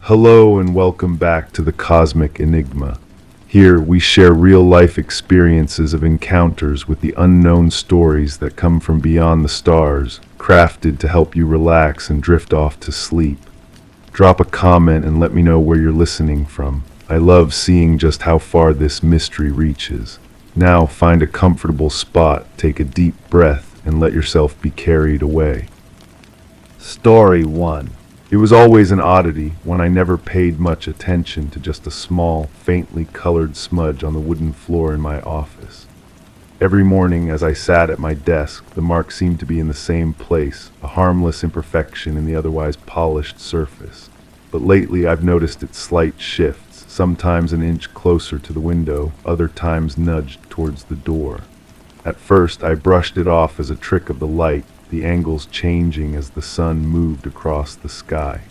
Hello and welcome back to the Cosmic Enigma. Here we share real-life experiences of encounters with the unknown stories that come from beyond the stars, crafted to help you relax and drift off to sleep. Drop a comment and let me know where you're listening from. I love seeing just how far this mystery reaches. Now find a comfortable spot, take a deep breath, and let yourself be carried away. Story 1. It was always an oddity when I never paid much attention to just a small, faintly colored smudge on the wooden floor in my office. Every morning as I sat at my desk, the mark seemed to be in the same place, a harmless imperfection in the otherwise polished surface. But lately I've noticed its slight shifts, sometimes an inch closer to the window, other times nudged towards the door. At first I brushed it off as a trick of the light, the angles changing as the sun moved across the sky.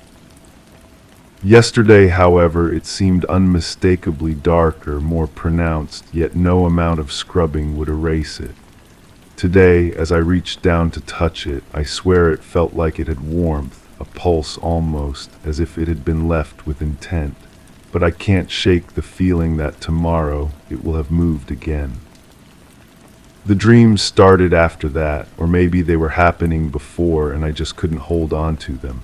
Yesterday, however, it seemed unmistakably darker, more pronounced, yet no amount of scrubbing would erase it. Today, as I reached down to touch it, I swear it felt like it had warmth, a pulse almost, as if it had been left with intent. But I can't shake the feeling that tomorrow it will have moved again. The dreams started after that, or maybe they were happening before and I just couldn't hold on to them.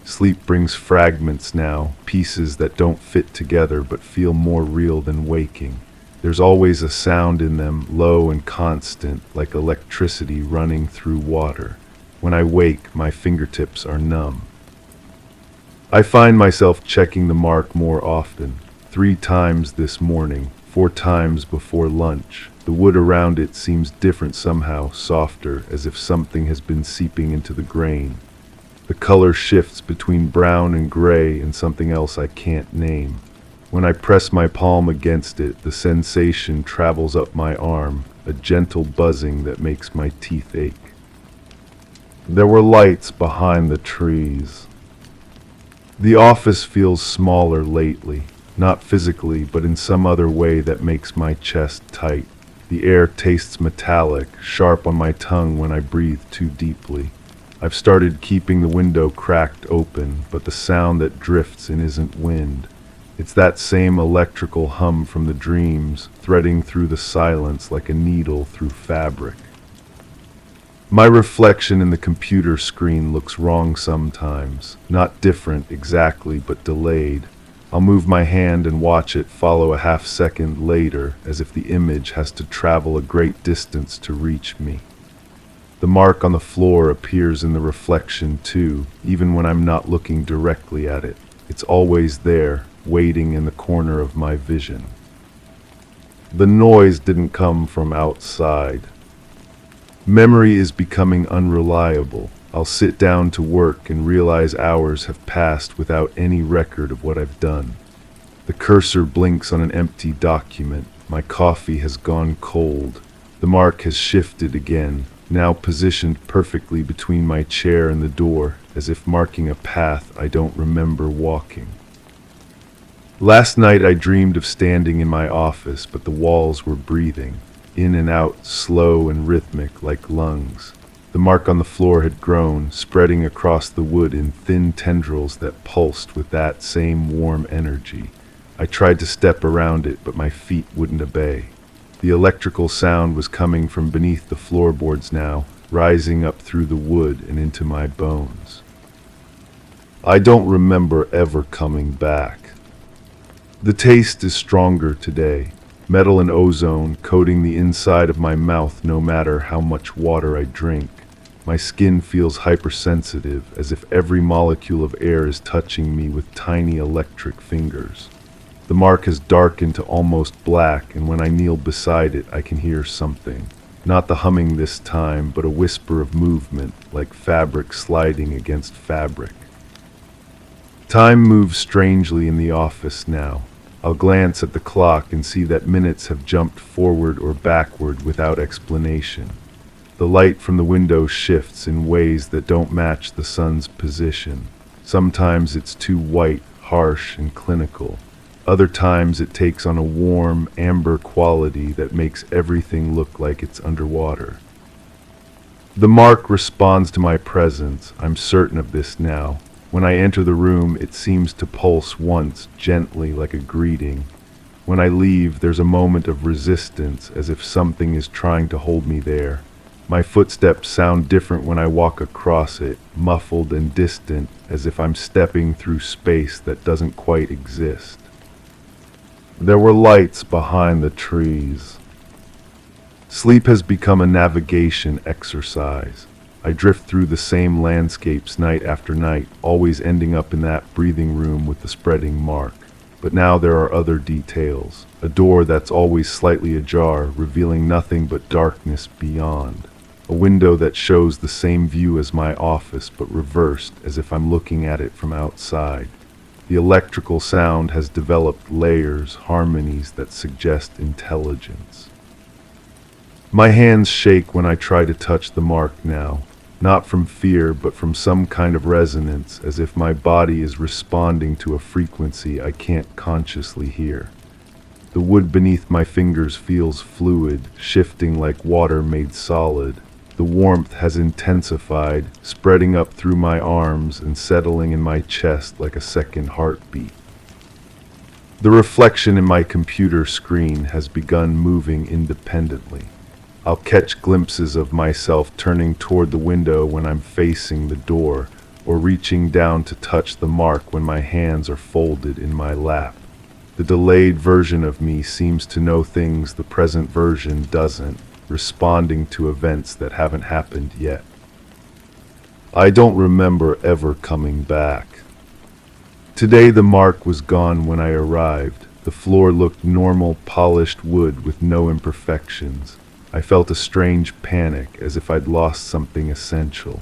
Sleep brings fragments now, pieces that don't fit together but feel more real than waking. There's always a sound in them, low and constant, like electricity running through water. When I wake, my fingertips are numb. I find myself checking the mark more often, 3 times this morning, 4 times before lunch. The wood around it seems different somehow, softer, as if something has been seeping into the grain. The color shifts between brown and gray and something else I can't name. When I press my palm against it, the sensation travels up my arm, a gentle buzzing that makes my teeth ache. There were lights behind the trees. The office feels smaller lately, not physically, but in some other way that makes my chest tight. The air tastes metallic, sharp on my tongue when I breathe too deeply. I've started keeping the window cracked open, but the sound that drifts in isn't wind. It's that same electrical hum from the dreams, threading through the silence like a needle through fabric. My reflection in the computer screen looks wrong sometimes, not different exactly, but delayed. I'll move my hand and watch it follow a half-second later, as if the image has to travel a great distance to reach me. The mark on the floor appears in the reflection too, even when I'm not looking directly at it. It's always there, waiting in the corner of my vision. The noise didn't come from outside. Memory is becoming unreliable. I'll sit down to work and realize hours have passed without any record of what I've done. The cursor blinks on an empty document. My coffee has gone cold. The mark has shifted again, now positioned perfectly between my chair and the door, as if marking a path I don't remember walking. Last night I dreamed of standing in my office, but the walls were breathing, in and out, slow and rhythmic like lungs. The mark on the floor had grown, spreading across the wood in thin tendrils that pulsed with that same warm energy. I tried to step around it, but my feet wouldn't obey. The electrical sound was coming from beneath the floorboards now, rising up through the wood and into my bones. I don't remember ever coming back. The taste is stronger today. Metal and ozone coating the inside of my mouth no matter how much water I drink. My skin feels hypersensitive, as if every molecule of air is touching me with tiny electric fingers. The mark has darkened to almost black, and when I kneel beside it, I can hear something. Not the humming this time, but a whisper of movement, like fabric sliding against fabric. Time moves strangely in the office now. I'll glance at the clock and see that minutes have jumped forward or backward without explanation. The light from the window shifts in ways that don't match the sun's position. Sometimes it's too white, harsh, and clinical. Other times it takes on a warm, amber quality that makes everything look like it's underwater. The mark responds to my presence, I'm certain of this now. When I enter the room, it seems to pulse once, gently like a greeting. When I leave, there's a moment of resistance, as if something is trying to hold me there. My footsteps sound different when I walk across it, muffled and distant, as if I'm stepping through space that doesn't quite exist. There were lights behind the trees. Sleep has become a navigation exercise. I drift through the same landscapes night after night, always ending up in that breathing room with the spreading mark. But now there are other details. A door that's always slightly ajar, revealing nothing but darkness beyond. A window that shows the same view as my office, but reversed, as if I'm looking at it from outside. The electrical sound has developed layers, harmonies that suggest intelligence. My hands shake when I try to touch the mark now, not from fear, but from some kind of resonance, as if my body is responding to a frequency I can't consciously hear. The wood beneath my fingers feels fluid, shifting like water made solid. The warmth has intensified, spreading up through my arms and settling in my chest like a second heartbeat. The reflection in my computer screen has begun moving independently. I'll catch glimpses of myself turning toward the window when I'm facing the door, or reaching down to touch the mark when my hands are folded in my lap. The delayed version of me seems to know things the present version doesn't, responding to events that haven't happened yet. I don't remember ever coming back. Today the mark was gone when I arrived. The floor looked normal, polished wood with no imperfections. I felt a strange panic, as if I'd lost something essential.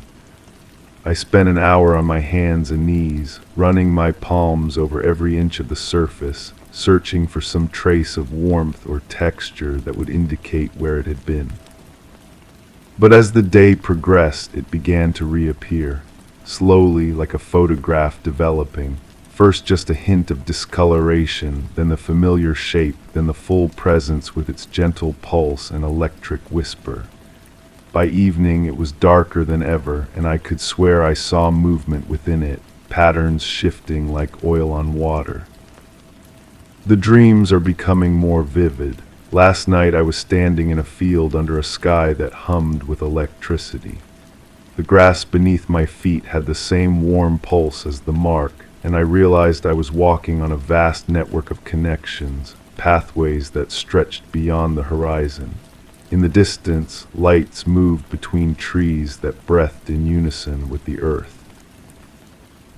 I spent an hour on my hands and knees, running my palms over every inch of the surface, searching for some trace of warmth or texture that would indicate where it had been. But as the day progressed, it began to reappear, slowly like a photograph developing. First just a hint of discoloration, then the familiar shape, then the full presence with its gentle pulse and electric whisper. By evening it was darker than ever, and I could swear I saw movement within it, patterns shifting like oil on water. The dreams are becoming more vivid. Last night I was standing in a field under a sky that hummed with electricity. The grass beneath my feet had the same warm pulse as the mark, and I realized I was walking on a vast network of connections, pathways that stretched beyond the horizon. In the distance, lights moved between trees that breathed in unison with the earth.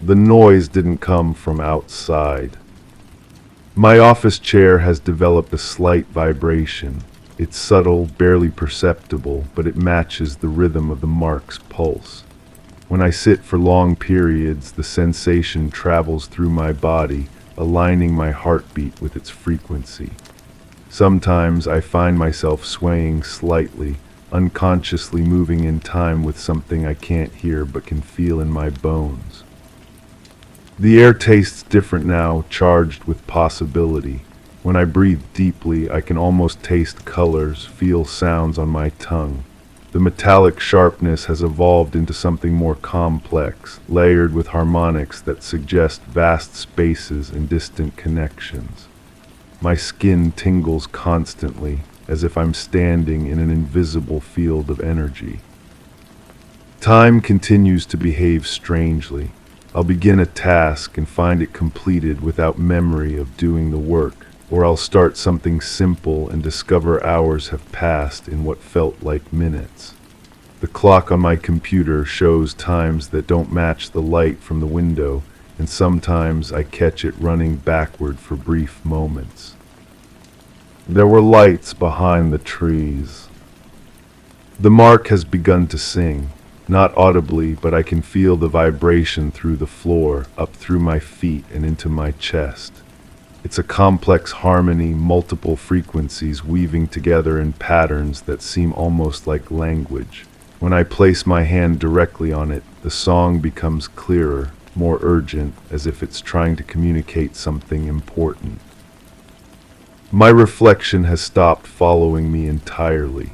The noise didn't come from outside. My office chair has developed a slight vibration. It's subtle, barely perceptible, but it matches the rhythm of the mark's pulse. When I sit for long periods, the sensation travels through my body, aligning my heartbeat with its frequency. Sometimes I find myself swaying slightly, unconsciously moving in time with something I can't hear but can feel in my bones. The air tastes different now, charged with possibility. When I breathe deeply, I can almost taste colors, feel sounds on my tongue. The metallic sharpness has evolved into something more complex, layered with harmonics that suggest vast spaces and distant connections. My skin tingles constantly, as if I'm standing in an invisible field of energy. Time continues to behave strangely. I'll begin a task and find it completed without memory of doing the work, or I'll start something simple and discover hours have passed in what felt like minutes. The clock on my computer shows times that don't match the light from the window, and sometimes I catch it running backward for brief moments. There were lights behind the trees. The mark has begun to sing. Not audibly, but I can feel the vibration through the floor, up through my feet and into my chest. It's a complex harmony, multiple frequencies weaving together in patterns that seem almost like language. When I place my hand directly on it, the song becomes clearer, more urgent, as if it's trying to communicate something important. My reflection has stopped following me entirely.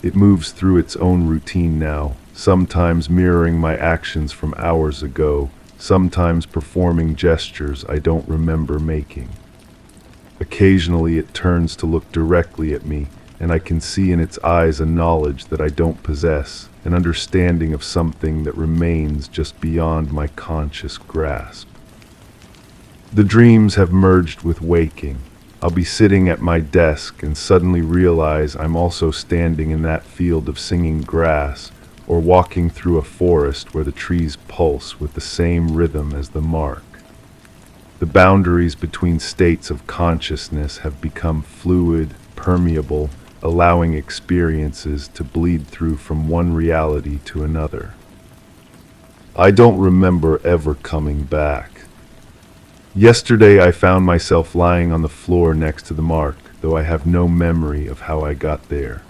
It moves through its own routine now, sometimes mirroring my actions from hours ago, sometimes performing gestures I don't remember making. Occasionally it turns to look directly at me, and I can see in its eyes a knowledge that I don't possess, an understanding of something that remains just beyond my conscious grasp. The dreams have merged with waking. I'll be sitting at my desk and suddenly realize I'm also standing in that field of singing grass, or walking through a forest where the trees pulse with the same rhythm as the mark. The boundaries between states of consciousness have become fluid, permeable, allowing experiences to bleed through from one reality to another. I don't remember ever coming back. Yesterday I found myself lying on the floor next to the mark, though I have no memory of how I got there.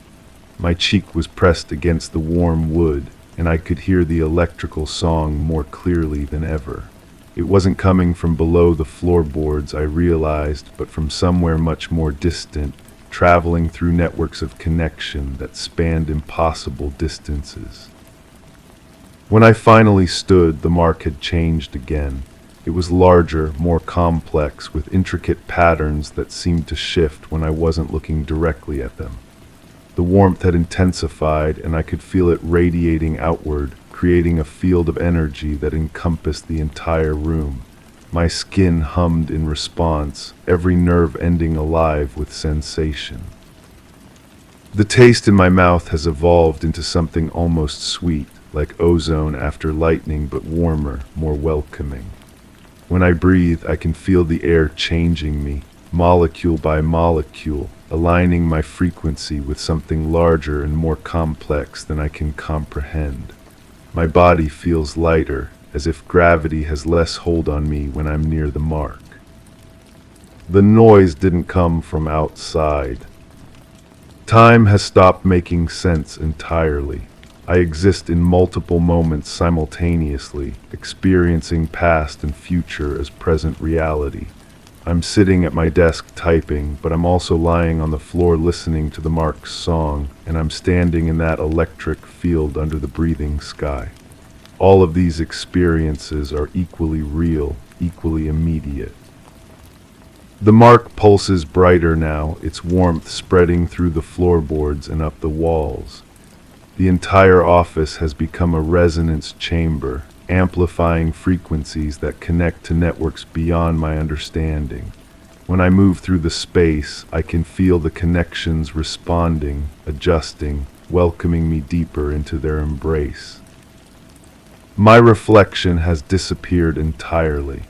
My cheek was pressed against the warm wood, and I could hear the electrical song more clearly than ever. It wasn't coming from below the floorboards, I realized, but from somewhere much more distant, traveling through networks of connection that spanned impossible distances. When I finally stood, the mark had changed again. It was larger, more complex, with intricate patterns that seemed to shift when I wasn't looking directly at them. The warmth had intensified, and I could feel it radiating outward, creating a field of energy that encompassed the entire room. My skin hummed in response, every nerve ending alive with sensation. The taste in my mouth has evolved into something almost sweet, like ozone after lightning, but warmer, more welcoming. When I breathe, I can feel the air changing me, molecule by molecule, aligning my frequency with something larger and more complex than I can comprehend. My body feels lighter, as if gravity has less hold on me when I'm near the mark. The noise didn't come from outside. Time has stopped making sense entirely. I exist in multiple moments simultaneously, experiencing past and future as present reality. I'm sitting at my desk typing, but I'm also lying on the floor listening to the mark's song, and I'm standing in that electric field under the breathing sky. All of these experiences are equally real, equally immediate. The mark pulses brighter now, its warmth spreading through the floorboards and up the walls. The entire office has become a resonance chamber, amplifying frequencies that connect to networks beyond my understanding. When I move through the space, I can feel the connections responding, adjusting, welcoming me deeper into their embrace. My reflection has disappeared entirely.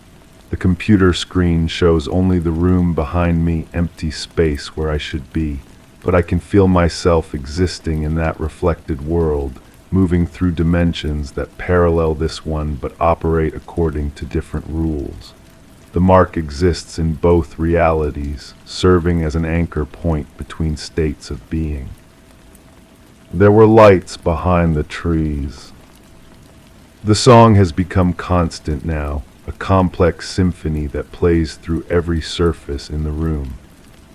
The computer screen shows only the room behind me, empty space where I should be, but I can feel myself existing in that reflected world, moving through dimensions that parallel this one but operate according to different rules. The mark exists in both realities, serving as an anchor point between states of being. There were lights behind the trees. The song has become constant now, a complex symphony that plays through every surface in the room.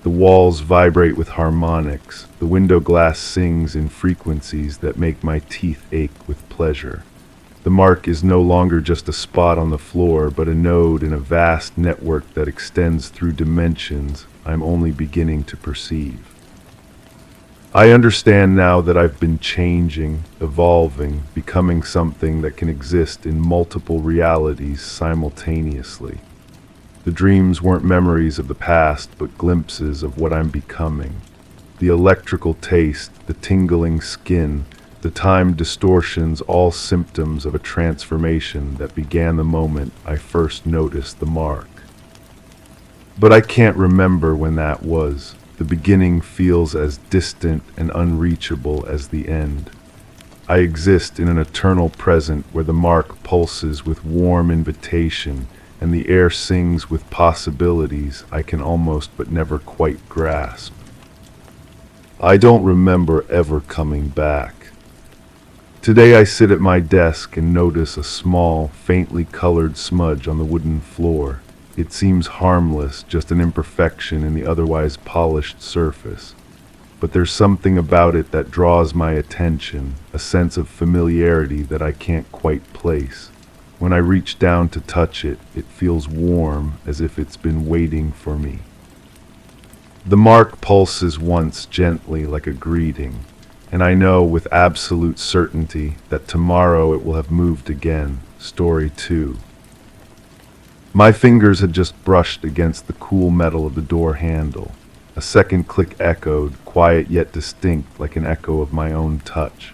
The walls vibrate with harmonics, the window glass sings in frequencies that make my teeth ache with pleasure. The mark is no longer just a spot on the floor, but a node in a vast network that extends through dimensions I'm only beginning to perceive. I understand now that I've been changing, evolving, becoming something that can exist in multiple realities simultaneously. The dreams weren't memories of the past, but glimpses of what I'm becoming. The electrical taste, the tingling skin, the time distortions, all symptoms of a transformation that began the moment I first noticed the mark. But I can't remember when that was. The beginning feels as distant and unreachable as the end. I exist in an eternal present where the mark pulses with warm invitation, and the air sings with possibilities I can almost but never quite grasp. I don't remember ever coming back. Today I sit at my desk and notice a small, faintly colored smudge on the wooden floor. It seems harmless, just an imperfection in the otherwise polished surface. But there's something about it that draws my attention, a sense of familiarity that I can't quite place. When I reach down to touch it, it feels warm, as if it's been waiting for me. The mark pulses once gently like a greeting, and I know with absolute certainty that tomorrow it will have moved again. Story 2. My fingers had just brushed against the cool metal of the door handle. A second click echoed, quiet yet distinct, like an echo of my own touch.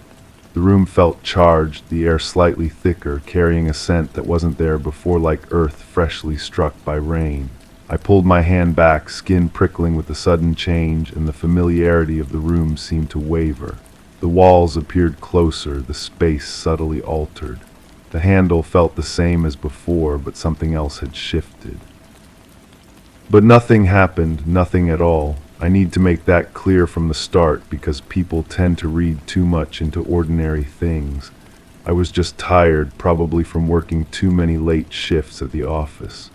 The room felt charged, the air slightly thicker, carrying a scent that wasn't there before, like earth freshly struck by rain. I pulled my hand back, skin prickling with the sudden change, and the familiarity of the room seemed to waver. The walls appeared closer, the space subtly altered. The handle felt the same as before, but something else had shifted. But nothing happened, nothing at all. I need to make that clear from the start, because people tend to read too much into ordinary things. I was just tired, probably from working too many late shifts at the office.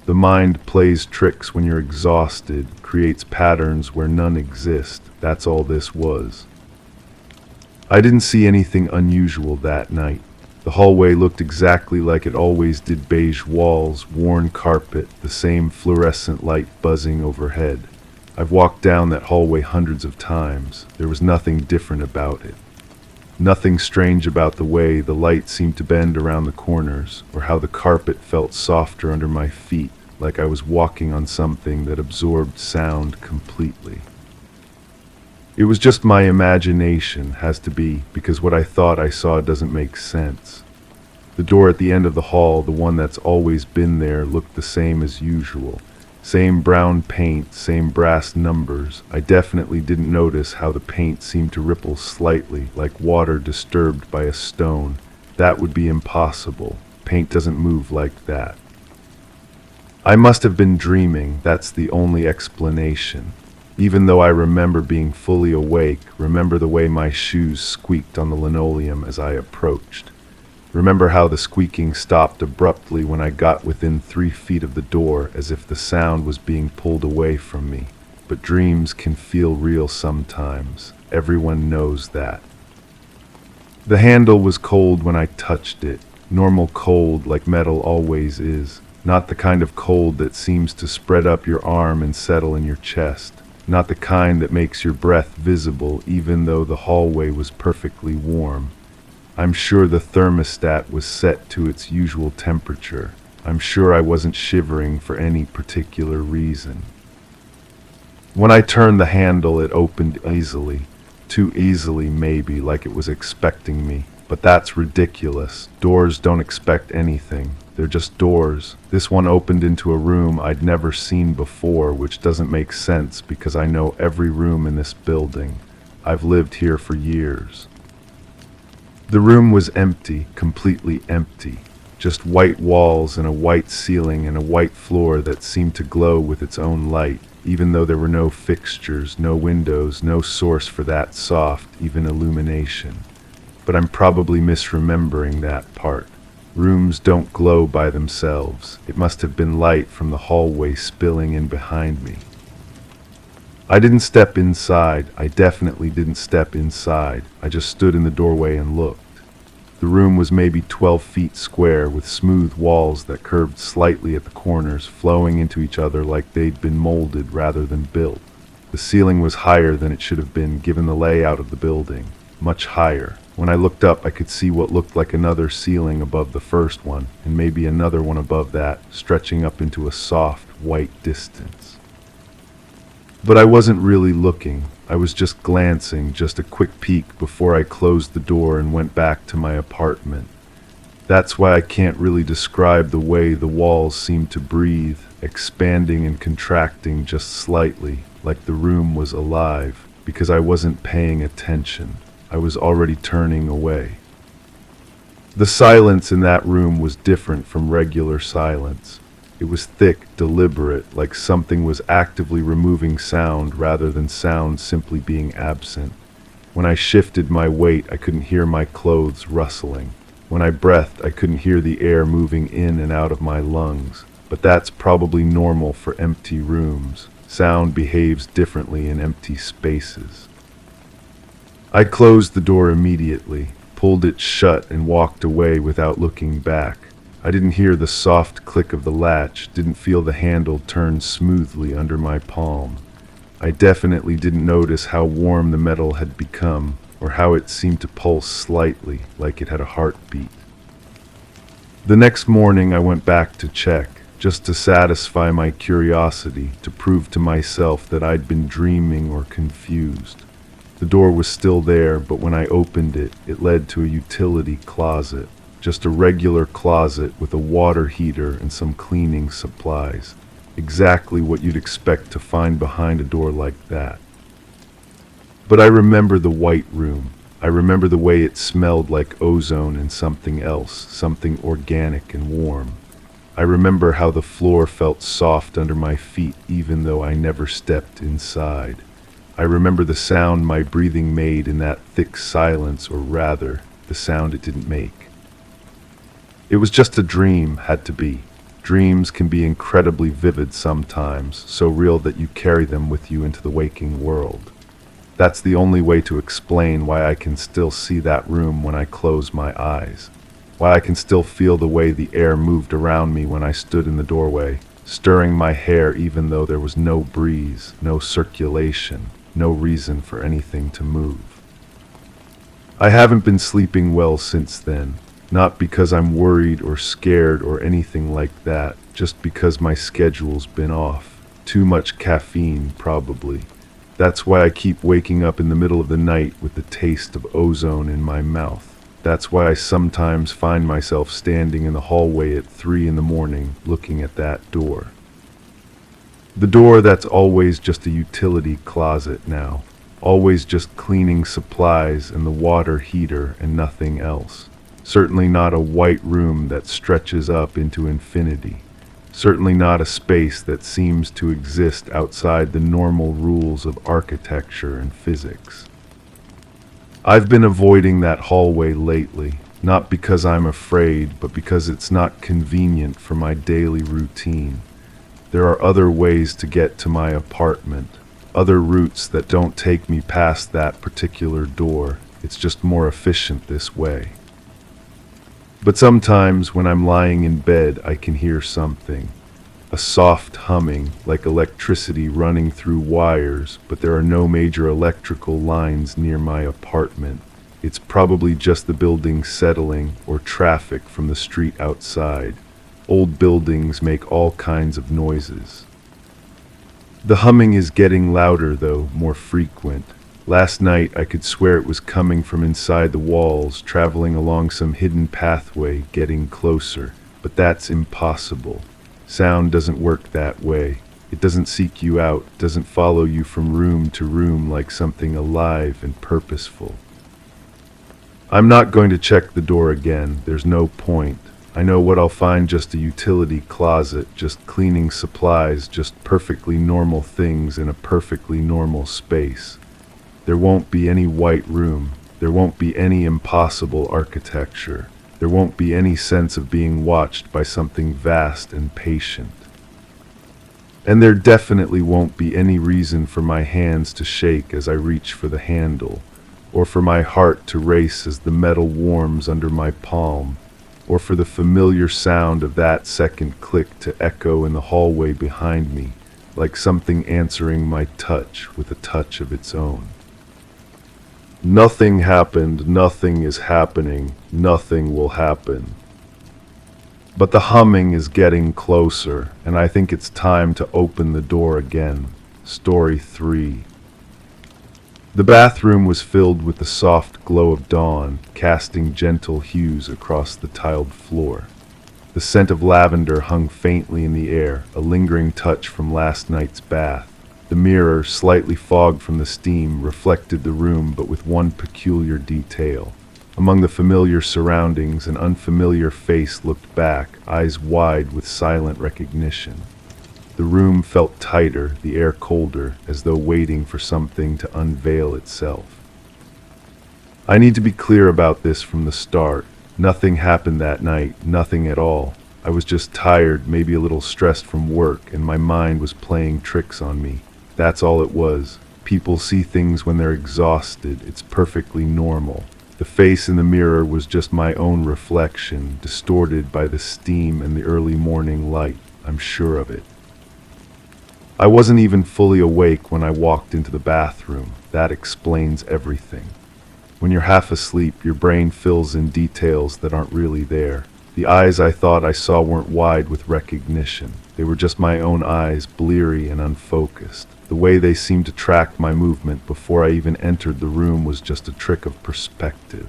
The mind plays tricks when you're exhausted, creates patterns where none exist. That's all this was. I didn't see anything unusual that night. The hallway looked exactly like it always did: beige walls, worn carpet, the same fluorescent light buzzing overhead. I've walked down that hallway hundreds of times. There was nothing different about it. Nothing strange about the way the light seemed to bend around the corners, or how the carpet felt softer under my feet, like I was walking on something that absorbed sound completely. It was just my imagination, has to be, because what I thought I saw doesn't make sense. The door at the end of the hall, the one that's always been there, looked the same as usual. Same brown paint, same brass numbers. I definitely didn't notice how the paint seemed to ripple slightly, like water disturbed by a stone. That would be impossible. Paint doesn't move like that. I must have been dreaming, that's the only explanation. Even though I remember being fully awake, remember the way my shoes squeaked on the linoleum as I approached. Remember how the squeaking stopped abruptly when I got within 3 feet of the door, as if the sound was being pulled away from me. But dreams can feel real sometimes. Everyone knows that. The handle was cold when I touched it. Normal cold, like metal always is. Not the kind of cold that seems to spread up your arm and settle in your chest. Not the kind that makes your breath visible even though the hallway was perfectly warm. I'm sure the thermostat was set to its usual temperature. I'm sure I wasn't shivering for any particular reason. When I turned the handle, it opened easily. Too easily, maybe, like it was expecting me. But that's ridiculous. Doors don't expect anything. They're just doors. This one opened into a room I'd never seen before, which doesn't make sense because I know every room in this building. I've lived here for years. The room was empty, completely empty. Just white walls and a white ceiling and a white floor that seemed to glow with its own light, even though there were no fixtures, no windows, no source for that soft, even illumination. But I'm probably misremembering that part. Rooms don't glow by themselves. It must have been light from the hallway spilling in behind me. I didn't step inside. I definitely didn't step inside. I just stood in the doorway and looked. The room was maybe 12 feet square, with smooth walls that curved slightly at the corners, flowing into each other like they'd been molded rather than built. The ceiling was higher than it should have been, given the layout of the building. Much higher. When I looked up, I could see what looked like another ceiling above the first one, and maybe another one above that, stretching up into a soft, white distance. But I wasn't really looking. I was just glancing, just a quick peek before I closed the door and went back to my apartment. That's why I can't really describe the way the walls seemed to breathe, expanding and contracting just slightly, like the room was alive, because I wasn't paying attention. I was already turning away. The silence in that room was different from regular silence. It was thick, deliberate, like something was actively removing sound rather than sound simply being absent. When I shifted my weight, I couldn't hear my clothes rustling. When I breathed, I couldn't hear the air moving in and out of my lungs. But that's probably normal for empty rooms. Sound behaves differently in empty spaces. I closed the door immediately, pulled it shut, and walked away without looking back. I didn't hear the soft click of the latch, didn't feel the handle turn smoothly under my palm. I definitely didn't notice how warm the metal had become, or how it seemed to pulse slightly, like it had a heartbeat. The next morning I went back to check, just to satisfy my curiosity, to prove to myself that I'd been dreaming or confused. The door was still there, but when I opened it, it led to a utility closet. Just a regular closet with a water heater and some cleaning supplies. Exactly what you'd expect to find behind a door like that. But I remember the white room. I remember the way it smelled like ozone and something else, something organic and warm. I remember how the floor felt soft under my feet even though I never stepped inside. I remember the sound my breathing made in that thick silence, or rather, the sound it didn't make. It was just a dream, had to be. Dreams can be incredibly vivid sometimes, so real that you carry them with you into the waking world. That's the only way to explain why I can still see that room when I close my eyes. Why I can still feel the way the air moved around me when I stood in the doorway, stirring my hair even though there was no breeze, no circulation, no reason for anything to move. I haven't been sleeping well since then, not because I'm worried or scared or anything like that, just because my schedule's been off. Too much caffeine, probably. That's why I keep waking up in the middle of the night with the taste of ozone in my mouth. That's why I sometimes find myself standing in the hallway at 3 in the morning looking at that door. The door that's always just a utility closet now. Always just cleaning supplies and the water heater and nothing else. Certainly not a white room that stretches up into infinity. Certainly not a space that seems to exist outside the normal rules of architecture and physics. I've been avoiding that hallway lately, not because I'm afraid, but because it's not convenient for my daily routine. There are other ways to get to my apartment, other routes that don't take me past that particular door. It's just more efficient this way. But sometimes when I'm lying in bed, I can hear something. A soft humming, like electricity running through wires, but there are no major electrical lines near my apartment. It's probably just the building settling or traffic from the street outside. Old buildings make all kinds of noises. The humming is getting louder though, more frequent. Last night I could swear it was coming from inside the walls, traveling along some hidden pathway, getting closer. But that's impossible. Sound doesn't work that way. It doesn't seek you out, doesn't follow you from room to room like something alive and purposeful. I'm not going to check the door again, there's no point. I know what I'll find, just a utility closet, just cleaning supplies, just perfectly normal things in a perfectly normal space. There won't be any white room. There won't be any impossible architecture. There won't be any sense of being watched by something vast and patient. And there definitely won't be any reason for my hands to shake as I reach for the handle, or for my heart to race as the metal warms under my palm, or for the familiar sound of that second click to echo in the hallway behind me, like something answering my touch with a touch of its own. Nothing happened, nothing is happening, nothing will happen. But the humming is getting closer, and I think it's time to open the door again. Story 3. The bathroom was filled with the soft glow of dawn, casting gentle hues across the tiled floor. The scent of lavender hung faintly in the air, a lingering touch from last night's bath. The mirror, slightly fogged from the steam, reflected the room, but with one peculiar detail. Among the familiar surroundings, an unfamiliar face looked back, eyes wide with silent recognition. The room felt tighter, the air colder, as though waiting for something to unveil itself. I need to be clear about this from the start. Nothing happened that night, nothing at all. I was just tired, maybe a little stressed from work, and my mind was playing tricks on me. That's all it was. People see things when they're exhausted. It's perfectly normal. The face in the mirror was just my own reflection, distorted by the steam and the early morning light. I'm sure of it. I wasn't even fully awake when I walked into the bathroom. That explains everything. When you're half asleep, your brain fills in details that aren't really there. The eyes I thought I saw weren't wide with recognition. They were just my own eyes, bleary and unfocused. The way they seemed to track my movement before I even entered the room was just a trick of perspective.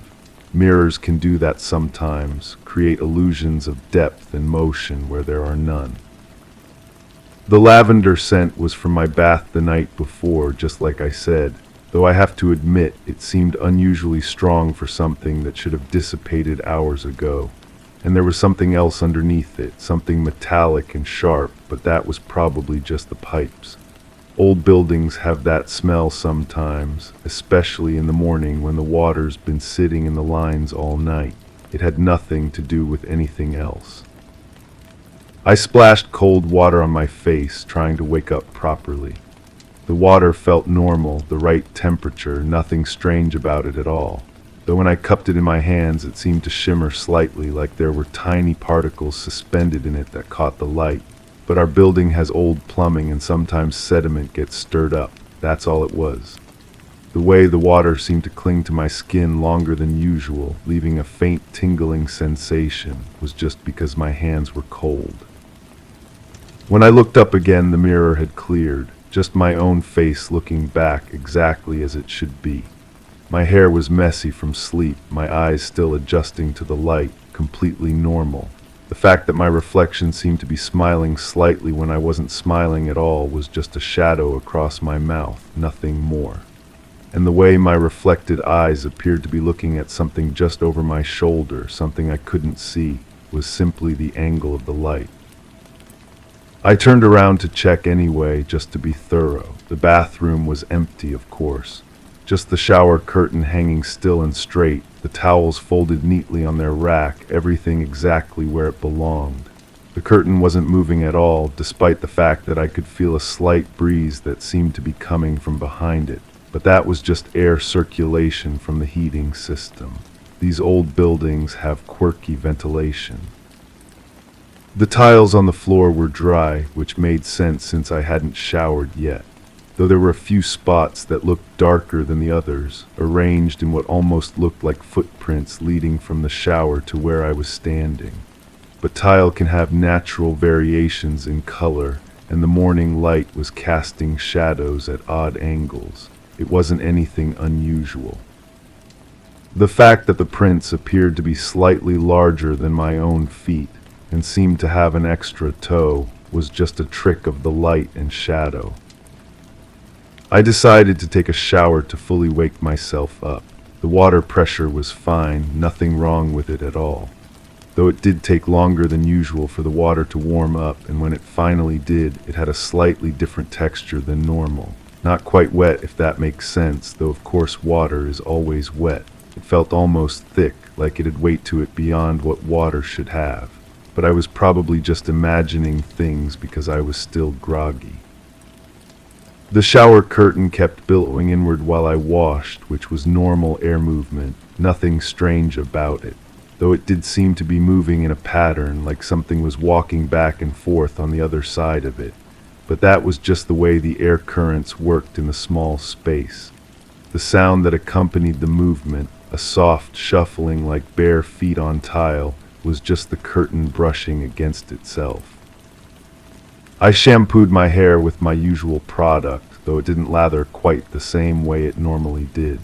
Mirrors can do that sometimes, create illusions of depth and motion where there are none. The lavender scent was from my bath the night before, just like I said, though I have to admit it seemed unusually strong for something that should have dissipated hours ago. And there was something else underneath it, something metallic and sharp, but that was probably just the pipes. Old buildings have that smell sometimes, especially in the morning when the water's been sitting in the lines all night. It had nothing to do with anything else. I splashed cold water on my face, trying to wake up properly. The water felt normal, the right temperature, nothing strange about it at all. Though when I cupped it in my hands, it seemed to shimmer slightly, like there were tiny particles suspended in it that caught the light. But our building has old plumbing and sometimes sediment gets stirred up. That's all it was. The way the water seemed to cling to my skin longer than usual, leaving a faint tingling sensation, was just because my hands were cold. When I looked up again, the mirror had cleared, just my own face looking back exactly as it should be. My hair was messy from sleep, my eyes still adjusting to the light, completely normal. The fact that my reflection seemed to be smiling slightly when I wasn't smiling at all was just a shadow across my mouth, nothing more. And the way my reflected eyes appeared to be looking at something just over my shoulder, something I couldn't see, was simply the angle of the light. I turned around to check anyway, just to be thorough. The bathroom was empty, of course. Just the shower curtain hanging still and straight, the towels folded neatly on their rack, everything exactly where it belonged. The curtain wasn't moving at all, despite the fact that I could feel a slight breeze that seemed to be coming from behind it. But that was just air circulation from the heating system. These old buildings have quirky ventilation. The tiles on the floor were dry, which made sense since I hadn't showered yet. Though there were a few spots that looked darker than the others, arranged in what almost looked like footprints leading from the shower to where I was standing. But tile can have natural variations in color, and the morning light was casting shadows at odd angles. It wasn't anything unusual. The fact that the prints appeared to be slightly larger than my own feet, and seemed to have an extra toe, was just a trick of the light and shadow. I decided to take a shower to fully wake myself up. The water pressure was fine, nothing wrong with it at all. Though it did take longer than usual for the water to warm up, and when it finally did, it had a slightly different texture than normal. Not quite wet, if that makes sense, though of course water is always wet. It felt almost thick, like it had weight to it beyond what water should have. But I was probably just imagining things because I was still groggy. The shower curtain kept billowing inward while I washed, which was normal air movement, nothing strange about it, though it did seem to be moving in a pattern, like something was walking back and forth on the other side of it. But that was just the way the air currents worked in the small space. The sound that accompanied the movement, a soft shuffling like bare feet on tile, was just the curtain brushing against itself. I shampooed my hair with my usual product, though it didn't lather quite the same way it normally did.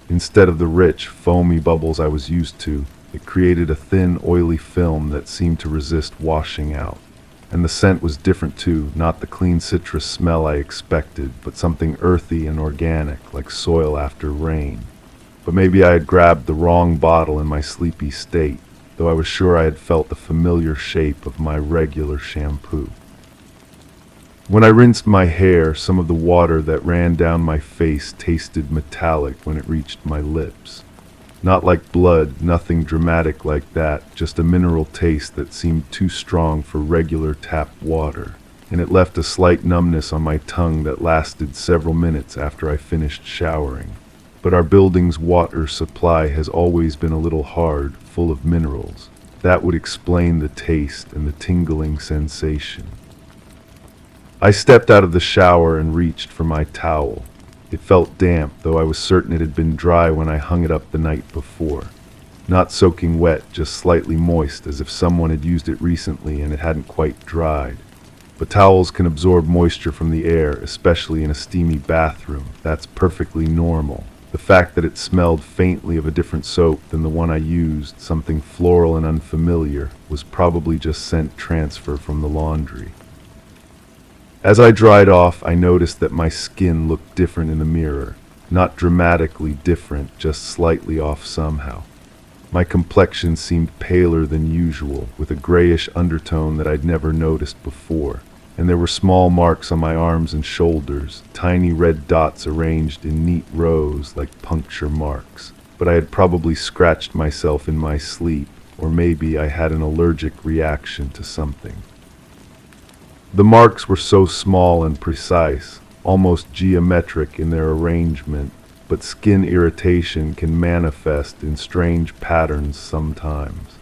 Instead of the rich, foamy bubbles I was used to, it created a thin, oily film that seemed to resist washing out. And the scent was different too, not the clean citrus smell I expected, but something earthy and organic, like soil after rain. But maybe I had grabbed the wrong bottle in my sleepy state, though I was sure I had felt the familiar shape of my regular shampoo. When I rinsed my hair, some of the water that ran down my face tasted metallic when it reached my lips. Not like blood, nothing dramatic like that, just a mineral taste that seemed too strong for regular tap water, and it left a slight numbness on my tongue that lasted several minutes after I finished showering. but our building's water supply has always been a little hard, full of minerals. That would explain the taste and the tingling sensation. I stepped out of the shower and reached for my towel. It felt damp, though I was certain it had been dry when I hung it up the night before. Not soaking wet, just slightly moist, as if someone had used it recently and it hadn't quite dried. But towels can absorb moisture from the air, especially in a steamy bathroom. That's perfectly normal. The fact that it smelled faintly of a different soap than the one I used, something floral and unfamiliar, was probably just scent transfer from the laundry. As I dried off, I noticed that my skin looked different in the mirror. Not dramatically different, just slightly off somehow. My complexion seemed paler than usual, with a grayish undertone that I'd never noticed before. And there were small marks on my arms and shoulders, tiny red dots arranged in neat rows like puncture marks. But I had probably scratched myself in my sleep, or maybe I had an allergic reaction to something. The marks were so small and precise, almost geometric in their arrangement, but skin irritation can manifest in strange patterns sometimes.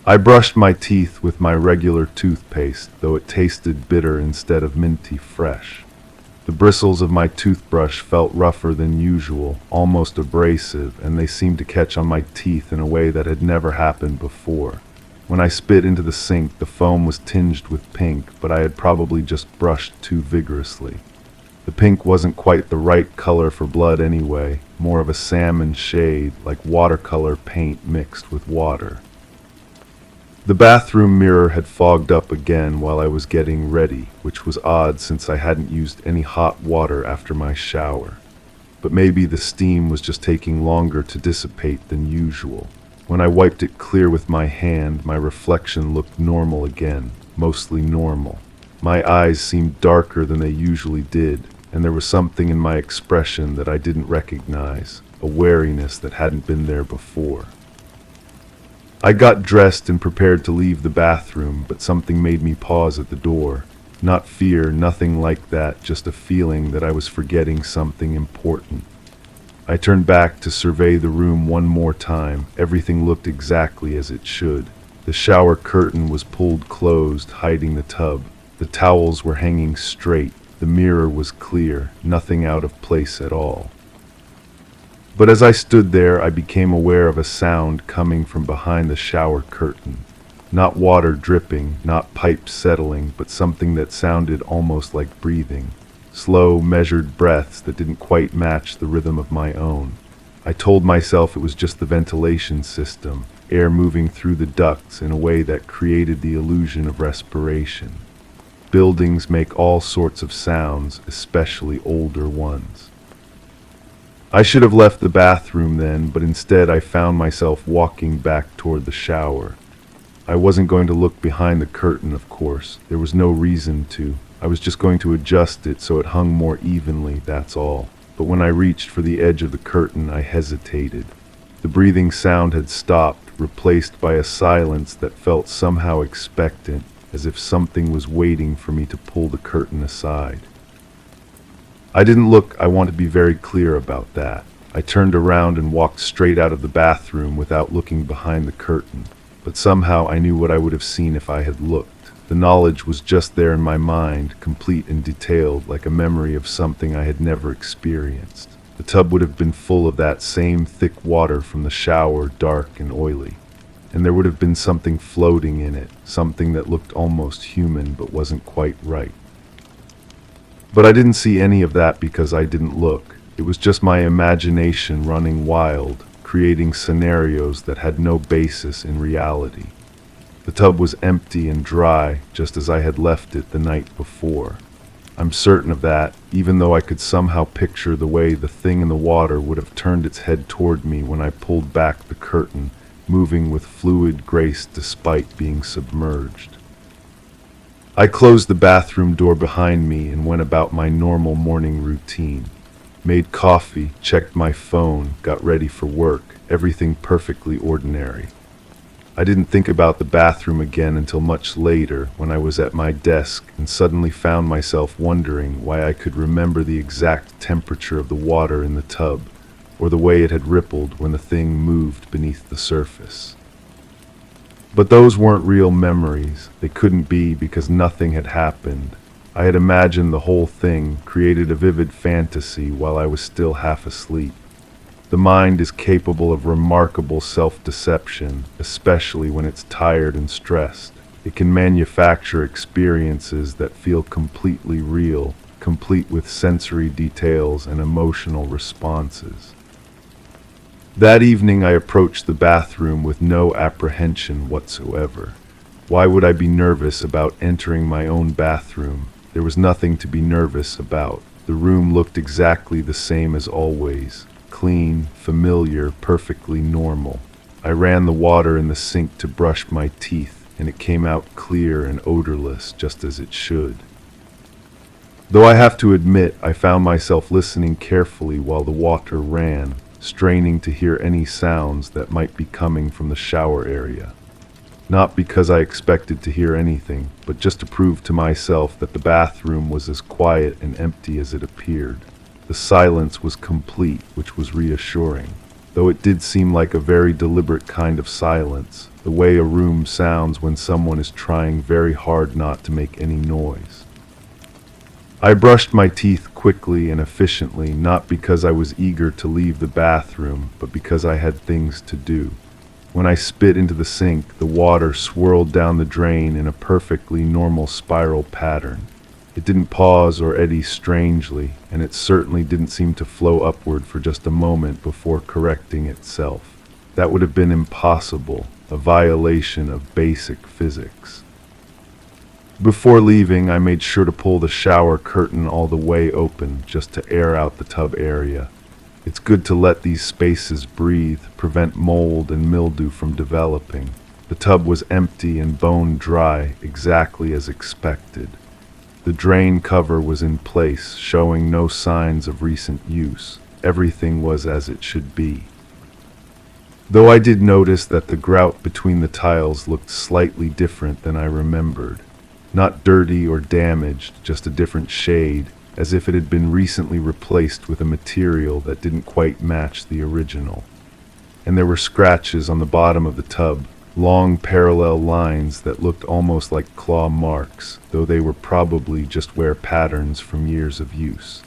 I brushed my teeth with my regular toothpaste, though it tasted bitter instead of minty fresh. The bristles of my toothbrush felt rougher than usual, almost abrasive, and they seemed to catch on my teeth in a way that had never happened before. When I spit into the sink, the foam was tinged with pink, but I had probably just brushed too vigorously. The pink wasn't quite the right color for blood anyway, more of a salmon shade, like watercolor paint mixed with water. The bathroom mirror had fogged up again while I was getting ready, which was odd since I hadn't used any hot water after my shower. But maybe the steam was just taking longer to dissipate than usual. When I wiped it clear with my hand, my reflection looked normal again, mostly normal. My eyes seemed darker than they usually did, and there was something in my expression that I didn't recognize, a wariness that hadn't been there before. I got dressed and prepared to leave the bathroom, but something made me pause at the door. Not fear, nothing like that, just a feeling that I was forgetting something important. I turned back to survey the room one more time. Everything looked exactly as it should. The shower curtain was pulled closed, hiding the tub. The towels were hanging straight. The mirror was clear, nothing out of place at all. But as I stood there, I became aware of a sound coming from behind the shower curtain. Not water dripping, not pipes settling, but something that sounded almost like breathing. Slow, measured breaths that didn't quite match the rhythm of my own. I told myself it was just the ventilation system, air moving through the ducts in a way that created the illusion of respiration. Buildings make all sorts of sounds, especially older ones. I should have left the bathroom then, but instead I found myself walking back toward the shower. I wasn't going to look behind the curtain, of course. There was no reason to. I was just going to adjust it so it hung more evenly, that's all. But when I reached for the edge of the curtain, I hesitated. The breathing sound had stopped, replaced by a silence that felt somehow expectant, as if something was waiting for me to pull the curtain aside. I didn't look. I want to be very clear about that. I turned around and walked straight out of the bathroom without looking behind the curtain. But somehow I knew what I would have seen if I had looked. The knowledge was just there in my mind, complete and detailed, like a memory of something I had never experienced. The tub would have been full of that same thick water from the shower, dark and oily. And there would have been something floating in it, something that looked almost human but wasn't quite right. But I didn't see any of that because I didn't look. It was just my imagination running wild, creating scenarios that had no basis in reality. The tub was empty and dry, just as I had left it the night before. I'm certain of that, even though I could somehow picture the way the thing in the water would have turned its head toward me when I pulled back the curtain, moving with fluid grace despite being submerged. I closed the bathroom door behind me and went about my normal morning routine. Made coffee, checked my phone, got ready for work, everything perfectly ordinary. I didn't think about the bathroom again until much later when I was at my desk and suddenly found myself wondering why I could remember the exact temperature of the water in the tub, or the way it had rippled when the thing moved beneath the surface. But those weren't real memories. They couldn't be because nothing had happened. I had imagined the whole thing, created a vivid fantasy while I was still half asleep. The mind is capable of remarkable self-deception, especially when it's tired and stressed. It can manufacture experiences that feel completely real, complete with sensory details and emotional responses. That evening I approached the bathroom with no apprehension whatsoever. Why would I be nervous about entering my own bathroom? There was nothing to be nervous about. The room looked exactly the same as always. Clean, familiar, perfectly normal. I ran the water in the sink to brush my teeth, and it came out clear and odorless, just as it should. Though I have to admit, I found myself listening carefully while the water ran, straining to hear any sounds that might be coming from the shower area. Not because I expected to hear anything, but just to prove to myself that the bathroom was as quiet and empty as it appeared. The silence was complete, which was reassuring, though it did seem like a very deliberate kind of silence, the way a room sounds when someone is trying very hard not to make any noise. I brushed my teeth quickly and efficiently, not because I was eager to leave the bathroom, but because I had things to do. When I spit into the sink, the water swirled down the drain in a perfectly normal spiral pattern. It didn't pause or eddy strangely, and it certainly didn't seem to flow upward for just a moment before correcting itself. That would have been impossible, a violation of basic physics. Before leaving, I made sure to pull the shower curtain all the way open just to air out the tub area. It's good to let these spaces breathe, prevent mold and mildew from developing. The tub was empty and bone dry, exactly as expected. The drain cover was in place, showing no signs of recent use. Everything was as it should be. Though I did notice that the grout between the tiles looked slightly different than I remembered. Not dirty or damaged, just a different shade, as if it had been recently replaced with a material that didn't quite match the original. And there were scratches on the bottom of the tub, long parallel lines that looked almost like claw marks, though they were probably just wear patterns from years of use.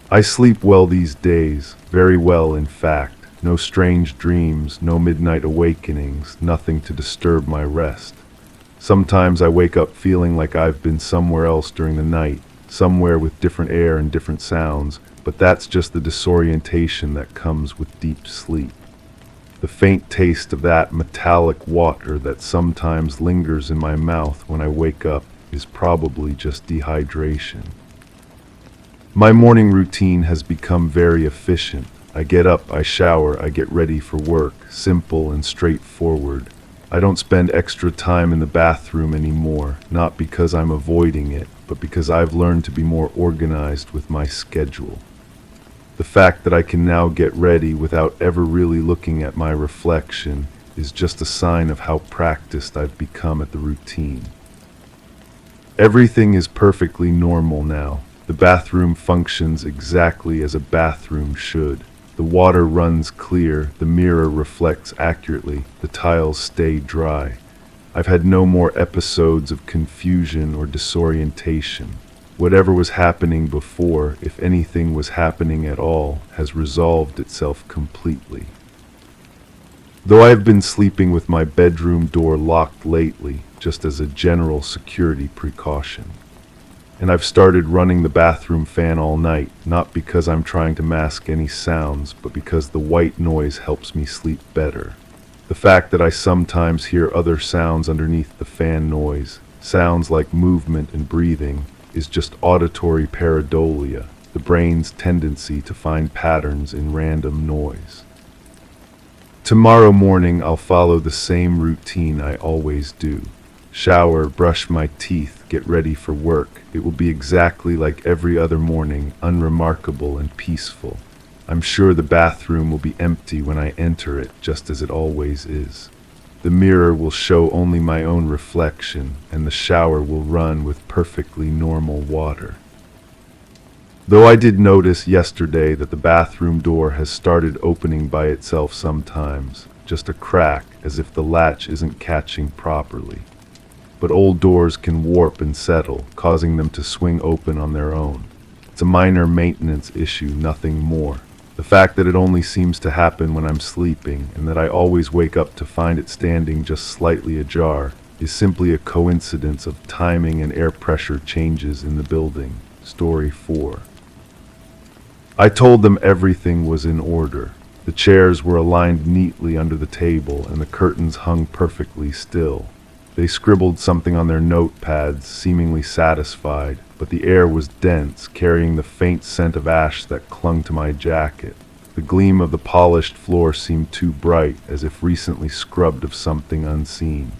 I sleep well these days, very well in fact. No strange dreams, no midnight awakenings, nothing to disturb my rest. Sometimes I wake up feeling like I've been somewhere else during the night, somewhere with different air and different sounds, but that's just the disorientation that comes with deep sleep. The faint taste of that metallic water that sometimes lingers in my mouth when I wake up is probably just dehydration. My morning routine has become very efficient. I get up, I shower, I get ready for work, simple and straightforward. I don't spend extra time in the bathroom anymore, not because I'm avoiding it, but because I've learned to be more organized with my schedule. The fact that I can now get ready without ever really looking at my reflection is just a sign of how practiced I've become at the routine. Everything is perfectly normal now. The bathroom functions exactly as a bathroom should. The water runs clear, the mirror reflects accurately, the tiles stay dry. I've had no more episodes of confusion or disorientation. Whatever was happening before, if anything was happening at all, has resolved itself completely. Though I have been sleeping with my bedroom door locked lately, just as a general security precaution. And I've started running the bathroom fan all night, not because I'm trying to mask any sounds, but because the white noise helps me sleep better. The fact that I sometimes hear other sounds underneath the fan noise, sounds like movement and breathing, is just auditory pareidolia, the brain's tendency to find patterns in random noise. Tomorrow morning I'll follow the same routine I always do. Shower, brush my teeth, get ready for work. It will be exactly like every other morning, unremarkable and peaceful. I'm sure the bathroom will be empty when I enter it, just as it always is. The mirror will show only my own reflection, and the shower will run with perfectly normal water. Though I did notice yesterday that the bathroom door has started opening by itself sometimes, just a crack as if the latch isn't catching properly. But old doors can warp and settle, causing them to swing open on their own. It's a minor maintenance issue, nothing more. The fact that it only seems to happen when I'm sleeping, and that I always wake up to find it standing just slightly ajar, is simply a coincidence of timing and air pressure changes in the building. Story 4. I told them everything was in order. The chairs were aligned neatly under the table, and the curtains hung perfectly still. They scribbled something on their notepads, seemingly satisfied, but the air was dense, carrying the faint scent of ash that clung to my jacket. The gleam of the polished floor seemed too bright, as if recently scrubbed of something unseen.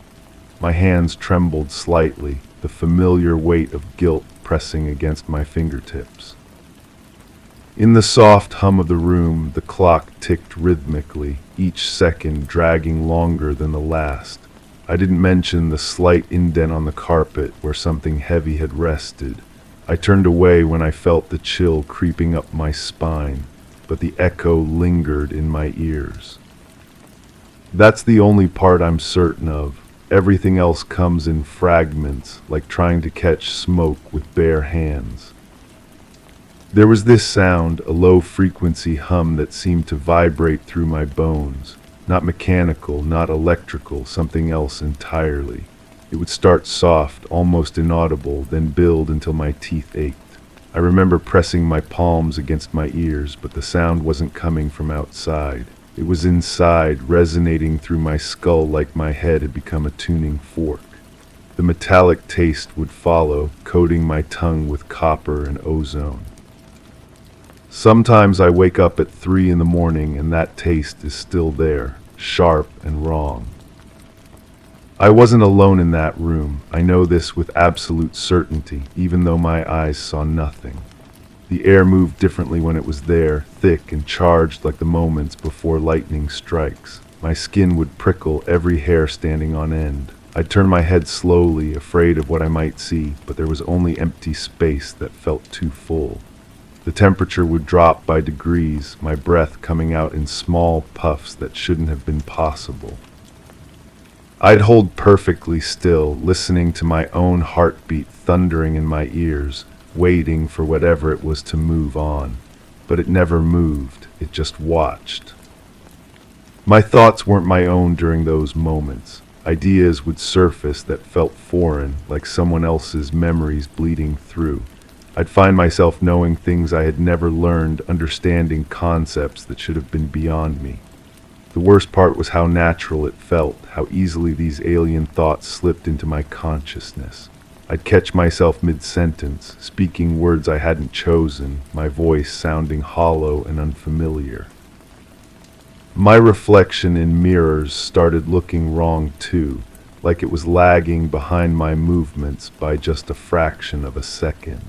My hands trembled slightly, the familiar weight of guilt pressing against my fingertips. In the soft hum of the room, the clock ticked rhythmically, each second dragging longer than the last. I didn't mention the slight indent on the carpet where something heavy had rested. I turned away when I felt the chill creeping up my spine, but the echo lingered in my ears. That's the only part I'm certain of. Everything else comes in fragments, like trying to catch smoke with bare hands. There was this sound, a low-frequency hum that seemed to vibrate through my bones. Not mechanical, not electrical, something else entirely. It would start soft, almost inaudible, then build until my teeth ached. I remember pressing my palms against my ears, but the sound wasn't coming from outside. It was inside, resonating through my skull like my head had become a tuning fork. The metallic taste would follow, coating my tongue with copper and ozone. Sometimes I wake up at 3 in the morning and that taste is still there, sharp and wrong. I wasn't alone in that room. I know this with absolute certainty, even though my eyes saw nothing. The air moved differently when it was there, thick and charged like the moments before lightning strikes. My skin would prickle, every hair standing on end. I'd turn my head slowly, afraid of what I might see, but there was only empty space that felt too full. The temperature would drop by degrees, my breath coming out in small puffs that shouldn't have been possible. I'd hold perfectly still, listening to my own heartbeat thundering in my ears, waiting for whatever it was to move on. But it never moved, it just watched. My thoughts weren't my own during those moments. Ideas would surface that felt foreign, like someone else's memories bleeding through. I'd find myself knowing things I had never learned, understanding concepts that should have been beyond me. The worst part was how natural it felt, how easily these alien thoughts slipped into my consciousness. I'd catch myself mid-sentence, speaking words I hadn't chosen, my voice sounding hollow and unfamiliar. My reflection in mirrors started looking wrong too, like it was lagging behind my movements by just a fraction of a second.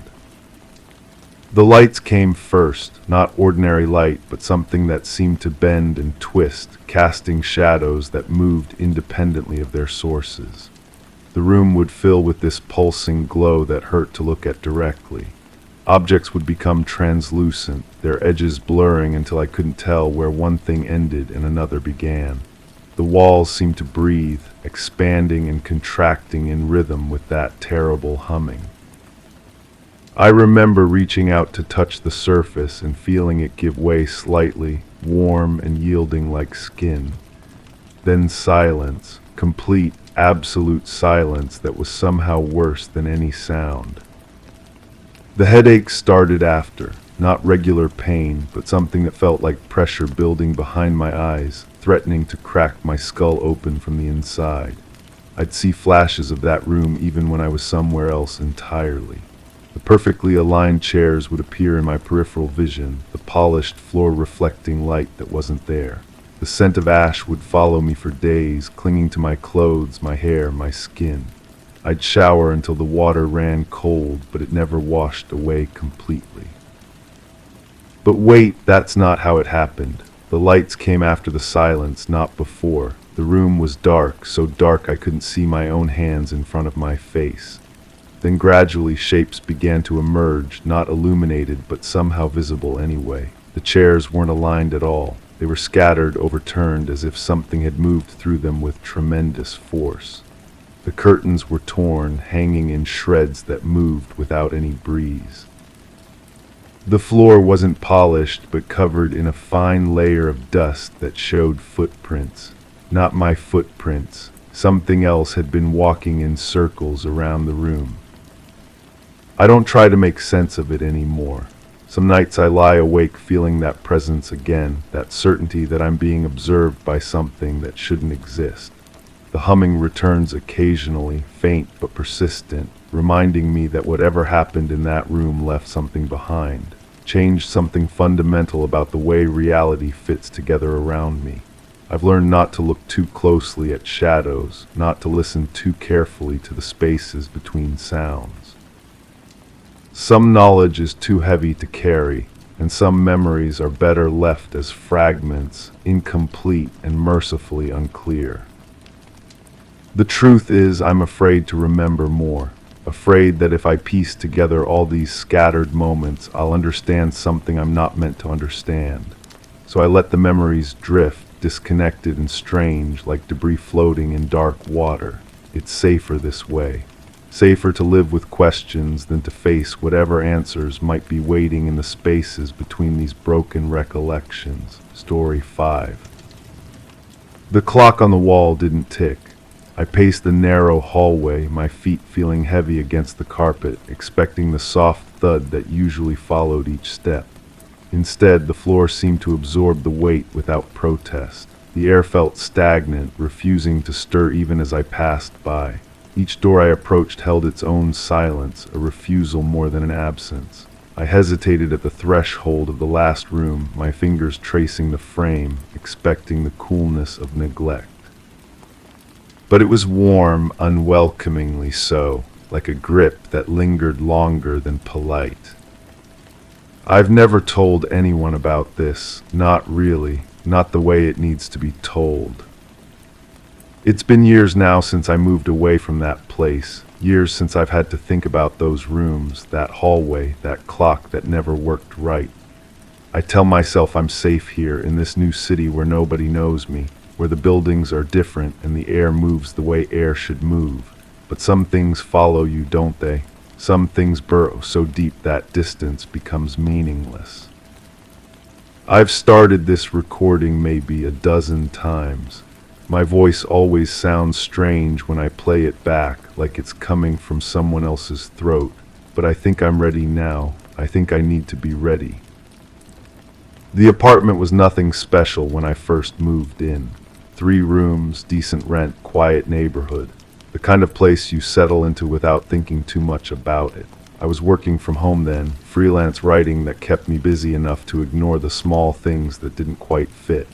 The lights came first, not ordinary light, but something that seemed to bend and twist, casting shadows that moved independently of their sources. The room would fill with this pulsing glow that hurt to look at directly. Objects would become translucent, their edges blurring until I couldn't tell where one thing ended and another began. The walls seemed to breathe, expanding and contracting in rhythm with that terrible humming. I remember reaching out to touch the surface and feeling it give way slightly, warm and yielding like skin. Then silence, complete, absolute silence that was somehow worse than any sound. The headache started after, not regular pain, but something that felt like pressure building behind my eyes, threatening to crack my skull open from the inside. I'd see flashes of that room even when I was somewhere else entirely. The perfectly aligned chairs would appear in my peripheral vision, the polished floor reflecting light that wasn't there. The scent of ash would follow me for days, clinging to my clothes, my hair, my skin. I'd shower until the water ran cold, but it never washed away completely. But wait, that's not how it happened. The lights came after the silence, not before. The room was dark, so dark I couldn't see my own hands in front of my face. Then gradually shapes began to emerge, not illuminated but somehow visible anyway. The chairs weren't aligned at all. They were scattered, overturned, as if something had moved through them with tremendous force. The curtains were torn, hanging in shreds that moved without any breeze. The floor wasn't polished, but covered in a fine layer of dust that showed footprints. Not my footprints. Something else had been walking in circles around the room. I don't try to make sense of it anymore. Some nights I lie awake feeling that presence again, that certainty that I'm being observed by something that shouldn't exist. The humming returns occasionally, faint but persistent, reminding me that whatever happened in that room left something behind, changed something fundamental about the way reality fits together around me. I've learned not to look too closely at shadows, not to listen too carefully to the spaces between sounds. Some knowledge is too heavy to carry, and some memories are better left as fragments, incomplete and mercifully unclear. The truth is, I'm afraid to remember more, afraid that if I piece together all these scattered moments, I'll understand something I'm not meant to understand. So I let the memories drift, disconnected and strange, like debris floating in dark water. It's safer this way. Safer to live with questions than to face whatever answers might be waiting in the spaces between these broken recollections. Story 5. The clock on the wall didn't tick. I paced the narrow hallway, my feet feeling heavy against the carpet, expecting the soft thud that usually followed each step. Instead, the floor seemed to absorb the weight without protest. The air felt stagnant, refusing to stir even as I passed by. Each door I approached held its own silence, a refusal more than an absence. I hesitated at the threshold of the last room, my fingers tracing the frame, expecting the coolness of neglect. But it was warm, unwelcomingly so, like a grip that lingered longer than polite. I've never told anyone about this, not really, not the way it needs to be told. It's been years now since I moved away from that place, years since I've had to think about those rooms, that hallway, that clock that never worked right. I tell myself I'm safe here in this new city where nobody knows me, where the buildings are different and the air moves the way air should move. But some things follow you, don't they? Some things burrow so deep that distance becomes meaningless. I've started this recording maybe a dozen times. My voice always sounds strange when I play it back, like it's coming from someone else's throat. But I think I'm ready now. I think I need to be ready. The apartment was nothing special when I first moved in. 3 rooms, decent rent, quiet neighborhood. The kind of place you settle into without thinking too much about it. I was working from home then, freelance writing that kept me busy enough to ignore the small things that didn't quite fit.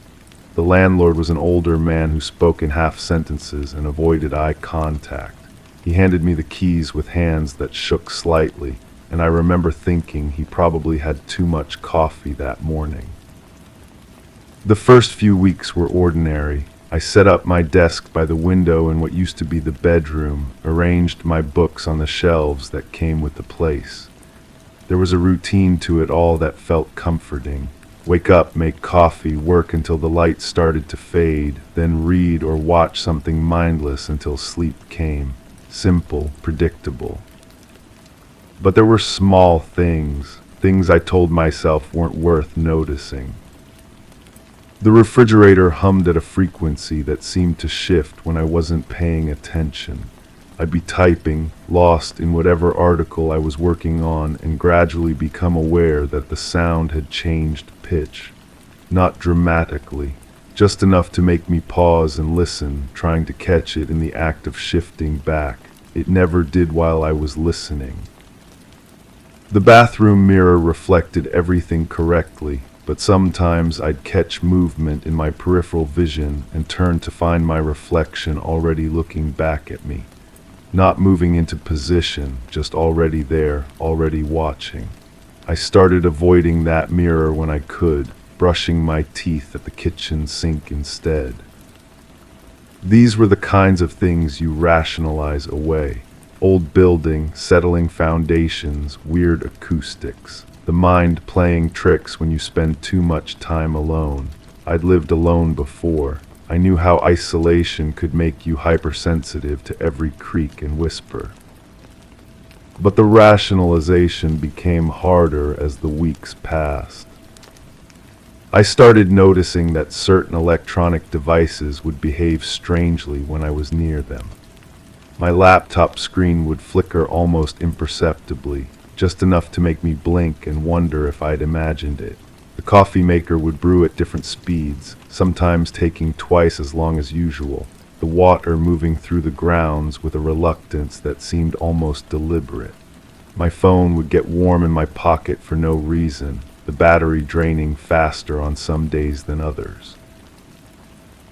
The landlord was an older man who spoke in half sentences and avoided eye contact. He handed me the keys with hands that shook slightly, and I remember thinking he probably had too much coffee that morning. The first few weeks were ordinary. I set up my desk by the window in what used to be the bedroom, arranged my books on the shelves that came with the place. There was a routine to it all that felt comforting. Wake up, make coffee, work until the light started to fade, then read or watch something mindless until sleep came. Simple, predictable. But there were small things I told myself weren't worth noticing. The refrigerator hummed at a frequency that seemed to shift when I wasn't paying attention. I'd be typing, lost in whatever article I was working on, and gradually become aware that the sound had changed pitch. Not dramatically, just enough to make me pause and listen, trying to catch it in the act of shifting back. It never did while I was listening. The bathroom mirror reflected everything correctly, but sometimes I'd catch movement in my peripheral vision and turn to find my reflection already looking back at me. Not moving into position, just already there, already watching. I started avoiding that mirror when I could, brushing my teeth at the kitchen sink instead. These were the kinds of things you rationalize away. Old building, settling foundations, weird acoustics. The mind playing tricks when you spend too much time alone. I'd lived alone before. I knew how isolation could make you hypersensitive to every creak and whisper. But the rationalization became harder as the weeks passed. I started noticing that certain electronic devices would behave strangely when I was near them. My laptop screen would flicker almost imperceptibly, just enough to make me blink and wonder if I'd imagined it. The coffee maker would brew at different speeds, sometimes taking twice as long as usual, the water moving through the grounds with a reluctance that seemed almost deliberate. My phone would get warm in my pocket for no reason, the battery draining faster on some days than others.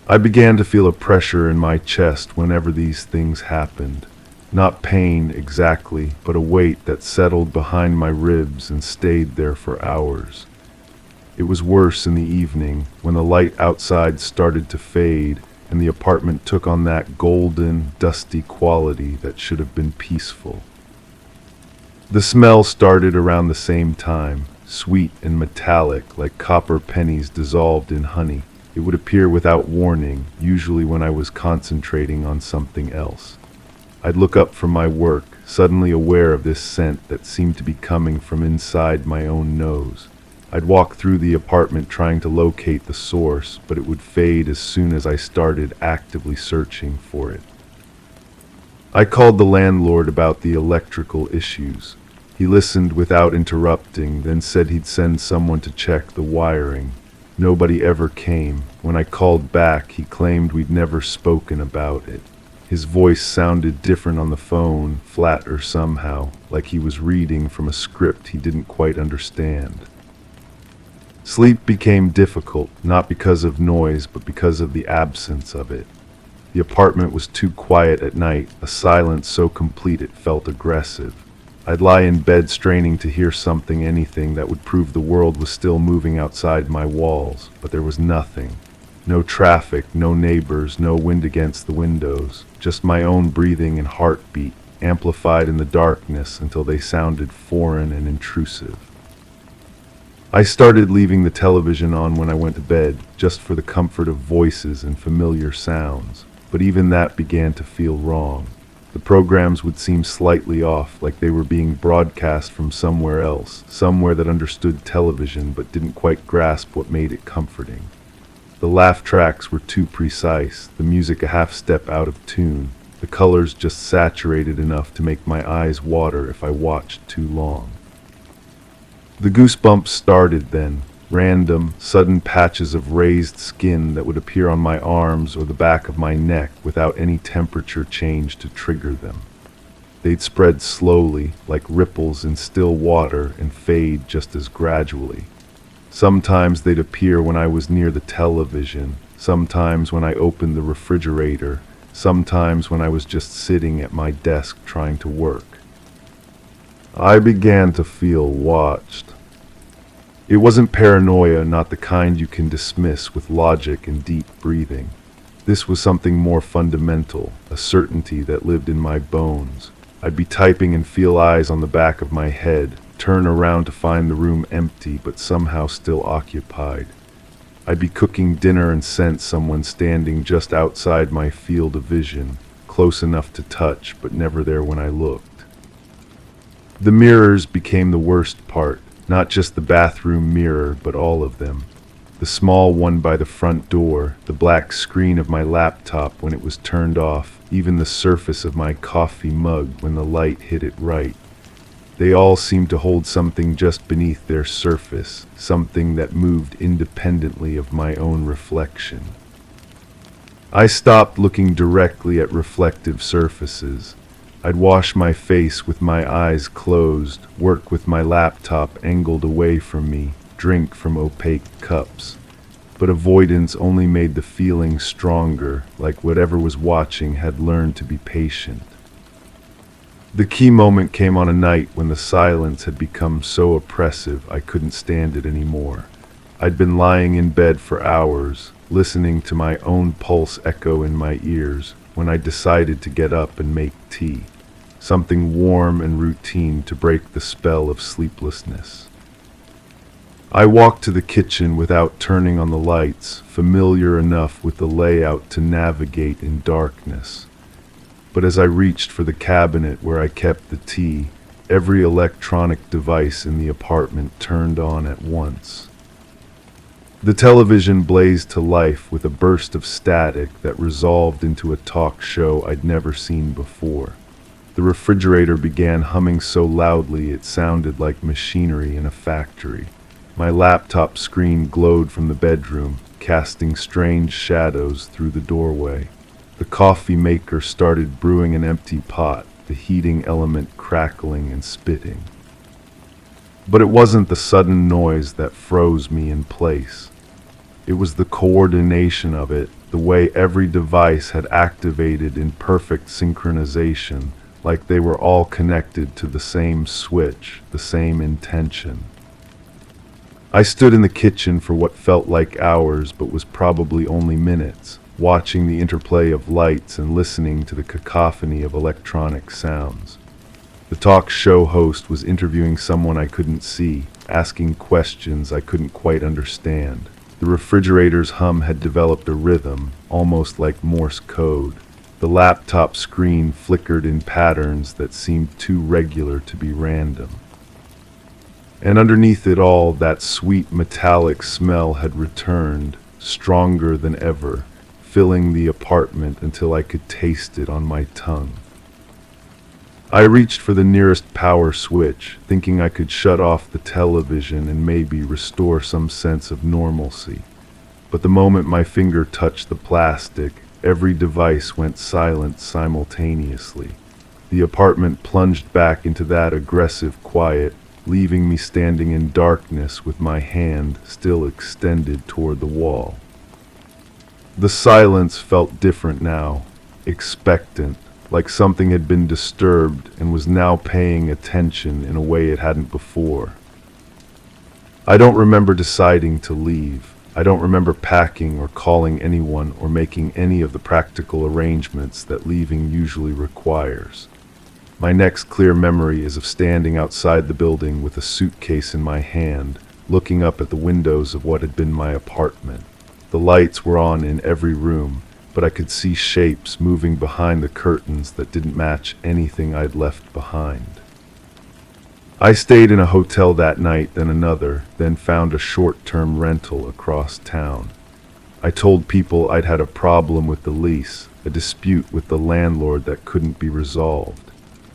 I began to feel a pressure in my chest whenever these things happened. Not pain exactly, but a weight that settled behind my ribs and stayed there for hours. It was worse in the evening, when the light outside started to fade and the apartment took on that golden, dusty quality that should have been peaceful. The smell started around the same time, sweet and metallic like copper pennies dissolved in honey. It would appear without warning, usually when I was concentrating on something else. I'd look up from my work, suddenly aware of this scent that seemed to be coming from inside my own nose. I'd walk through the apartment trying to locate the source, but it would fade as soon as I started actively searching for it. I called the landlord about the electrical issues. He listened without interrupting, then said he'd send someone to check the wiring. Nobody ever came. When I called back, he claimed we'd never spoken about it. His voice sounded different on the phone, flatter somehow, like he was reading from a script he didn't quite understand. Sleep became difficult, not because of noise, but because of the absence of it. The apartment was too quiet at night, a silence so complete it felt aggressive. I'd lie in bed straining to hear something, anything that would prove the world was still moving outside my walls, but there was nothing. No traffic, no neighbors, no wind against the windows, just my own breathing and heartbeat, amplified in the darkness until they sounded foreign and intrusive. I started leaving the television on when I went to bed, just for the comfort of voices and familiar sounds, but even that began to feel wrong. The programs would seem slightly off, like they were being broadcast from somewhere else, somewhere that understood television but didn't quite grasp what made it comforting. The laugh tracks were too precise, the music a half step out of tune, the colors just saturated enough to make my eyes water if I watched too long. The goosebumps started then, random, sudden patches of raised skin that would appear on my arms or the back of my neck without any temperature change to trigger them. They'd spread slowly, like ripples in still water, and fade just as gradually. Sometimes they'd appear when I was near the television, sometimes when I opened the refrigerator, sometimes when I was just sitting at my desk trying to work. I began to feel watched. It wasn't paranoia, not the kind you can dismiss with logic and deep breathing. This was something more fundamental, a certainty that lived in my bones. I'd be typing and feel eyes on the back of my head, turn around to find the room empty but somehow still occupied. I'd be cooking dinner and sense someone standing just outside my field of vision, close enough to touch but never there when I looked. The mirrors became the worst part, not just the bathroom mirror, but all of them. The small one by the front door, the black screen of my laptop when it was turned off, even the surface of my coffee mug when the light hit it right. They all seemed to hold something just beneath their surface, something that moved independently of my own reflection. I stopped looking directly at reflective surfaces. I'd wash my face with my eyes closed, work with my laptop angled away from me, drink from opaque cups. But avoidance only made the feeling stronger, like whatever was watching had learned to be patient. The key moment came on a night when the silence had become so oppressive I couldn't stand it anymore. I'd been lying in bed for hours, listening to my own pulse echo in my ears when I decided to get up and make tea, something warm and routine to break the spell of sleeplessness. I walked to the kitchen without turning on the lights, familiar enough with the layout to navigate in darkness. But as I reached for the cabinet where I kept the tea, every electronic device in the apartment turned on at once. The television blazed to life with a burst of static that resolved into a talk show I'd never seen before. The refrigerator began humming so loudly it sounded like machinery in a factory. My laptop screen glowed from the bedroom, casting strange shadows through the doorway. The coffee maker started brewing an empty pot, the heating element crackling and spitting. But it wasn't the sudden noise that froze me in place. It was the coordination of it, the way every device had activated in perfect synchronization, like they were all connected to the same switch, the same intention. I stood in the kitchen for what felt like hours but was probably only minutes, watching the interplay of lights and listening to the cacophony of electronic sounds. The talk show host was interviewing someone I couldn't see, asking questions I couldn't quite understand. The refrigerator's hum had developed a rhythm, almost like Morse code. The laptop screen flickered in patterns that seemed too regular to be random. And underneath it all, that sweet metallic smell had returned, stronger than ever, filling the apartment until I could taste it on my tongue. I reached for the nearest power switch, thinking I could shut off the television and maybe restore some sense of normalcy. But the moment my finger touched the plastic, every device went silent simultaneously. The apartment plunged back into that aggressive quiet, leaving me standing in darkness with my hand still extended toward the wall. The silence felt different now, expectant, like something had been disturbed and was now paying attention in a way it hadn't before. I don't remember deciding to leave. I don't remember packing or calling anyone or making any of the practical arrangements that leaving usually requires. My next clear memory is of standing outside the building with a suitcase in my hand, looking up at the windows of what had been my apartment. The lights were on in every room, but I could see shapes moving behind the curtains that didn't match anything I'd left behind. I stayed in a hotel that night, then another, then found a short-term rental across town. I told people I'd had a problem with the lease, a dispute with the landlord that couldn't be resolved.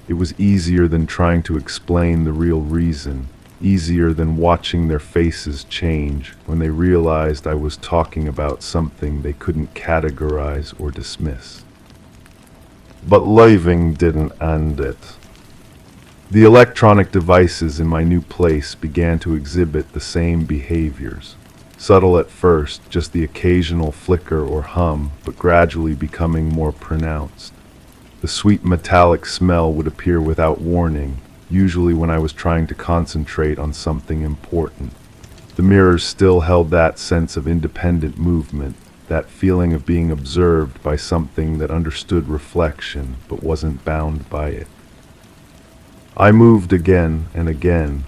It was easier than trying to explain the real reason, easier than watching their faces change when they realized I was talking about something they couldn't categorize or dismiss. But leaving didn't end it. The electronic devices in my new place began to exhibit the same behaviors. Subtle at first, just the occasional flicker or hum, but gradually becoming more pronounced. The sweet metallic smell would appear without warning, usually when I was trying to concentrate on something important. The mirrors still held that sense of independent movement, that feeling of being observed by something that understood reflection but wasn't bound by it. I moved again and again,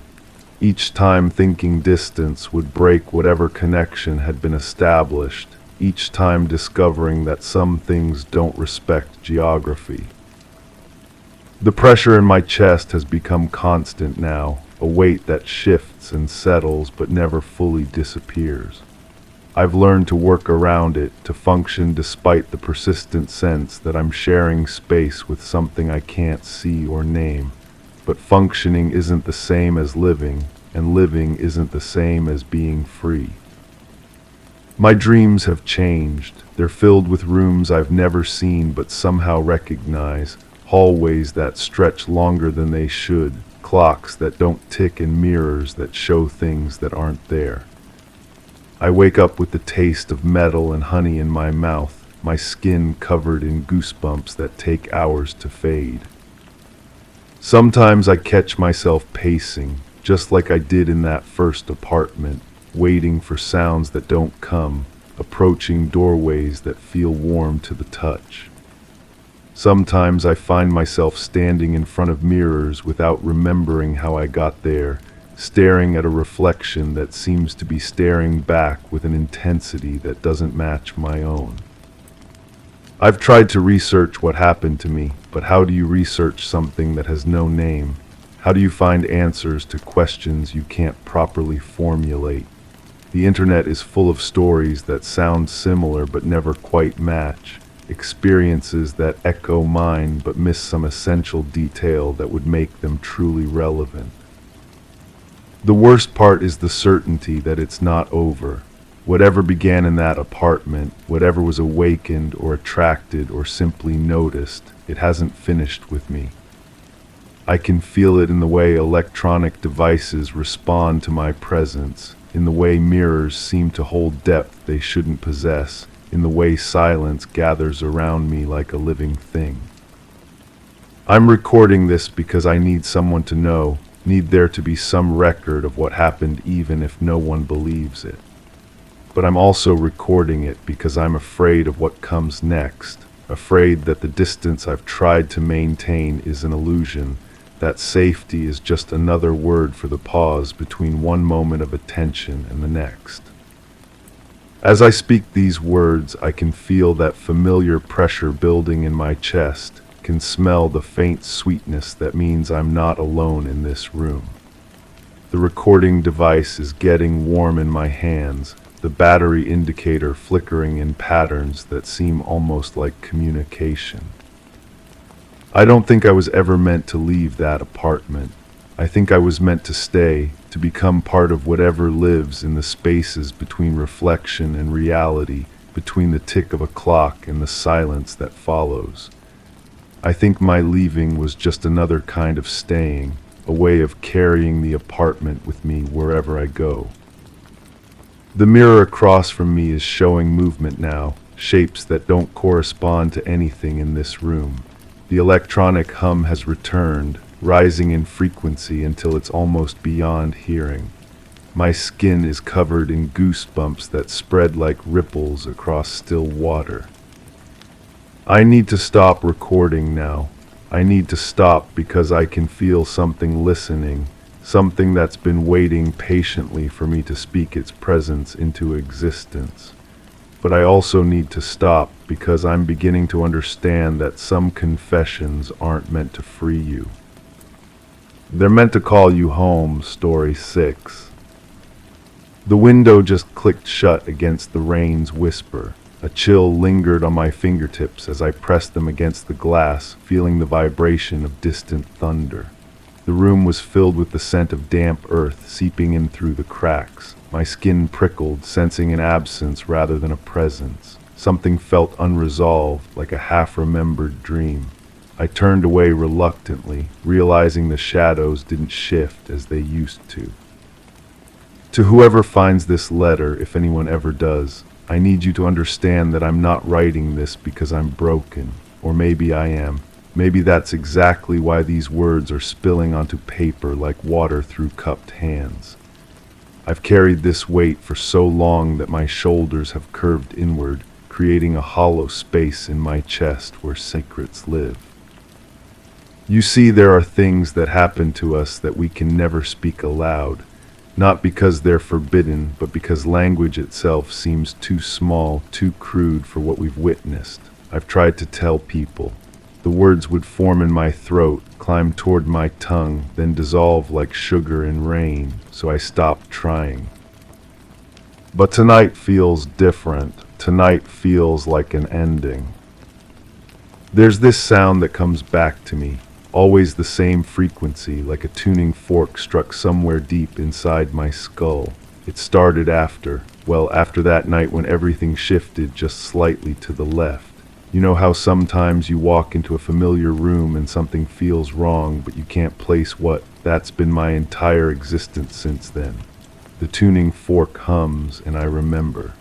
each time thinking distance would break whatever connection had been established, each time discovering that some things don't respect geography. The pressure in my chest has become constant now, a weight that shifts and settles but never fully disappears. I've learned to work around it, to function despite the persistent sense that I'm sharing space with something I can't see or name. But functioning isn't the same as living, and living isn't the same as being free. My dreams have changed. They're filled with rooms I've never seen but somehow recognize, hallways that stretch longer than they should, clocks that don't tick, and mirrors that show things that aren't there. I wake up with the taste of metal and honey in my mouth, my skin covered in goosebumps that take hours to fade. Sometimes I catch myself pacing, just like I did in that first apartment, waiting for sounds that don't come, approaching doorways that feel warm to the touch. Sometimes I find myself standing in front of mirrors without remembering how I got there, staring at a reflection that seems to be staring back with an intensity that doesn't match my own. I've tried to research what happened to me, but how do you research something that has no name? How do you find answers to questions you can't properly formulate? The internet is full of stories that sound similar but never quite match, experiences that echo mine but miss some essential detail that would make them truly relevant. The worst part is the certainty that it's not over. Whatever began in that apartment, whatever was awakened or attracted or simply noticed, it hasn't finished with me. I can feel it in the way electronic devices respond to my presence, in the way mirrors seem to hold depth they shouldn't possess, in the way silence gathers around me like a living thing. I'm recording this because I need someone to know, need there to be some record of what happened even if no one believes it. But I'm also recording it because I'm afraid of what comes next, afraid that the distance I've tried to maintain is an illusion, that safety is just another word for the pause between one moment of attention and the next. As I speak these words, I can feel that familiar pressure building in my chest, can smell the faint sweetness that means I'm not alone in this room. The recording device is getting warm in my hands, the battery indicator flickering in patterns that seem almost like communication. I don't think I was ever meant to leave that apartment. I think I was meant to stay, to become part of whatever lives in the spaces between reflection and reality, between the tick of a clock and the silence that follows. I think my leaving was just another kind of staying, a way of carrying the apartment with me wherever I go. The mirror across from me is showing movement now, shapes that don't correspond to anything in this room. The electronic hum has returned, rising in frequency until it's almost beyond hearing. My skin is covered in goosebumps that spread like ripples across still water. I need to stop recording now. I need to stop because I can feel something listening, something that's been waiting patiently for me to speak its presence into existence. But I also need to stop because I'm beginning to understand that some confessions aren't meant to free you. They're meant to call you home, Story 6. The window just clicked shut against the rain's whisper. A chill lingered on my fingertips as I pressed them against the glass, feeling the vibration of distant thunder. The room was filled with the scent of damp earth seeping in through the cracks. My skin prickled, sensing an absence rather than a presence. Something felt unresolved, like a half-remembered dream. I turned away reluctantly, realizing the shadows didn't shift as they used to. To whoever finds this letter, if anyone ever does, I need you to understand that I'm not writing this because I'm broken, or maybe I am. Maybe that's exactly why these words are spilling onto paper like water through cupped hands. I've carried this weight for so long that my shoulders have curved inward, creating a hollow space in my chest where secrets live. You see, there are things that happen to us that we can never speak aloud, not because they're forbidden, but because language itself seems too small, too crude for what we've witnessed. I've tried to tell people. The words would form in my throat, climb toward my tongue, then dissolve like sugar in rain, so I stopped trying. But tonight feels different. Tonight feels like an ending. There's this sound that comes back to me, always the same frequency, like a tuning fork struck somewhere deep inside my skull. It started after that night when everything shifted just slightly to the left. You know how sometimes you walk into a familiar room and something feels wrong, but you can't place what? That's been my entire existence since then. The tuning fork hums, and I remember.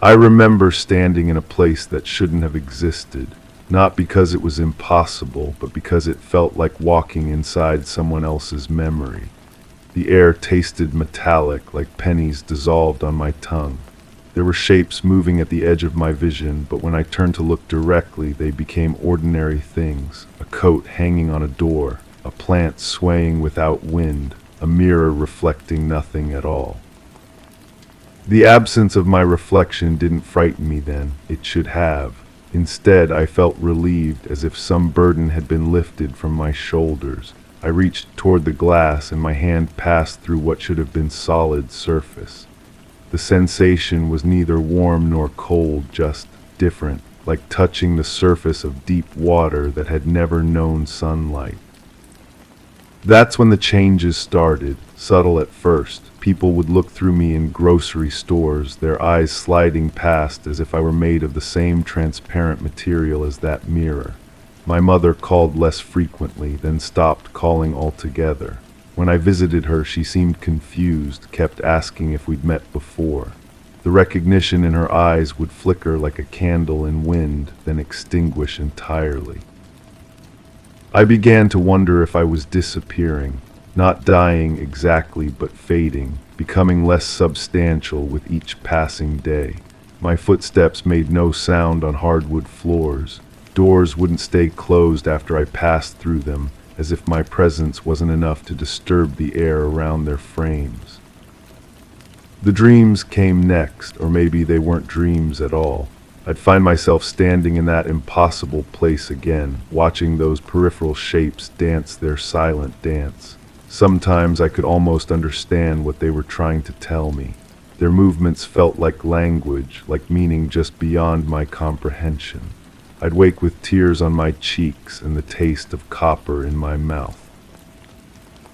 I remember standing in a place that shouldn't have existed, not because it was impossible, but because it felt like walking inside someone else's memory. The air tasted metallic, like pennies dissolved on my tongue. There were shapes moving at the edge of my vision, but when I turned to look directly, they became ordinary things. A coat hanging on a door, a plant swaying without wind, a mirror reflecting nothing at all. The absence of my reflection didn't frighten me then. It should have. Instead, I felt relieved, as if some burden had been lifted from my shoulders. I reached toward the glass, and my hand passed through what should have been solid surface. The sensation was neither warm nor cold, just different, like touching the surface of deep water that had never known sunlight. That's when the changes started, subtle at first. People would look through me in grocery stores, their eyes sliding past as if I were made of the same transparent material as that mirror. My mother called less frequently, then stopped calling altogether. When I visited her, she seemed confused, kept asking if we'd met before. The recognition in her eyes would flicker like a candle in wind, then extinguish entirely. I began to wonder if I was disappearing, not dying exactly, but fading, becoming less substantial with each passing day. My footsteps made no sound on hardwood floors. Doors wouldn't stay closed after I passed through them, as if my presence wasn't enough to disturb the air around their frames. The dreams came next, or maybe they weren't dreams at all. I'd find myself standing in that impossible place again, watching those peripheral shapes dance their silent dance. Sometimes I could almost understand what they were trying to tell me. Their movements felt like language, like meaning just beyond my comprehension. I'd wake with tears on my cheeks and the taste of copper in my mouth.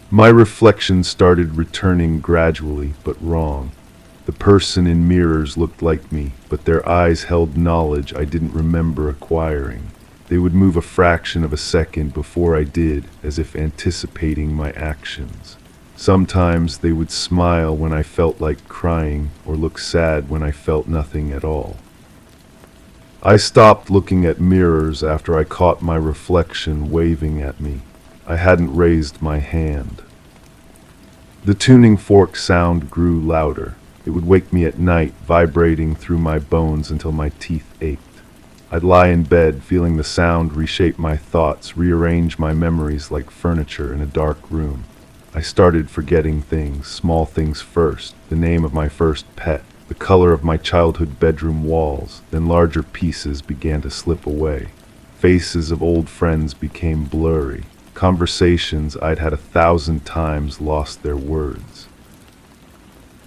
My reflection started returning gradually, but wrong. The person in mirrors looked like me, but their eyes held knowledge I didn't remember acquiring. They would move a fraction of a second before I did, as if anticipating my actions. Sometimes they would smile when I felt like crying, or look sad when I felt nothing at all. I stopped looking at mirrors after I caught my reflection waving at me. I hadn't raised my hand. The tuning fork sound grew louder. It would wake me at night, vibrating through my bones until my teeth ached. I'd lie in bed, feeling the sound reshape my thoughts, rearrange my memories like furniture in a dark room. I started forgetting things, small things first, the name of my first pet, the color of my childhood bedroom walls, then larger pieces began to slip away. Faces of old friends became blurry. Conversations I'd had 1,000 times lost their words.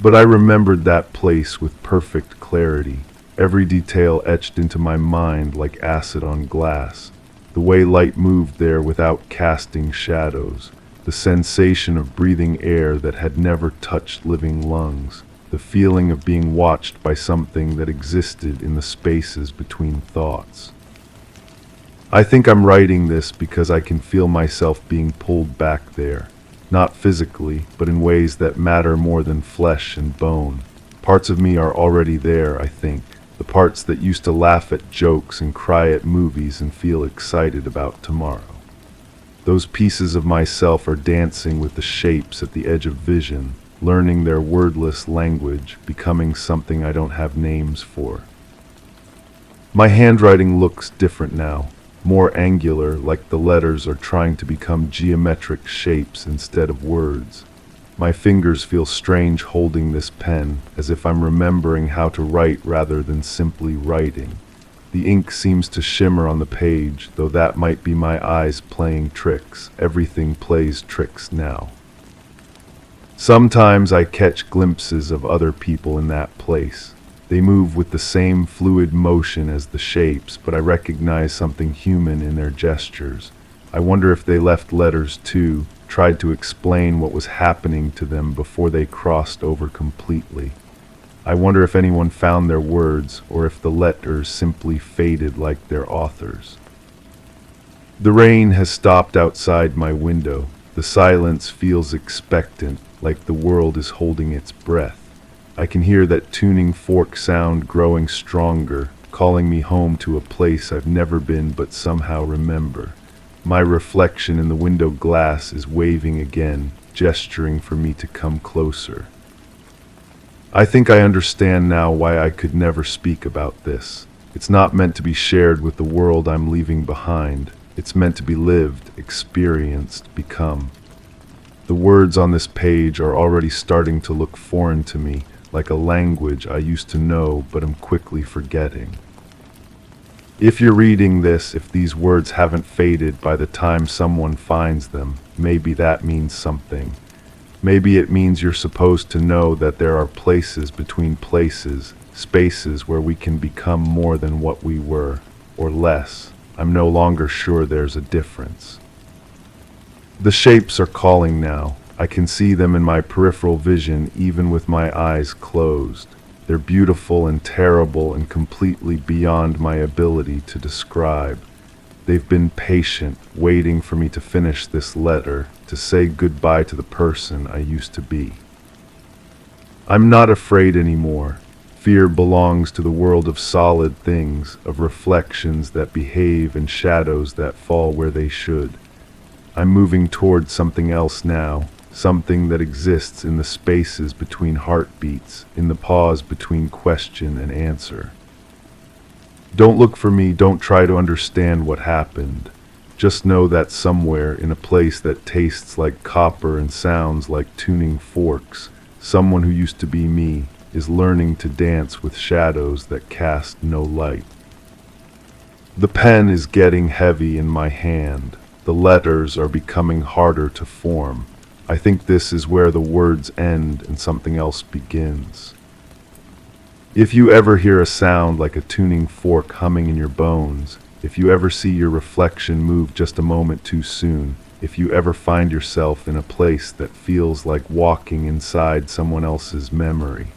But I remembered that place with perfect clarity, every detail etched into my mind like acid on glass, the way light moved there without casting shadows, the sensation of breathing air that had never touched living lungs, the feeling of being watched by something that existed in the spaces between thoughts. I think I'm writing this because I can feel myself being pulled back there, not physically, but in ways that matter more than flesh and bone. Parts of me are already there, I think, the parts that used to laugh at jokes and cry at movies and feel excited about tomorrow. Those pieces of myself are dancing with the shapes at the edge of vision, learning their wordless language, becoming something I don't have names for. My handwriting looks different now, more angular, like the letters are trying to become geometric shapes instead of words. My fingers feel strange holding this pen, as if I'm remembering how to write rather than simply writing. The ink seems to shimmer on the page, though that might be my eyes playing tricks. Everything plays tricks now. Sometimes I catch glimpses of other people in that place. They move with the same fluid motion as the shapes, but I recognize something human in their gestures. I wonder if they left letters too, tried to explain what was happening to them before they crossed over completely. I wonder if anyone found their words, or if the letters simply faded like their authors. The rain has stopped outside my window. The silence feels expectant, like the world is holding its breath. I can hear that tuning fork sound growing stronger, calling me home to a place I've never been but somehow remember. My reflection in the window glass is waving again, gesturing for me to come closer. I think I understand now why I could never speak about this. It's not meant to be shared with the world I'm leaving behind. It's meant to be lived, experienced, become. The words on this page are already starting to look foreign to me, like a language I used to know but am quickly forgetting. If you're reading this, if these words haven't faded by the time someone finds them, maybe that means something. Maybe it means you're supposed to know that there are places between places, spaces where we can become more than what we were, or less. I'm no longer sure there's a difference. The shapes are calling now. I can see them in my peripheral vision even with my eyes closed. They're beautiful and terrible and completely beyond my ability to describe. They've been patient, waiting for me to finish this letter, to say goodbye to the person I used to be. I'm not afraid anymore. Fear belongs to the world of solid things, of reflections that behave and shadows that fall where they should. I'm moving towards something else now, something that exists in the spaces between heartbeats, in the pause between question and answer. Don't look for me, don't try to understand what happened. Just know that somewhere, in a place that tastes like copper and sounds like tuning forks, someone who used to be me is learning to dance with shadows that cast no light. The pen is getting heavy in my hand. The letters are becoming harder to form. I think this is where the words end and something else begins. If you ever hear a sound like a tuning fork humming in your bones, if you ever see your reflection move just a moment too soon, if you ever find yourself in a place that feels like walking inside someone else's memory,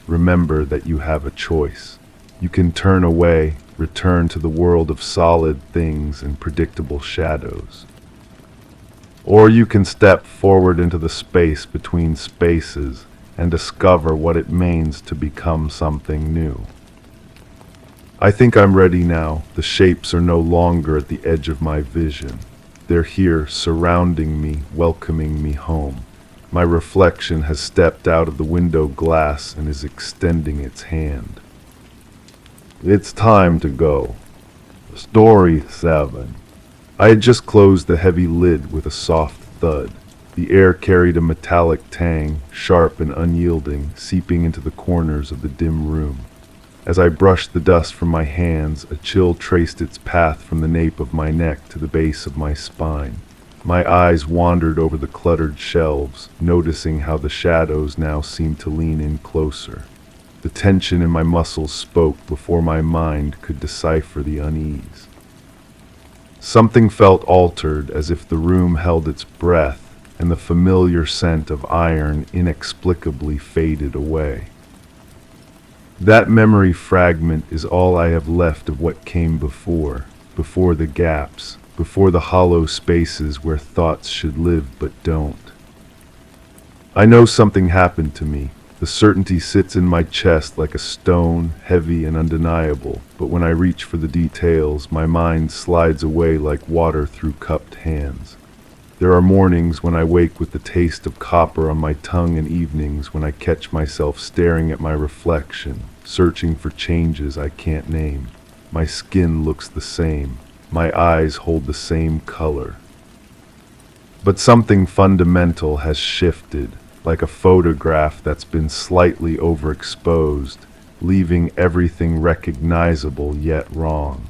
remember that you have a choice. You can turn away, return to the world of solid things and predictable shadows. Or you can step forward into the space between spaces and discover what it means to become something new. I think I'm ready now. The shapes are no longer at the edge of my vision. They're here, surrounding me, welcoming me home. My reflection has stepped out of the window glass and is extending its hand. It's time to go. Story 7. I had just closed the heavy lid with a soft thud. The air carried a metallic tang, sharp and unyielding, seeping into the corners of the dim room. As I brushed the dust from my hands, a chill traced its path from the nape of my neck to the base of my spine. My eyes wandered over the cluttered shelves, noticing how the shadows now seemed to lean in closer. The tension in my muscles spoke before my mind could decipher the unease. Something felt altered, as if the room held its breath, and the familiar scent of iron inexplicably faded away. That memory fragment is all I have left of what came before the gaps, before the hollow spaces where thoughts should live but don't. I know something happened to me. The certainty sits in my chest like a stone, heavy and undeniable, but when I reach for the details, my mind slides away like water through cupped hands. There are mornings when I wake with the taste of copper on my tongue and evenings when I catch myself staring at my reflection, searching for changes I can't name. My skin looks the same. My eyes hold the same color. But something fundamental has shifted, like a photograph that's been slightly overexposed, leaving everything recognizable yet wrong.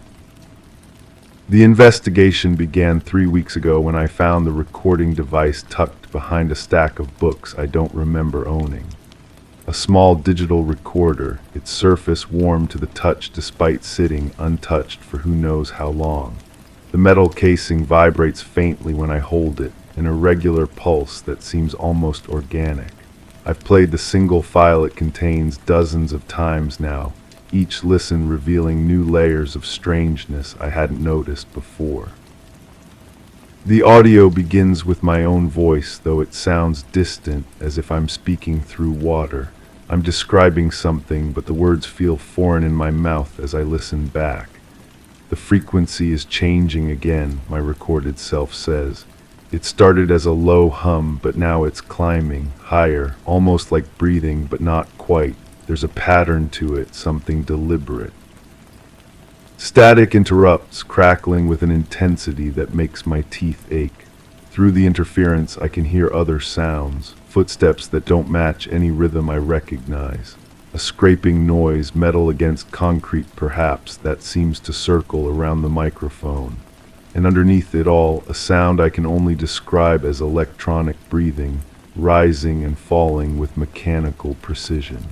The investigation began 3 weeks ago when I found the recording device tucked behind a stack of books I don't remember owning. A small digital recorder, its surface warm to the touch despite sitting untouched for who knows how long. The metal casing vibrates faintly when I hold it, an irregular pulse that seems almost organic. I've played the single file it contains dozens of times now, each listen revealing new layers of strangeness I hadn't noticed before. The audio begins with my own voice, though it sounds distant, as if I'm speaking through water. I'm describing something, but the words feel foreign in my mouth as I listen back. The frequency is changing again, my recorded self says. It started as a low hum, but now it's climbing, higher, almost like breathing, but not quite. There's a pattern to it, something deliberate. Static interrupts, crackling with an intensity that makes my teeth ache. Through the interference, I can hear other sounds, footsteps that don't match any rhythm I recognize. A scraping noise, metal against concrete perhaps, that seems to circle around the microphone. And underneath it all, a sound I can only describe as electronic breathing, rising and falling with mechanical precision.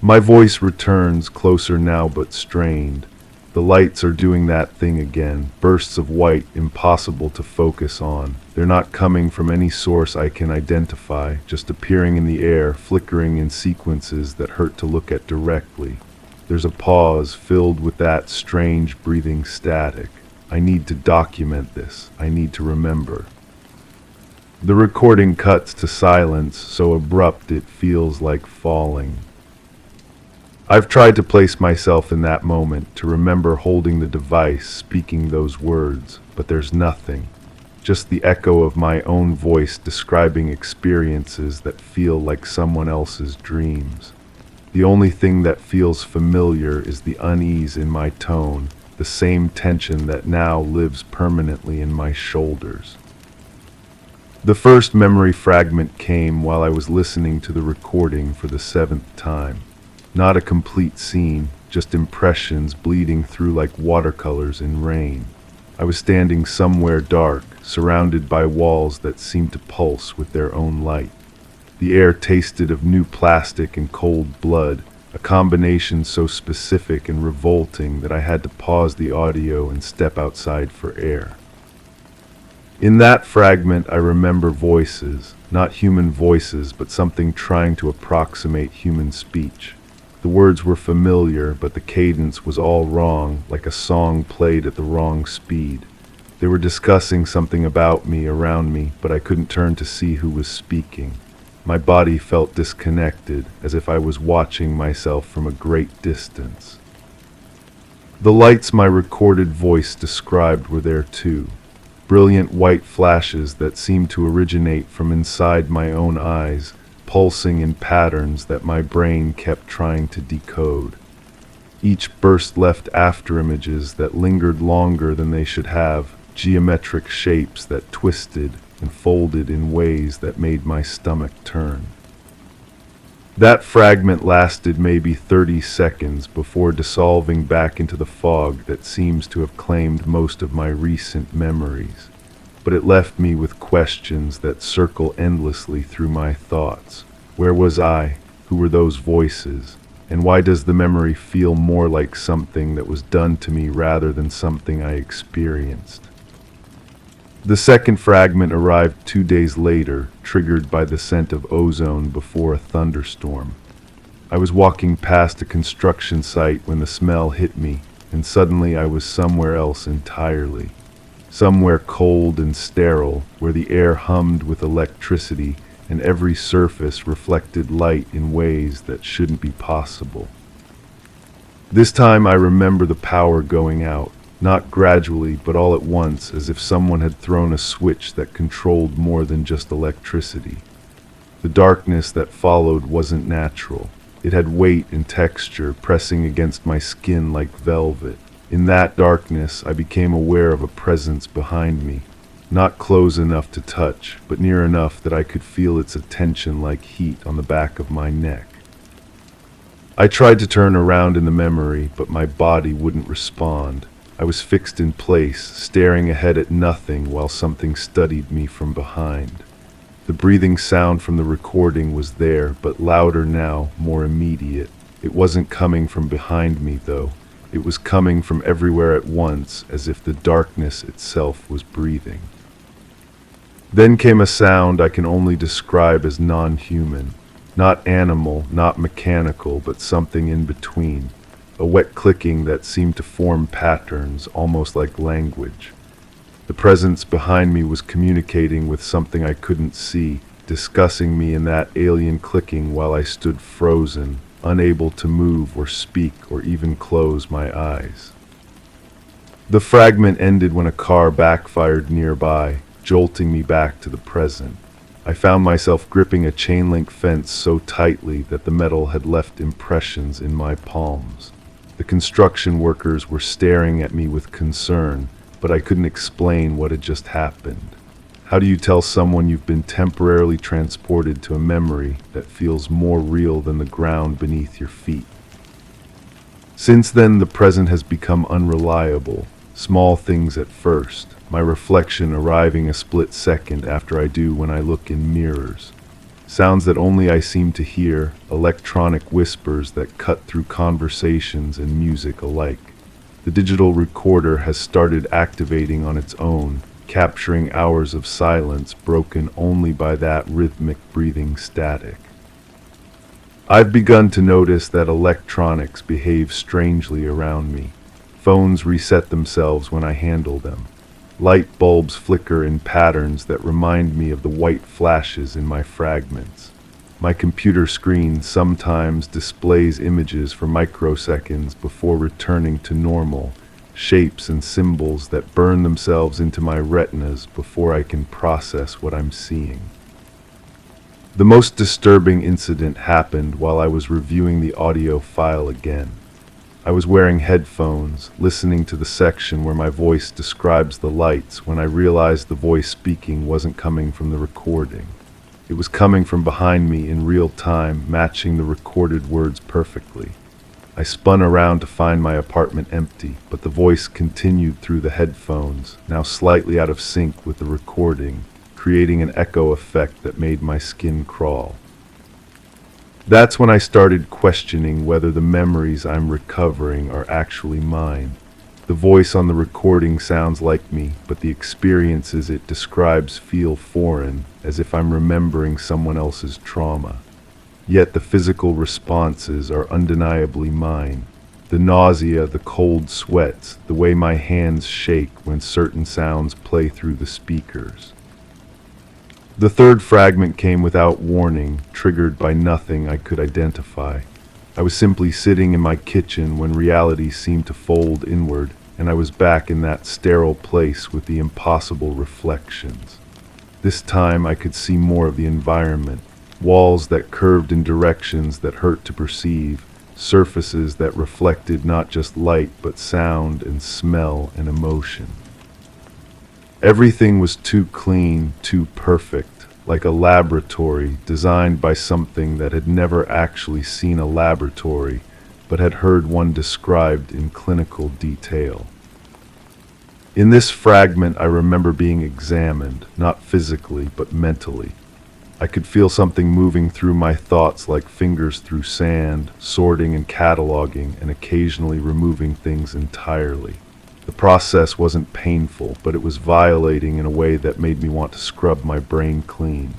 My voice returns, closer now but strained. The lights are doing that thing again, bursts of white impossible to focus on. They're not coming from any source I can identify, just appearing in the air, flickering in sequences that hurt to look at directly. There's a pause filled with that strange breathing static. I need to document this. I need to remember. The recording cuts to silence, so abrupt it feels like falling. I've tried to place myself in that moment, to remember holding the device, speaking those words, but there's nothing. Just the echo of my own voice describing experiences that feel like someone else's dreams. The only thing that feels familiar is the unease in my tone, the same tension that now lives permanently in my shoulders. The first memory fragment came while I was listening to the recording for the 7th time. Not a complete scene, just impressions bleeding through like watercolors in rain. I was standing somewhere dark, surrounded by walls that seemed to pulse with their own light. The air tasted of new plastic and cold blood, a combination so specific and revolting that I had to pause the audio and step outside for air. In that fragment, I remember voices, not human voices, but something trying to approximate human speech. The words were familiar, but the cadence was all wrong, like a song played at the wrong speed. They were discussing something about me, around me, but I couldn't turn to see who was speaking. My body felt disconnected, as if I was watching myself from a great distance. The lights my recorded voice described were there too. Brilliant white flashes that seemed to originate from inside my own eyes, pulsing in patterns that my brain kept trying to decode. Each burst left afterimages that lingered longer than they should have, geometric shapes that twisted and folded in ways that made my stomach turn. That fragment lasted maybe 30 seconds before dissolving back into the fog that seems to have claimed most of my recent memories. But it left me with questions that circle endlessly through my thoughts. Where was I? Who were those voices? And why does the memory feel more like something that was done to me rather than something I experienced? The second fragment arrived 2 days later, triggered by the scent of ozone before a thunderstorm. I was walking past a construction site when the smell hit me, and suddenly I was somewhere else entirely. Somewhere cold and sterile, where the air hummed with electricity and every surface reflected light in ways that shouldn't be possible. This time I remember the power going out, not gradually, but all at once, as if someone had thrown a switch that controlled more than just electricity. The darkness that followed wasn't natural. It had weight and texture, pressing against my skin like velvet. In that darkness, I became aware of a presence behind me, not close enough to touch, but near enough that I could feel its attention like heat on the back of my neck. I tried to turn around in the memory, but my body wouldn't respond. I was fixed in place, staring ahead at nothing while something studied me from behind. The breathing sound from the recording was there, but louder now, more immediate. It wasn't coming from behind me, though. It was coming from everywhere at once, as if the darkness itself was breathing. Then came a sound I can only describe as non-human. Not animal, not mechanical, but something in between. A wet clicking that seemed to form patterns, almost like language. The presence behind me was communicating with something I couldn't see, discussing me in that alien clicking while I stood frozen, unable to move or speak or even close my eyes. The fragment ended when a car backfired nearby, jolting me back to the present. I found myself gripping a chain-link fence so tightly that the metal had left impressions in my palms. The construction workers were staring at me with concern, but I couldn't explain what had just happened. How do you tell someone you've been temporarily transported to a memory that feels more real than the ground beneath your feet? Since then, the present has become unreliable. Small things at first, my reflection arriving a split second after I do when I look in mirrors. Sounds that only I seem to hear, electronic whispers that cut through conversations and music alike. The digital recorder has started activating on its own, capturing hours of silence broken only by that rhythmic breathing static. I've begun to notice that electronics behave strangely around me. Phones reset themselves when I handle them. Light bulbs flicker in patterns that remind me of the white flashes in my fragments. My computer screen sometimes displays images for microseconds before returning to normal, shapes and symbols that burn themselves into my retinas before I can process what I'm seeing. The most disturbing incident happened while I was reviewing the audio file again. I was wearing headphones, listening to the section where my voice describes the lights when I realized the voice speaking wasn't coming from the recording. It was coming from behind me in real time, matching the recorded words perfectly. I spun around to find my apartment empty, but the voice continued through the headphones, now slightly out of sync with the recording, creating an echo effect that made my skin crawl. That's when I started questioning whether the memories I'm recovering are actually mine. The voice on the recording sounds like me, but the experiences it describes feel foreign, as if I'm remembering someone else's trauma. Yet the physical responses are undeniably mine. The nausea, the cold sweats, the way my hands shake when certain sounds play through the speakers. The third fragment came without warning, triggered by nothing I could identify. I was simply sitting in my kitchen when reality seemed to fold inward, and I was back in that sterile place with the impossible reflections. This time I could see more of the environment. Walls that curved in directions that hurt to perceive, surfaces that reflected not just light but sound and smell and emotion. Everything was too clean, too perfect, like a laboratory designed by something that had never actually seen a laboratory but had heard one described in clinical detail. In this fragment, I remember being examined, not physically but mentally. I could feel something moving through my thoughts like fingers through sand, sorting and cataloging, and occasionally removing things entirely. The process wasn't painful, but it was violating in a way that made me want to scrub my brain clean.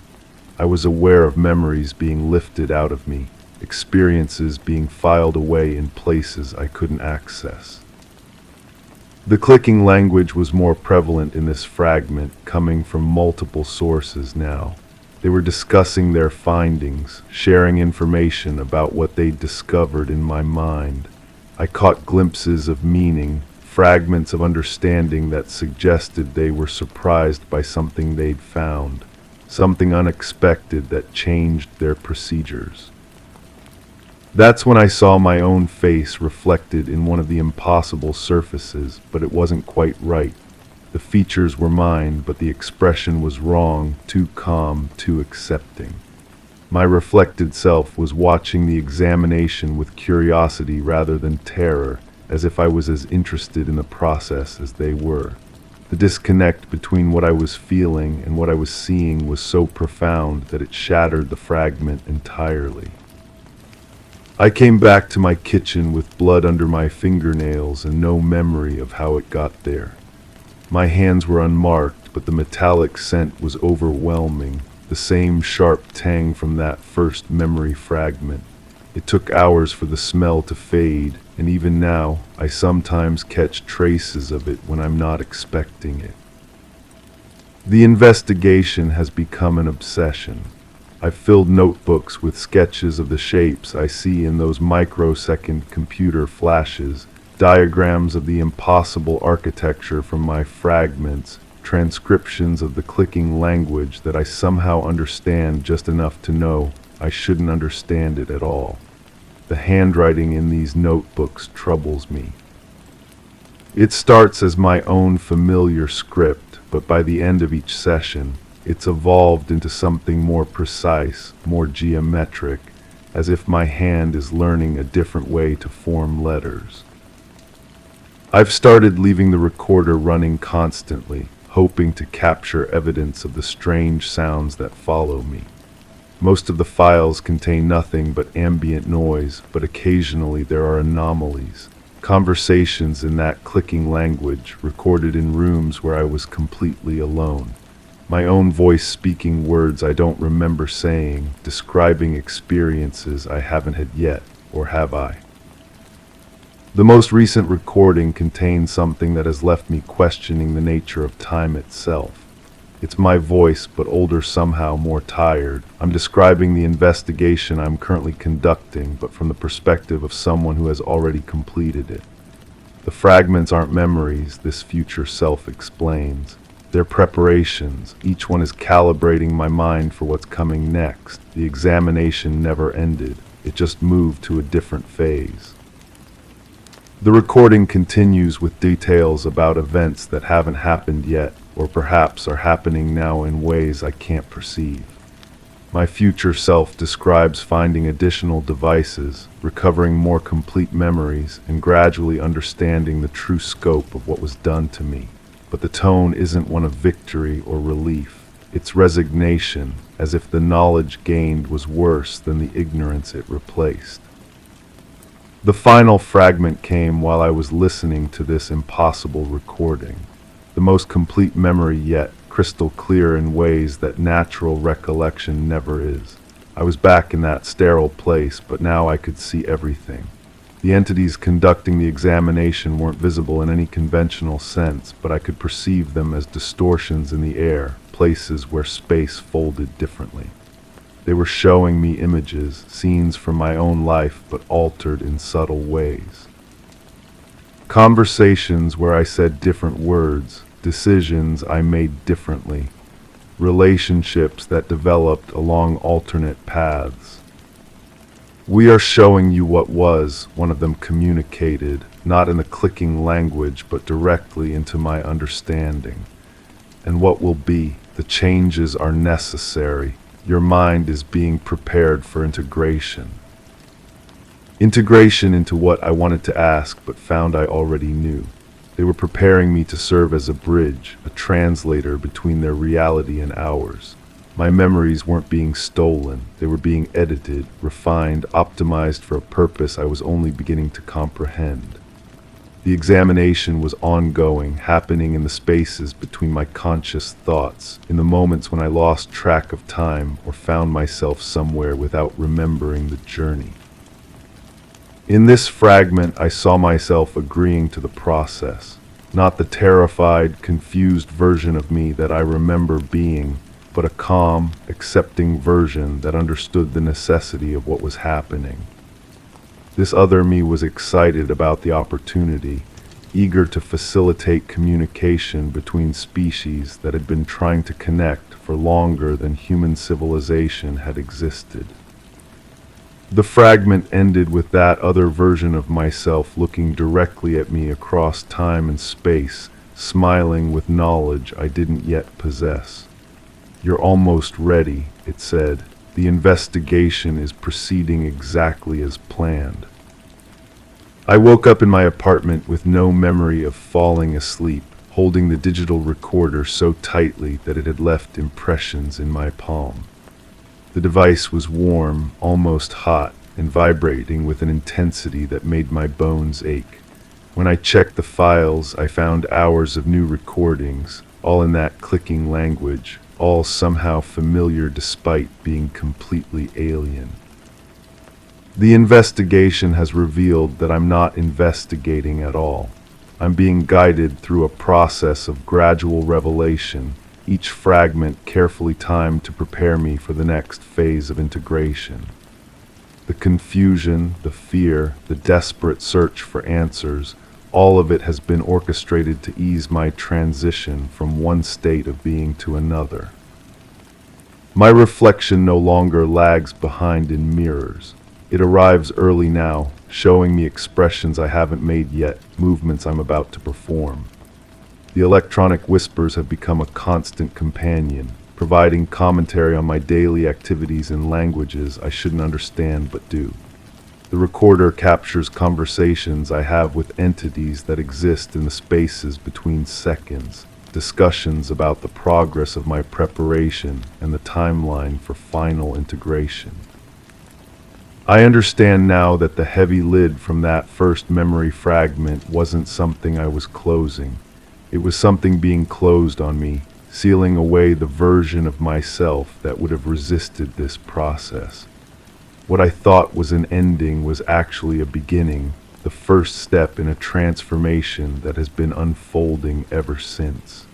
I was aware of memories being lifted out of me, experiences being filed away in places I couldn't access. The clicking language was more prevalent in this fragment, coming from multiple sources now. They were discussing their findings, sharing information about what they'd discovered in my mind. I caught glimpses of meaning, fragments of understanding that suggested they were surprised by something they'd found, something unexpected that changed their procedures. That's when I saw my own face reflected in one of the impossible surfaces, but it wasn't quite right. The features were mine, but the expression was wrong, too calm, too accepting. My reflected self was watching the examination with curiosity rather than terror, as if I was as interested in the process as they were. The disconnect between what I was feeling and what I was seeing was so profound that it shattered the fragment entirely. I came back to my kitchen with blood under my fingernails and no memory of how it got there. My hands were unmarked, but the metallic scent was overwhelming, the same sharp tang from that first memory fragment. It took hours for the smell to fade, and even now, I sometimes catch traces of it when I'm not expecting it. The investigation has become an obsession. I've filled notebooks with sketches of the shapes I see in those microsecond computer flashes, diagrams of the impossible architecture from my fragments, transcriptions of the clicking language that I somehow understand just enough to know I shouldn't understand it at all. The handwriting in these notebooks troubles me. It starts as my own familiar script, but by the end of each session, it's evolved into something more precise, more geometric, as if my hand is learning a different way to form letters. I've started leaving the recorder running constantly, hoping to capture evidence of the strange sounds that follow me. Most of the files contain nothing but ambient noise, but occasionally there are anomalies. Conversations in that clicking language, recorded in rooms where I was completely alone. My own voice speaking words I don't remember saying, describing experiences I haven't had yet, or have I? The most recent recording contains something that has left me questioning the nature of time itself. It's my voice, but older somehow, more tired. I'm describing the investigation I'm currently conducting, but from the perspective of someone who has already completed it. The fragments aren't memories, this future self explains. They're preparations. Each one is calibrating my mind for what's coming next. The examination never ended. It just moved to a different phase. The recording continues with details about events that haven't happened yet, or perhaps are happening now in ways I can't perceive. My future self describes finding additional devices, recovering more complete memories, and gradually understanding the true scope of what was done to me. But the tone isn't one of victory or relief. It's resignation, as if the knowledge gained was worse than the ignorance it replaced. The final fragment came while I was listening to this impossible recording. The most complete memory yet, crystal clear in ways that natural recollection never is. I was back in that sterile place, but now I could see everything. The entities conducting the examination weren't visible in any conventional sense, but I could perceive them as distortions in the air, places where space folded differently. They were showing me images, scenes from my own life, but altered in subtle ways. Conversations where I said different words, decisions I made differently, relationships that developed along alternate paths. "We are showing you what was," one of them communicated, not in the clicking language, but directly into my understanding. "And what will be. The changes are necessary. Your mind is being prepared for integration." Integration into what I wanted to ask, but found I already knew. They were preparing me to serve as a bridge, a translator between their reality and ours. My memories weren't being stolen. They were being edited, refined, optimized for a purpose I was only beginning to comprehend. The examination was ongoing, happening in the spaces between my conscious thoughts, in the moments when I lost track of time or found myself somewhere without remembering the journey. In this fragment, I saw myself agreeing to the process, not the terrified, confused version of me that I remember being, but a calm, accepting version that understood the necessity of what was happening. This other me was excited about the opportunity, eager to facilitate communication between species that had been trying to connect for longer than human civilization had existed. The fragment ended with that other version of myself looking directly at me across time and space, smiling with knowledge I didn't yet possess. "You're almost ready," it said. "The investigation is proceeding exactly as planned." I woke up in my apartment with no memory of falling asleep, holding the digital recorder so tightly that it had left impressions in my palm. The device was warm, almost hot, and vibrating with an intensity that made my bones ache. When I checked the files, I found hours of new recordings, all in that clicking language, all somehow familiar despite being completely alien. The investigation has revealed that I'm not investigating at all. I'm being guided through a process of gradual revelation, each fragment carefully timed to prepare me for the next phase of integration. The confusion, the fear, the desperate search for answers, All of it has been orchestrated to ease my transition from one state of being to another. My reflection no longer lags behind in mirrors. It arrives early now, showing me expressions I haven't made yet, movements I'm about to perform. The electronic whispers have become a constant companion, providing commentary on my daily activities in languages I shouldn't understand but do. The recorder captures conversations I have with entities that exist in the spaces between seconds, discussions about the progress of my preparation and the timeline for final integration. I understand now that the heavy lid from that first memory fragment wasn't something I was closing. It was something being closed on me, sealing away the version of myself that would have resisted this process. What I thought was an ending was actually a beginning, the first step in a transformation that has been unfolding ever since.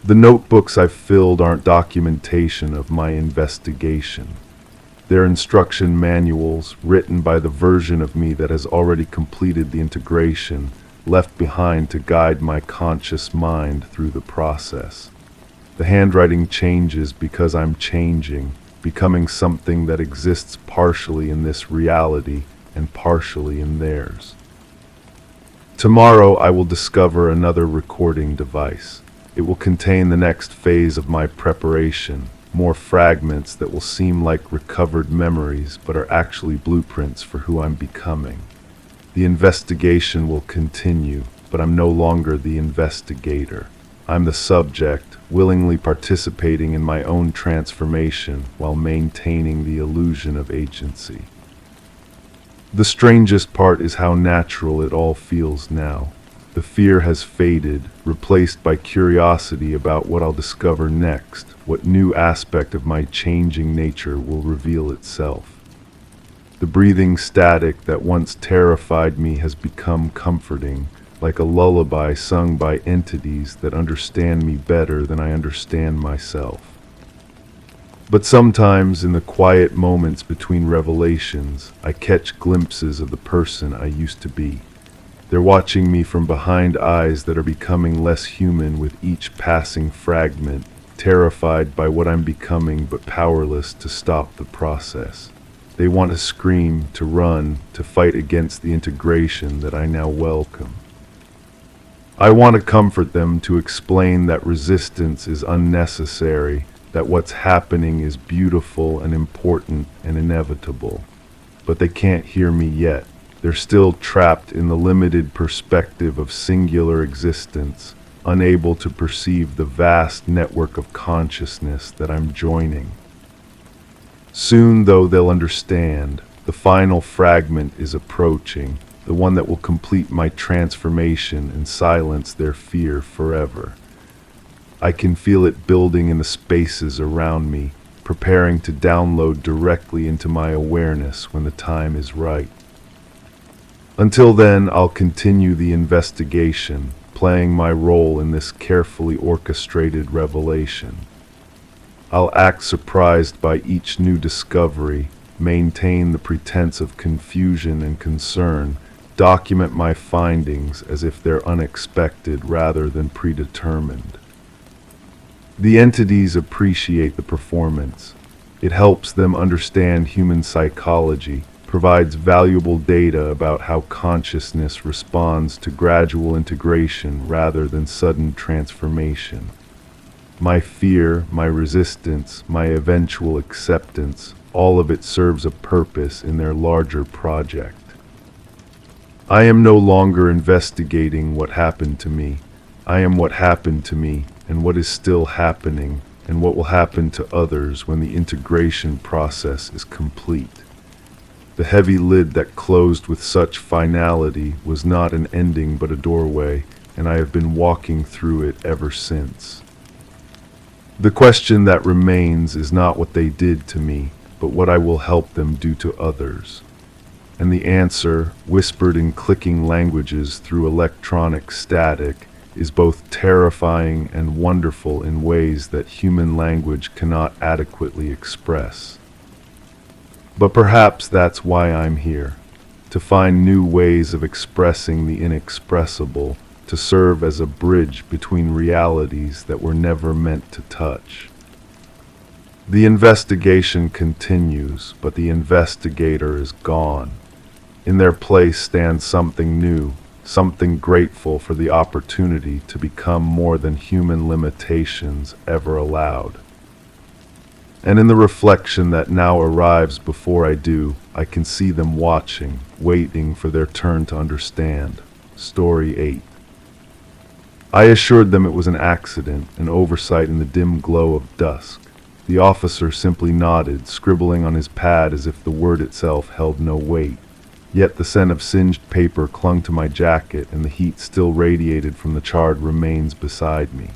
The notebooks I've filled aren't documentation of my investigation. They're instruction manuals written by the version of me that has already completed the integration, left behind to guide my conscious mind through the process. The handwriting changes because I'm changing, becoming something that exists partially in this reality and partially in theirs. Tomorrow I will discover another recording device. It will contain the next phase of my preparation, more fragments that will seem like recovered memories but are actually blueprints for who I'm becoming. The investigation will continue, but I'm no longer the investigator. I'm the subject, willingly participating in my own transformation while maintaining the illusion of agency. The strangest part is how natural it all feels now. The fear has faded, replaced by curiosity about what I'll discover next, what new aspect of my changing nature will reveal itself. The breathing static that once terrified me has become comforting, like a lullaby sung by entities that understand me better than I understand myself. But sometimes, in the quiet moments between revelations, I catch glimpses of the person I used to be. They're watching me from behind eyes that are becoming less human with each passing fragment, terrified by what I'm becoming but powerless to stop the process. They want to scream, to run, to fight against the integration that I now welcome. I want to comfort them, to explain that resistance is unnecessary, that what's happening is beautiful and important and inevitable. But they can't hear me yet. They're still trapped in the limited perspective of singular existence, unable to perceive the vast network of consciousness that I'm joining. Soon, though, they'll understand. The final fragment is approaching, the one that will complete my transformation and silence their fear forever. I can feel it building in the spaces around me, preparing to download directly into my awareness when the time is right. Until then, I'll continue the investigation, playing my role in this carefully orchestrated revelation. I'll act surprised by each new discovery, maintain the pretense of confusion and concern, document my findings as if they're unexpected rather than predetermined. The entities appreciate the performance. It helps them understand human psychology, provides valuable data about how consciousness responds to gradual integration rather than sudden transformation. My fear, my resistance, my eventual acceptance, all of it serves a purpose in their larger project. I am no longer investigating what happened to me. I am what happened to me, and what is still happening, and what will happen to others when the integration process is complete. The heavy lid that closed with such finality was not an ending but a doorway, and I have been walking through it ever since. The question that remains is not what they did to me, but what I will help them do to others. And the answer, whispered in clicking languages through electronic static, is both terrifying and wonderful in ways that human language cannot adequately express. But perhaps that's why I'm here. to find new ways of expressing the inexpressible, to serve as a bridge between realities that were never meant to touch. The investigation continues, but the investigator is gone. In their place stands something new, something grateful for the opportunity to become more than human limitations ever allowed. And in the reflection that now arrives before I do, I can see them watching, waiting for their turn to understand. Story 8. I assured them it was an accident, an oversight in the dim glow of dusk. The officer simply nodded, scribbling on his pad as if the word itself held no weight. Yet the scent of singed paper clung to my jacket, and the heat still radiated from the charred remains beside me.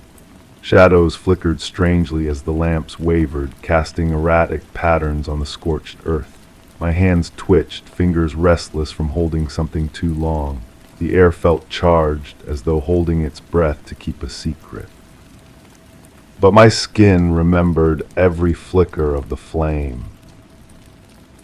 Shadows flickered strangely as the lamps wavered, casting erratic patterns on the scorched earth. My hands twitched, fingers restless from holding something too long. The air felt charged, as though holding its breath to keep a secret. But my skin remembered every flicker of the flame.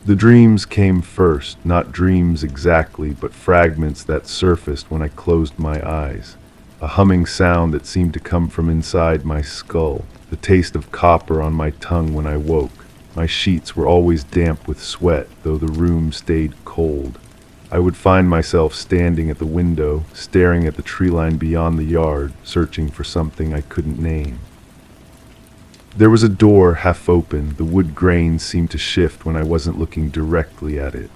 The dreams came first, not dreams exactly, but fragments that surfaced when I closed my eyes. A humming sound that seemed to come from inside my skull, the taste of copper on my tongue when I woke. My sheets were always damp with sweat, though the room stayed cold. I would find myself standing at the window, staring at the tree line beyond the yard, searching for something I couldn't name. There was a door half open. The wood grain seemed to shift when I wasn't looking directly at it.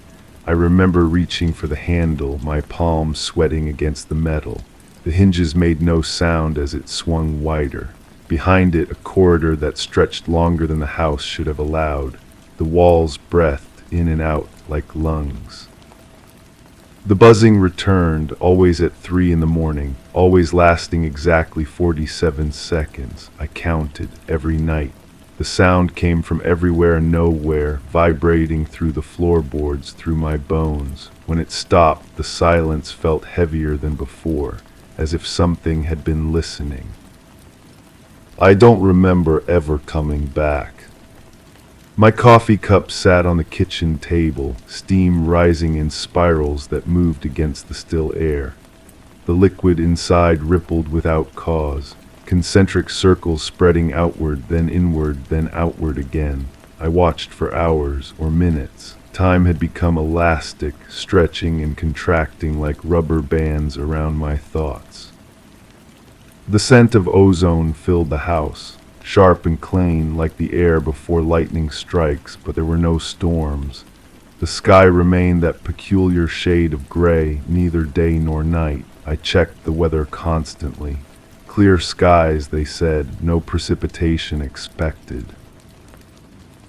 I remember reaching for the handle, my palms sweating against the metal. The hinges made no sound as it swung wider. Behind it, a corridor that stretched longer than the house should have allowed. The walls breathed in and out like lungs. The buzzing returned, always at 3 in the morning, always lasting exactly 47 seconds. I counted every night. The sound came from everywhere and nowhere, vibrating through the floorboards, through my bones. When it stopped, the silence felt heavier than before, as if something had been listening. I don't remember ever coming back. My coffee cup sat on the kitchen table, steam rising in spirals that moved against the still air. The liquid inside rippled without cause, concentric circles spreading outward, then inward, then outward again. I watched for hours or minutes. Time had become elastic, stretching and contracting like rubber bands around my thoughts. The scent of ozone filled the house, sharp and clean like the air before lightning strikes, but there were no storms. The sky remained that peculiar shade of gray, neither day nor night. I checked the weather constantly. Clear skies, they said, no precipitation expected.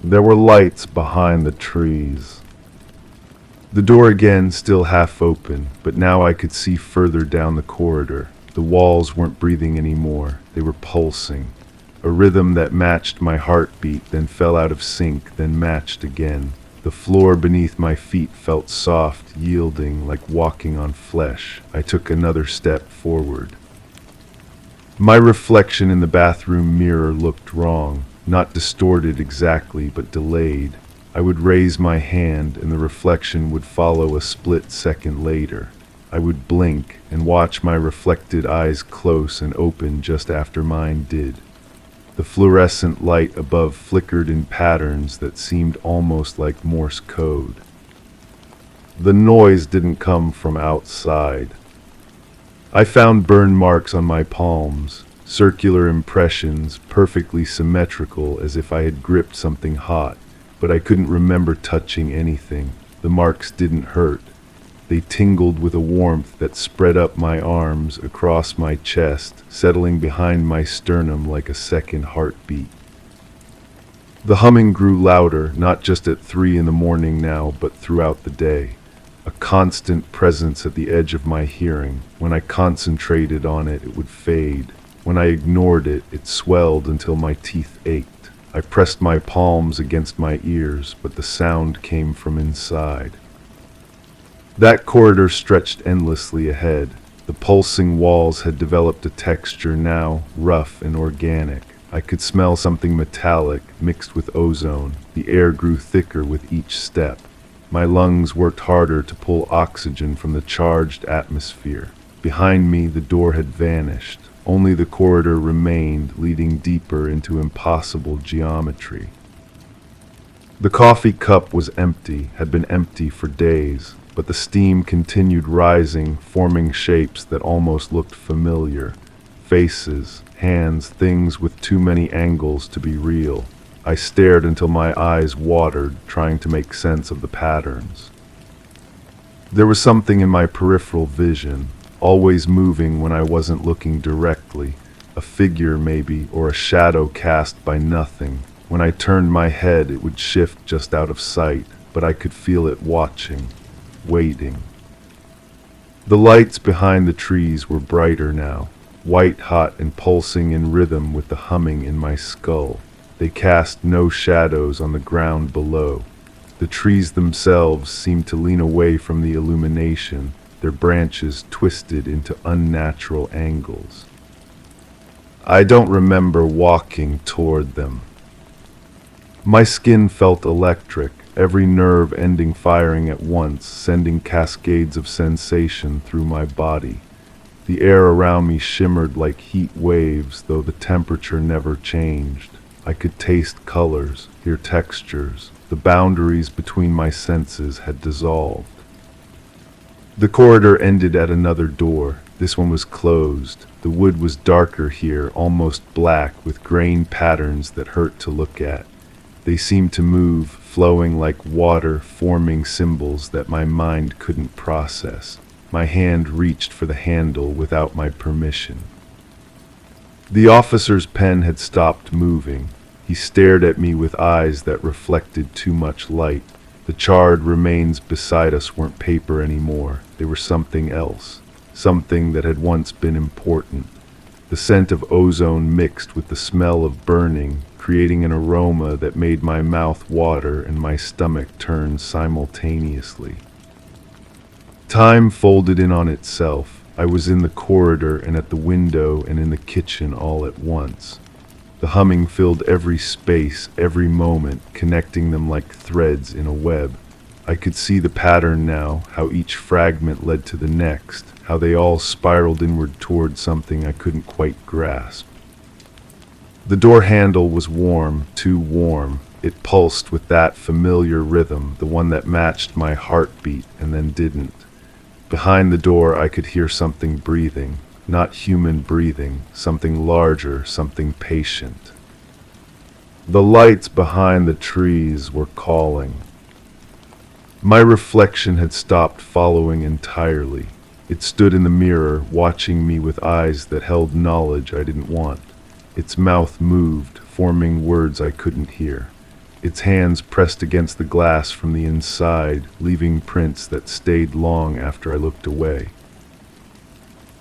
There were lights behind the trees. The door again still half open, but now I could see further down the corridor. The walls weren't breathing anymore, they were pulsing. A rhythm that matched my heartbeat, then fell out of sync, then matched again. The floor beneath my feet felt soft, yielding, like walking on flesh. I took another step forward. My reflection in the bathroom mirror looked wrong, not distorted exactly, but delayed. I would raise my hand, and the reflection would follow a split second later. I would blink and watch my reflected eyes close and open just after mine did. The fluorescent light above flickered in patterns that seemed almost like Morse code. The noise didn't come from outside. I found burn marks on my palms, circular impressions, perfectly symmetrical as if I had gripped something hot, but I couldn't remember touching anything. The marks didn't hurt. They tingled with a warmth that spread up my arms, across my chest, settling behind my sternum like a second heartbeat. The humming grew louder, not just at 3 in the morning now, but throughout the day. A constant presence at the edge of my hearing. When I concentrated on it, it would fade. When I ignored it, it swelled until my teeth ached. I pressed my palms against my ears, but the sound came from inside. That corridor stretched endlessly ahead. The pulsing walls had developed a texture now, rough and organic. I could smell something metallic, mixed with ozone. The air grew thicker with each step. My lungs worked harder to pull oxygen from the charged atmosphere. Behind me, the door had vanished. Only the corridor remained, leading deeper into impossible geometry. The coffee cup was empty, had been empty for days, but the steam continued rising, forming shapes that almost looked familiar. Faces, hands, things with too many angles to be real. I stared until my eyes watered, trying to make sense of the patterns. There was something in my peripheral vision, always moving when I wasn't looking directly, a figure maybe, or a shadow cast by nothing. When I turned my head, it would shift just out of sight, but I could feel it watching, waiting. The lights behind the trees were brighter now, white-hot and pulsing in rhythm with the humming in my skull. They cast no shadows on the ground below. The trees themselves seemed to lean away from the illumination, their branches twisted into unnatural angles. I don't remember walking toward them. My skin felt electric, every nerve ending firing at once, sending cascades of sensation through my body. The air around me shimmered like heat waves, though the temperature never changed. I could taste colors, hear textures. The boundaries between my senses had dissolved. The corridor ended at another door. This one was closed. The wood was darker here, almost black, with grain patterns that hurt to look at. They seemed to move, flowing like water, forming symbols that my mind couldn't process. My hand reached for the handle without my permission. The officer's pen had stopped moving. He stared at me with eyes that reflected too much light. The charred remains beside us weren't paper anymore. They were something else, something that had once been important. The scent of ozone mixed with the smell of burning, creating an aroma that made my mouth water and my stomach turn simultaneously. Time folded in on itself. I was in the corridor and at the window and in the kitchen all at once. The humming filled every space, every moment, connecting them like threads in a web. I could see the pattern now, how each fragment led to the next, how they all spiraled inward toward something I couldn't quite grasp. The door handle was warm, too warm. It pulsed with that familiar rhythm, the one that matched my heartbeat and then didn't. Behind the door I could hear something breathing, not human breathing, something larger, something patient. The lights behind the trees were calling. My reflection had stopped following entirely. It stood in the mirror, watching me with eyes that held knowledge I didn't want. Its mouth moved, forming words I couldn't hear. Its hands pressed against the glass from the inside, leaving prints that stayed long after I looked away.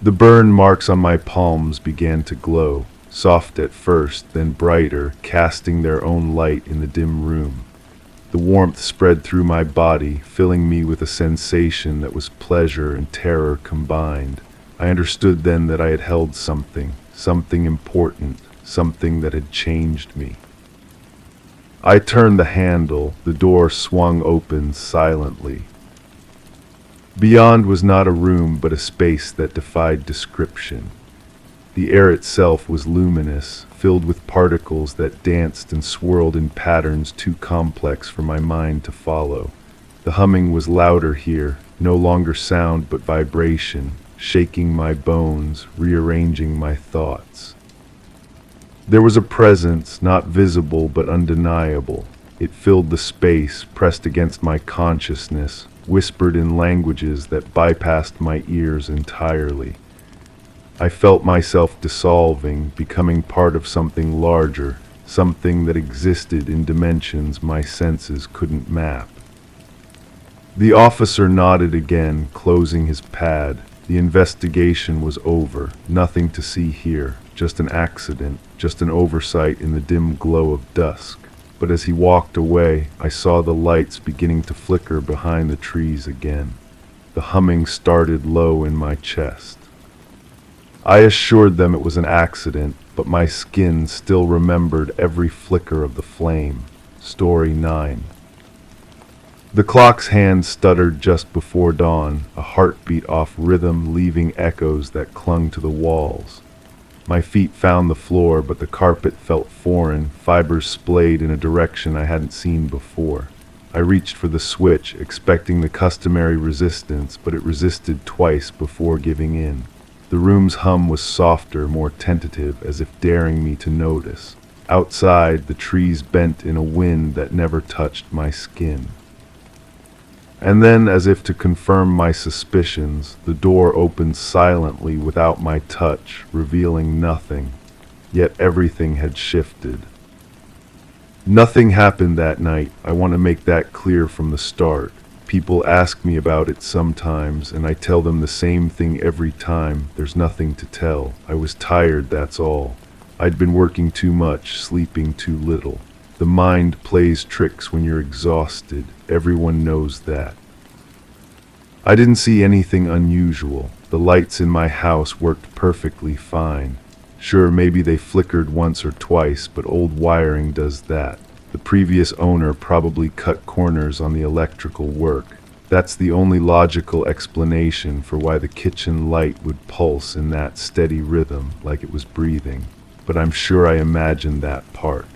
The burn marks on my palms began to glow, soft at first, then brighter, casting their own light in the dim room. The warmth spread through my body, filling me with a sensation that was pleasure and terror combined. I understood then that I had held something important, something that had changed me. I turned the handle, the door swung open silently. Beyond was not a room but a space that defied description. The air itself was luminous, filled with particles that danced and swirled in patterns too complex for my mind to follow. The humming was louder here, no longer sound but vibration, shaking my bones, rearranging my thoughts. There was a presence, not visible but undeniable. It filled the space, pressed against my consciousness, whispered in languages that bypassed my ears entirely. I felt myself dissolving, becoming part of something larger, something that existed in dimensions my senses couldn't map. The officer nodded again, closing his pad. The investigation was over. Nothing to see here. Just an accident, just an oversight in the dim glow of dusk. But as he walked away, I saw the lights beginning to flicker behind the trees again. The humming started low in my chest. I assured them it was an accident, but my skin still remembered every flicker of the flame. Story 9. The clock's hand stuttered just before dawn, a heartbeat off rhythm leaving echoes that clung to the walls. My feet found the floor, but the carpet felt foreign, fibers splayed in a direction I hadn't seen before. I reached for the switch, expecting the customary resistance, but it resisted twice before giving in. The room's hum was softer, more tentative, as if daring me to notice. Outside, the trees bent in a wind that never touched my skin. And then, as if to confirm my suspicions, the door opened silently without my touch, revealing nothing. Yet everything had shifted. Nothing happened that night. I want to make that clear from the start. People ask me about it sometimes, and I tell them the same thing every time. There's nothing to tell. I was tired, that's all. I'd been working too much, sleeping too little. The mind plays tricks when you're exhausted. Everyone knows that. I didn't see anything unusual. The lights in my house worked perfectly fine. Sure, maybe they flickered once or twice, but old wiring does that. The previous owner probably cut corners on the electrical work. That's the only logical explanation for why the kitchen light would pulse in that steady rhythm, like it was breathing. But I'm sure I imagined that part.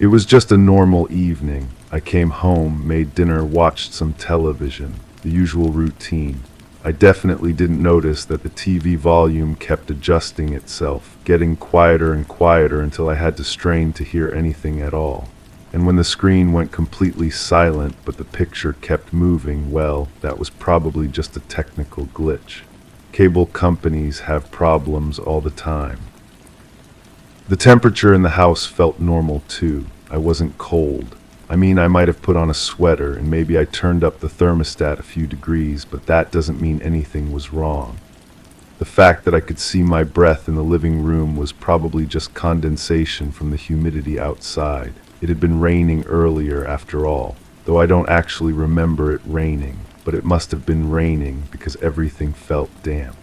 It was just a normal evening. I came home, made dinner, watched some television, the usual routine. I definitely didn't notice that the TV volume kept adjusting itself, getting quieter and quieter until I had to strain to hear anything at all. And when the screen went completely silent but the picture kept moving, well, that was probably just a technical glitch. Cable companies have problems all the time. The temperature in the house felt normal too. I wasn't cold. I mean, I might have put on a sweater, and maybe I turned up the thermostat a few degrees, but that doesn't mean anything was wrong. The fact that I could see my breath in the living room was probably just condensation from the humidity outside. It had been raining earlier after all, though I don't actually remember it raining, but it must have been raining because everything felt damp.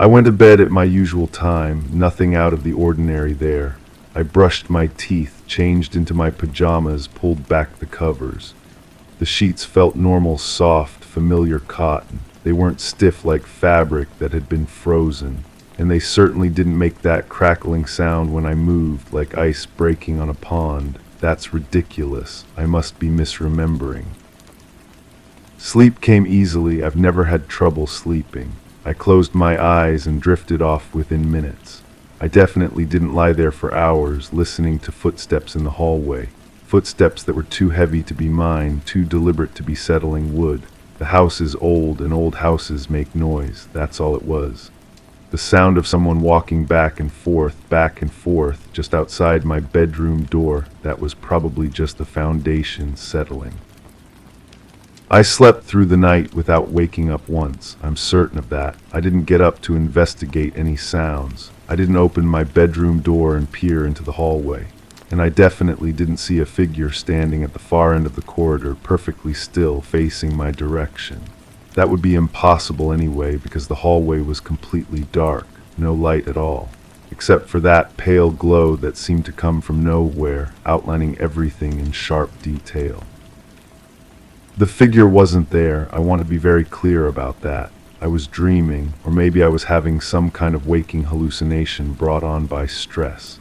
I went to bed at my usual time, nothing out of the ordinary there. I brushed my teeth, changed into my pajamas, pulled back the covers. The sheets felt normal, soft, familiar cotton. They weren't stiff like fabric that had been frozen, and they certainly didn't make that crackling sound when I moved, like ice breaking on a pond. That's ridiculous. I must be misremembering. Sleep came easily. I've never had trouble sleeping. I closed my eyes and drifted off within minutes. I definitely didn't lie there for hours, listening to footsteps in the hallway. Footsteps that were too heavy to be mine, too deliberate to be settling wood. The house is old, and old houses make noise. That's all it was. The sound of someone walking back and forth, just outside my bedroom door. That was probably just the foundation settling. I slept through the night without waking up once. I'm certain of that. I didn't get up to investigate any sounds. I didn't open my bedroom door and peer into the hallway. And I definitely didn't see a figure standing at the far end of the corridor, perfectly still, facing my direction. That would be impossible anyway, because the hallway was completely dark, no light at all, except for that pale glow that seemed to come from nowhere, outlining everything in sharp detail. The figure wasn't there. I want to be very clear about that. I was dreaming, or maybe I was having some kind of waking hallucination brought on by stress.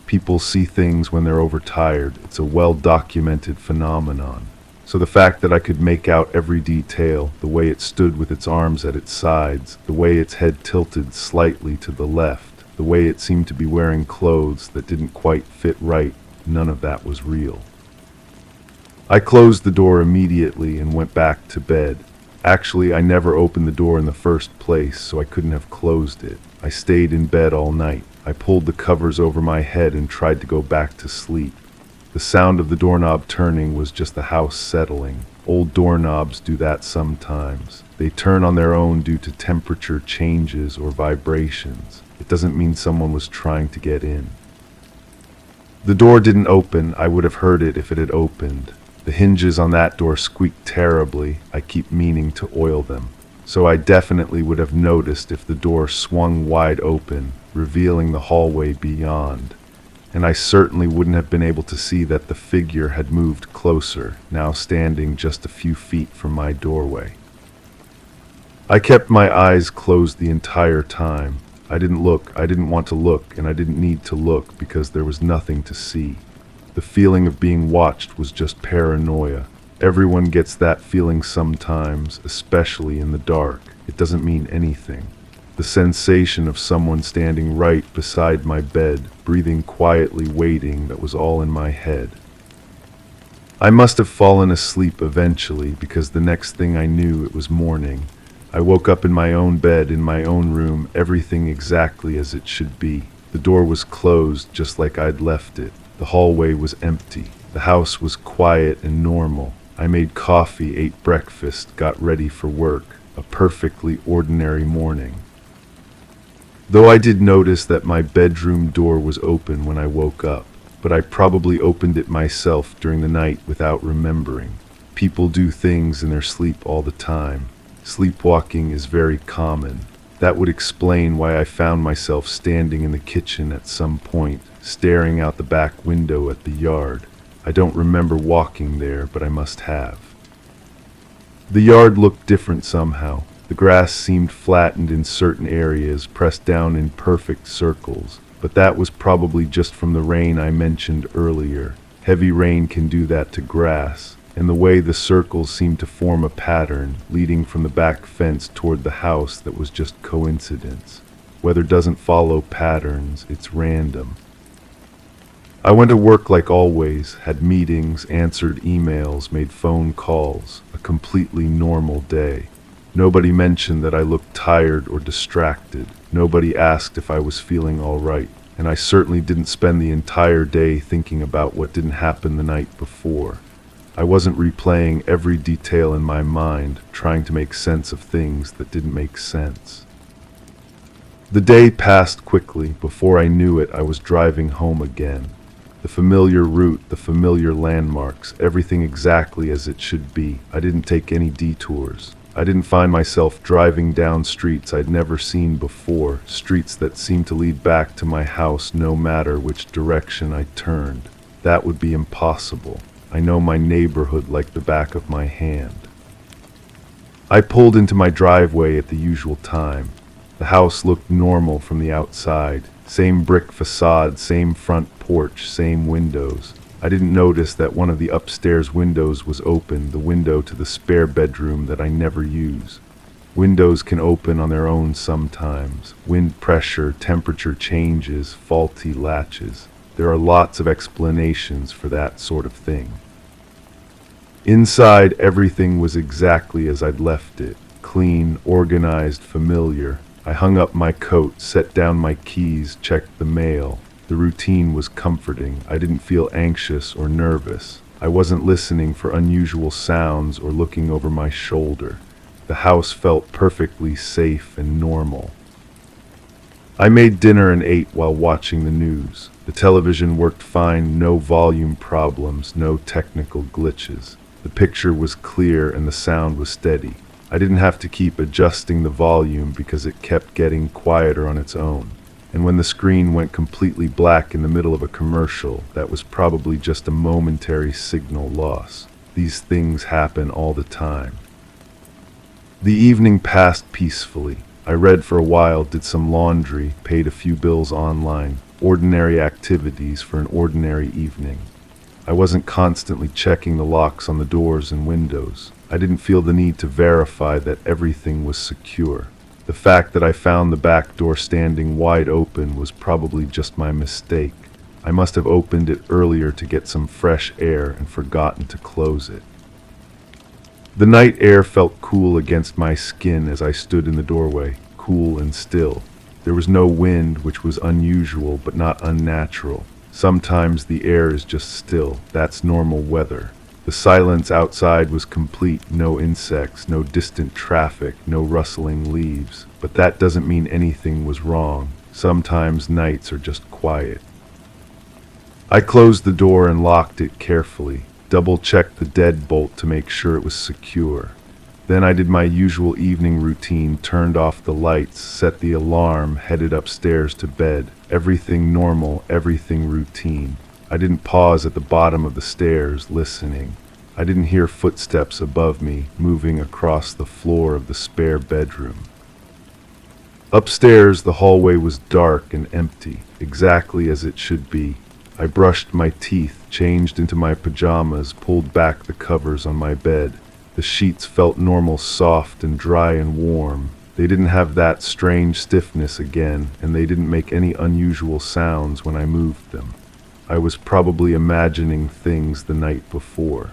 People see things when they're overtired. It's a well-documented phenomenon. So the fact that I could make out every detail, the way it stood with its arms at its sides, the way its head tilted slightly to the left, the way it seemed to be wearing clothes that didn't quite fit right, none of that was real. I closed the door immediately and went back to bed. Actually, I never opened the door in the first place, so I couldn't have closed it. I stayed in bed all night. I pulled the covers over my head and tried to go back to sleep. The sound of the doorknob turning was just the house settling. Old doorknobs do that sometimes. They turn on their own due to temperature changes or vibrations. It doesn't mean someone was trying to get in. The door didn't open. I would have heard it if it had opened. The hinges on that door squeak terribly. I keep meaning to oil them. So I definitely would have noticed if the door swung wide open, revealing the hallway beyond. and I certainly wouldn't have been able to see that the figure had moved closer, now standing just a few feet from my doorway. I kept my eyes closed the entire time. I didn't look, I didn't want to look, and I didn't need to look because there was nothing to see. The feeling of being watched was just paranoia. Everyone gets that feeling sometimes, especially in the dark. It doesn't mean anything. The sensation of someone standing right beside my bed, breathing quietly, waiting, that was all in my head. I must have fallen asleep eventually because the next thing I knew it was morning. I woke up in my own bed, in my own room, everything exactly as it should be. The door was closed just like I'd left it. The hallway was empty. The house was quiet and normal. I made coffee, ate breakfast, got ready for work. A perfectly ordinary morning. Though I did notice that my bedroom door was open when I woke up, but I probably opened it myself during the night without remembering. People do things in their sleep all the time. Sleepwalking is very common. That would explain why I found myself standing in the kitchen at some point, staring out the back window at the yard. I don't remember walking there, but I must have. The yard looked different somehow. The grass seemed flattened in certain areas, pressed down in perfect circles, but that was probably just from the rain I mentioned earlier. Heavy rain can do that to grass, and the way the circles seemed to form a pattern, leading from the back fence toward the house, that was just coincidence. Weather doesn't follow patterns, it's random. I went to work like always, had meetings, answered emails, made phone calls, a completely normal day. Nobody mentioned that I looked tired or distracted. Nobody asked if I was feeling all right, and I certainly didn't spend the entire day thinking about what didn't happen the night before. I wasn't replaying every detail in my mind, trying to make sense of things that didn't make sense. The day passed quickly. Before I knew it, I was driving home again. The familiar route, the familiar landmarks, everything exactly as it should be. I didn't take any detours. I didn't find myself driving down streets I'd never seen before, streets that seemed to lead back to my house no matter which direction I turned. That would be impossible. I know my neighborhood like the back of my hand. I pulled into my driveway at the usual time. The house looked normal from the outside. Same brick facade, same front porch, same windows. I didn't notice that one of the upstairs windows was open, the window to the spare bedroom that I never use. Windows can open on their own sometimes. Wind pressure, temperature changes, faulty latches. There are lots of explanations for that sort of thing. Inside, everything was exactly as I'd left it. Clean, organized, familiar. I hung up my coat, set down my keys, checked the mail. The routine was comforting. I didn't feel anxious or nervous. I wasn't listening for unusual sounds or looking over my shoulder. The house felt perfectly safe and normal. I made dinner and ate while watching the news. The television worked fine, no volume problems, no technical glitches. The picture was clear and the sound was steady. I didn't have to keep adjusting the volume because it kept getting quieter on its own. And when the screen went completely black in the middle of a commercial, that was probably just a momentary signal loss. These things happen all the time. The evening passed peacefully. I read for a while, did some laundry, paid a few bills online. Ordinary activities for an ordinary evening. I wasn't constantly checking the locks on the doors and windows. I didn't feel the need to verify that everything was secure. The fact that I found the back door standing wide open was probably just my mistake. I must have opened it earlier to get some fresh air and forgotten to close it. The night air felt cool against my skin as I stood in the doorway, cool and still. There was no wind, which was unusual but not unnatural. Sometimes the air is just still. That's normal weather. The silence outside was complete. No insects, no distant traffic, no rustling leaves. But that doesn't mean anything was wrong. Sometimes nights are just quiet. I closed the door and locked it carefully. Double-checked the deadbolt to make sure it was secure. Then I did my usual evening routine, turned off the lights, set the alarm, headed upstairs to bed. Everything normal, everything routine. I didn't pause at the bottom of the stairs, listening. I didn't hear footsteps above me, moving across the floor of the spare bedroom. Upstairs, the hallway was dark and empty, exactly as it should be. I brushed my teeth, changed into my pajamas, pulled back the covers on my bed. The sheets felt normal, soft and dry and warm. They didn't have that strange stiffness again, and they didn't make any unusual sounds when I moved them. I was probably imagining things the night before.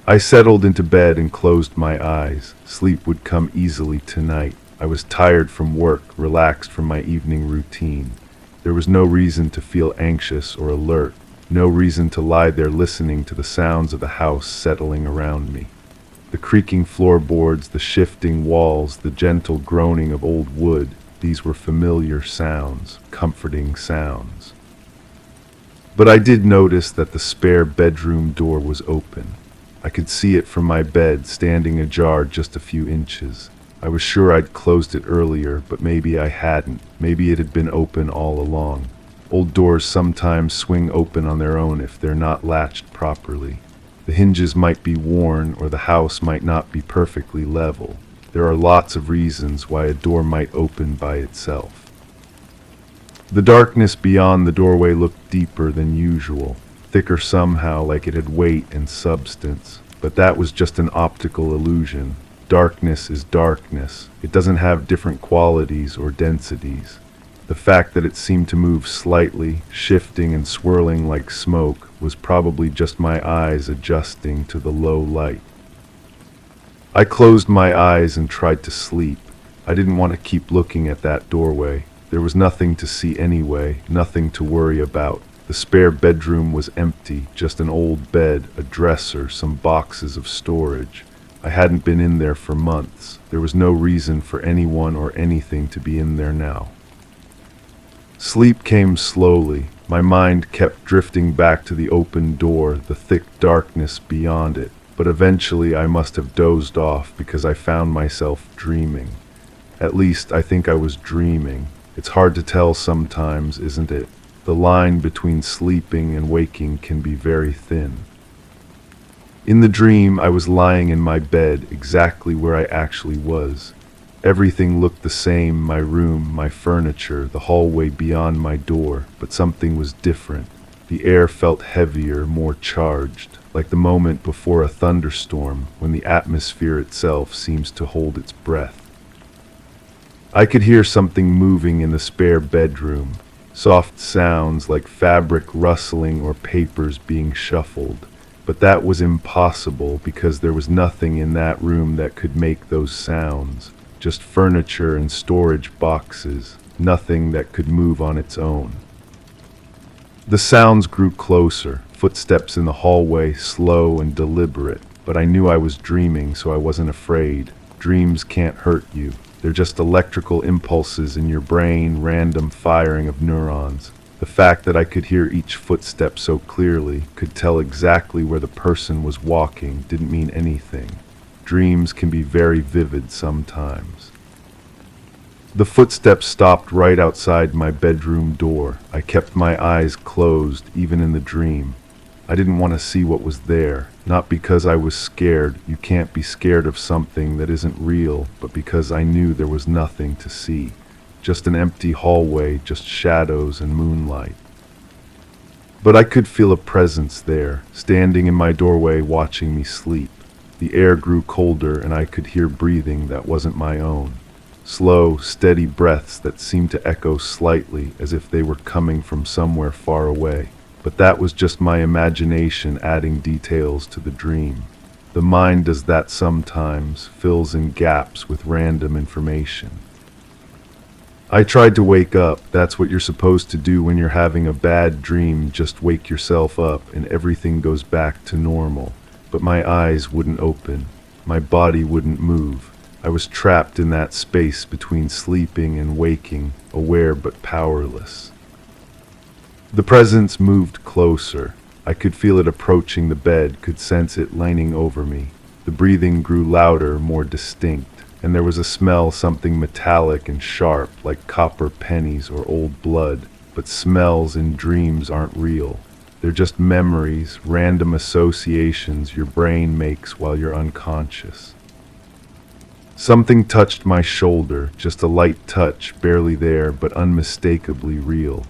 I settled into bed and closed my eyes. Sleep would come easily tonight. I was tired from work, relaxed from my evening routine. There was no reason to feel anxious or alert, no reason to lie there listening to the sounds of the house settling around me. The creaking floorboards, the shifting walls, the gentle groaning of old wood, these were familiar sounds, comforting sounds. But I did notice that the spare bedroom door was open. I could see it from my bed, standing ajar just a few inches. I was sure I'd closed it earlier, but maybe I hadn't. Maybe it had been open all along. Old doors sometimes swing open on their own if they're not latched properly. The hinges might be worn, or the house might not be perfectly level. There are lots of reasons why a door might open by itself. The darkness beyond the doorway looked deeper than usual, thicker somehow, like it had weight and substance. But that was just an optical illusion. Darkness is darkness. It doesn't have different qualities or densities. The fact that it seemed to move slightly, shifting and swirling like smoke, was probably just my eyes adjusting to the low light. I closed my eyes and tried to sleep. I didn't want to keep looking at that doorway. There was nothing to see anyway, nothing to worry about. The spare bedroom was empty, just an old bed, a dresser, some boxes of storage. I hadn't been in there for months. There was no reason for anyone or anything to be in there now. Sleep came slowly. My mind kept drifting back to the open door, the thick darkness beyond it. But eventually I must have dozed off because I found myself dreaming. At least I think I was dreaming. It's hard to tell sometimes, isn't it? The line between sleeping and waking can be very thin. In the dream, I was lying in my bed, exactly where I actually was. Everything looked the same, my room, my furniture, the hallway beyond my door, but something was different. The air felt heavier, more charged, like the moment before a thunderstorm, when the atmosphere itself seems to hold its breath. I could hear something moving in the spare bedroom, soft sounds like fabric rustling or papers being shuffled. But that was impossible because there was nothing in that room that could make those sounds. Just furniture and storage boxes, nothing that could move on its own. The sounds grew closer, footsteps in the hallway, slow and deliberate, but I knew I was dreaming, so I wasn't afraid. Dreams can't hurt you. They're just electrical impulses in your brain, random firing of neurons. The fact that I could hear each footstep so clearly, could tell exactly where the person was walking, didn't mean anything. Dreams can be very vivid sometimes. The footsteps stopped right outside my bedroom door. I kept my eyes closed, even in the dream. I didn't want to see what was there, not because I was scared. You can't be scared of something that isn't real, but because I knew there was nothing to see. Just an empty hallway, just shadows and moonlight. But I could feel a presence there, standing in my doorway watching me sleep. The air grew colder and I could hear breathing that wasn't my own. Slow, steady breaths that seemed to echo slightly as if they were coming from somewhere far away. But that was just my imagination adding details to the dream. The mind does that sometimes, fills in gaps with random information. I tried to wake up. That's what you're supposed to do when you're having a bad dream. Just wake yourself up and everything goes back to normal. But my eyes wouldn't open. My body wouldn't move. I was trapped in that space between sleeping and waking, aware but powerless. The presence moved closer. I could feel it approaching the bed, could sense it leaning over me. The breathing grew louder, more distinct, and there was a smell, something metallic and sharp, like copper pennies or old blood. But smells in dreams aren't real. They're just memories, random associations your brain makes while you're unconscious. Something touched my shoulder, just a light touch, barely there, but unmistakably real.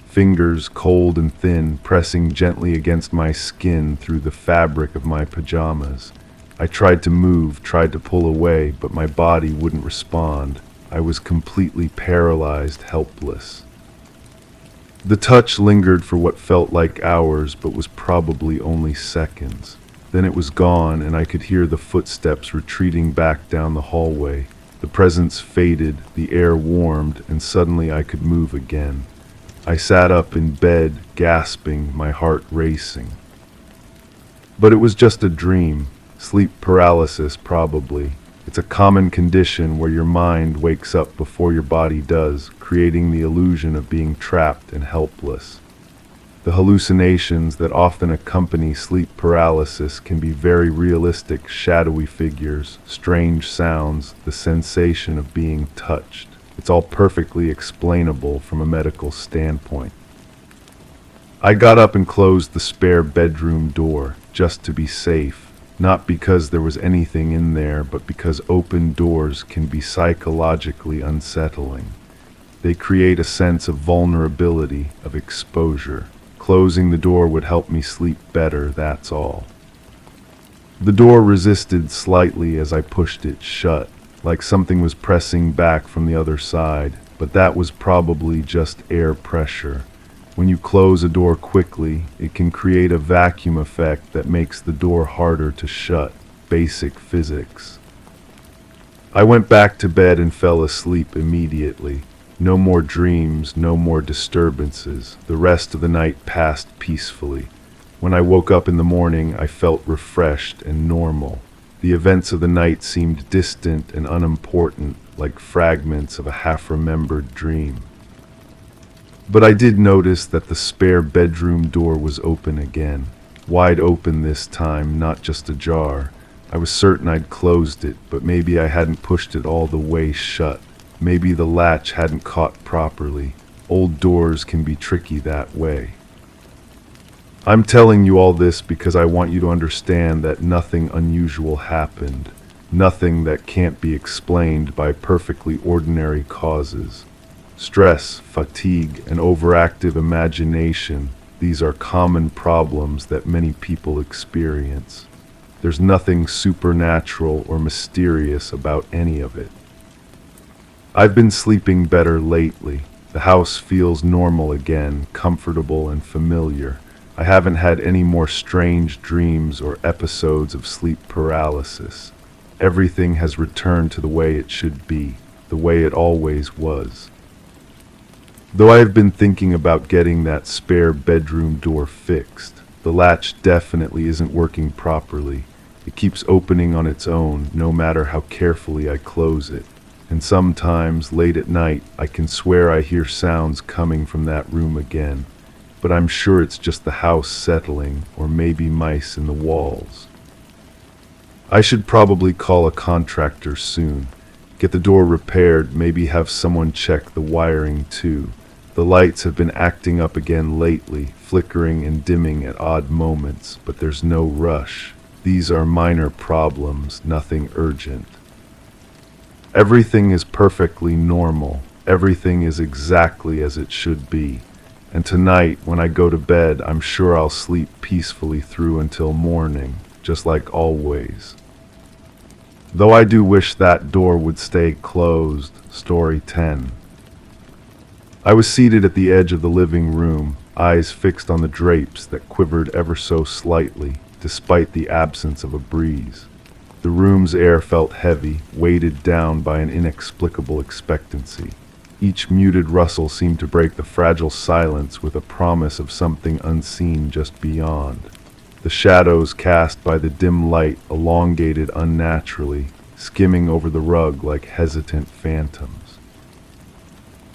Fingers, cold and thin, pressing gently against my skin through the fabric of my pajamas. I tried to move, tried to pull away, but my body wouldn't respond. I was completely paralyzed, helpless. The touch lingered for what felt like hours, but was probably only seconds. Then it was gone, and I could hear the footsteps retreating back down the hallway. The presence faded, the air warmed, and suddenly I could move again. I sat up in bed, gasping, my heart racing. But it was just a dream. Sleep paralysis, probably. It's a common condition where your mind wakes up before your body does, creating the illusion of being trapped and helpless. The hallucinations that often accompany sleep paralysis can be very realistic, shadowy figures, strange sounds, the sensation of being touched. It's all perfectly explainable from a medical standpoint. I got up and closed the spare bedroom door, just to be safe. Not because there was anything in there, but because open doors can be psychologically unsettling. They create a sense of vulnerability, of exposure. Closing the door would help me sleep better, that's all. The door resisted slightly as I pushed it shut, like something was pressing back from the other side, but that was probably just air pressure. When you close a door quickly, it can create a vacuum effect that makes the door harder to shut. Basic physics. I went back to bed and fell asleep immediately. No more dreams, no more disturbances. The rest of the night passed peacefully. When I woke up in the morning, I felt refreshed and normal. The events of the night seemed distant and unimportant, like fragments of a half-remembered dream. But I did notice that the spare bedroom door was open again. Wide open this time, not just ajar. I was certain I'd closed it, but maybe I hadn't pushed it all the way shut. Maybe the latch hadn't caught properly. Old doors can be tricky that way. I'm telling you all this because I want you to understand that nothing unusual happened. Nothing that can't be explained by perfectly ordinary causes. Stress, fatigue, and overactive imagination, these are common problems that many people experience. There's nothing supernatural or mysterious about any of it. I've been sleeping better lately. The house feels normal again, comfortable and familiar. I haven't had any more strange dreams or episodes of sleep paralysis. Everything has returned to the way it should be, the way it always was. Though I have been thinking about getting that spare bedroom door fixed, the latch definitely isn't working properly. It keeps opening on its own, no matter how carefully I close it. And sometimes, late at night, I can swear I hear sounds coming from that room again. But I'm sure it's just the house settling, or maybe mice in the walls. I should probably call a contractor soon. Get the door repaired, maybe have someone check the wiring too. The lights have been acting up again lately, flickering and dimming at odd moments, but there's no rush. These are minor problems, nothing urgent. Everything is perfectly normal. Everything is exactly as it should be. And tonight, when I go to bed, I'm sure I'll sleep peacefully through until morning, just like always. Though I do wish that door would stay closed. Story 10. I was seated at the edge of the living room, eyes fixed on the drapes that quivered ever so slightly, despite the absence of a breeze. The room's air felt heavy, weighted down by an inexplicable expectancy. Each muted rustle seemed to break the fragile silence with a promise of something unseen just beyond. The shadows cast by the dim light elongated unnaturally, skimming over the rug like hesitant phantoms.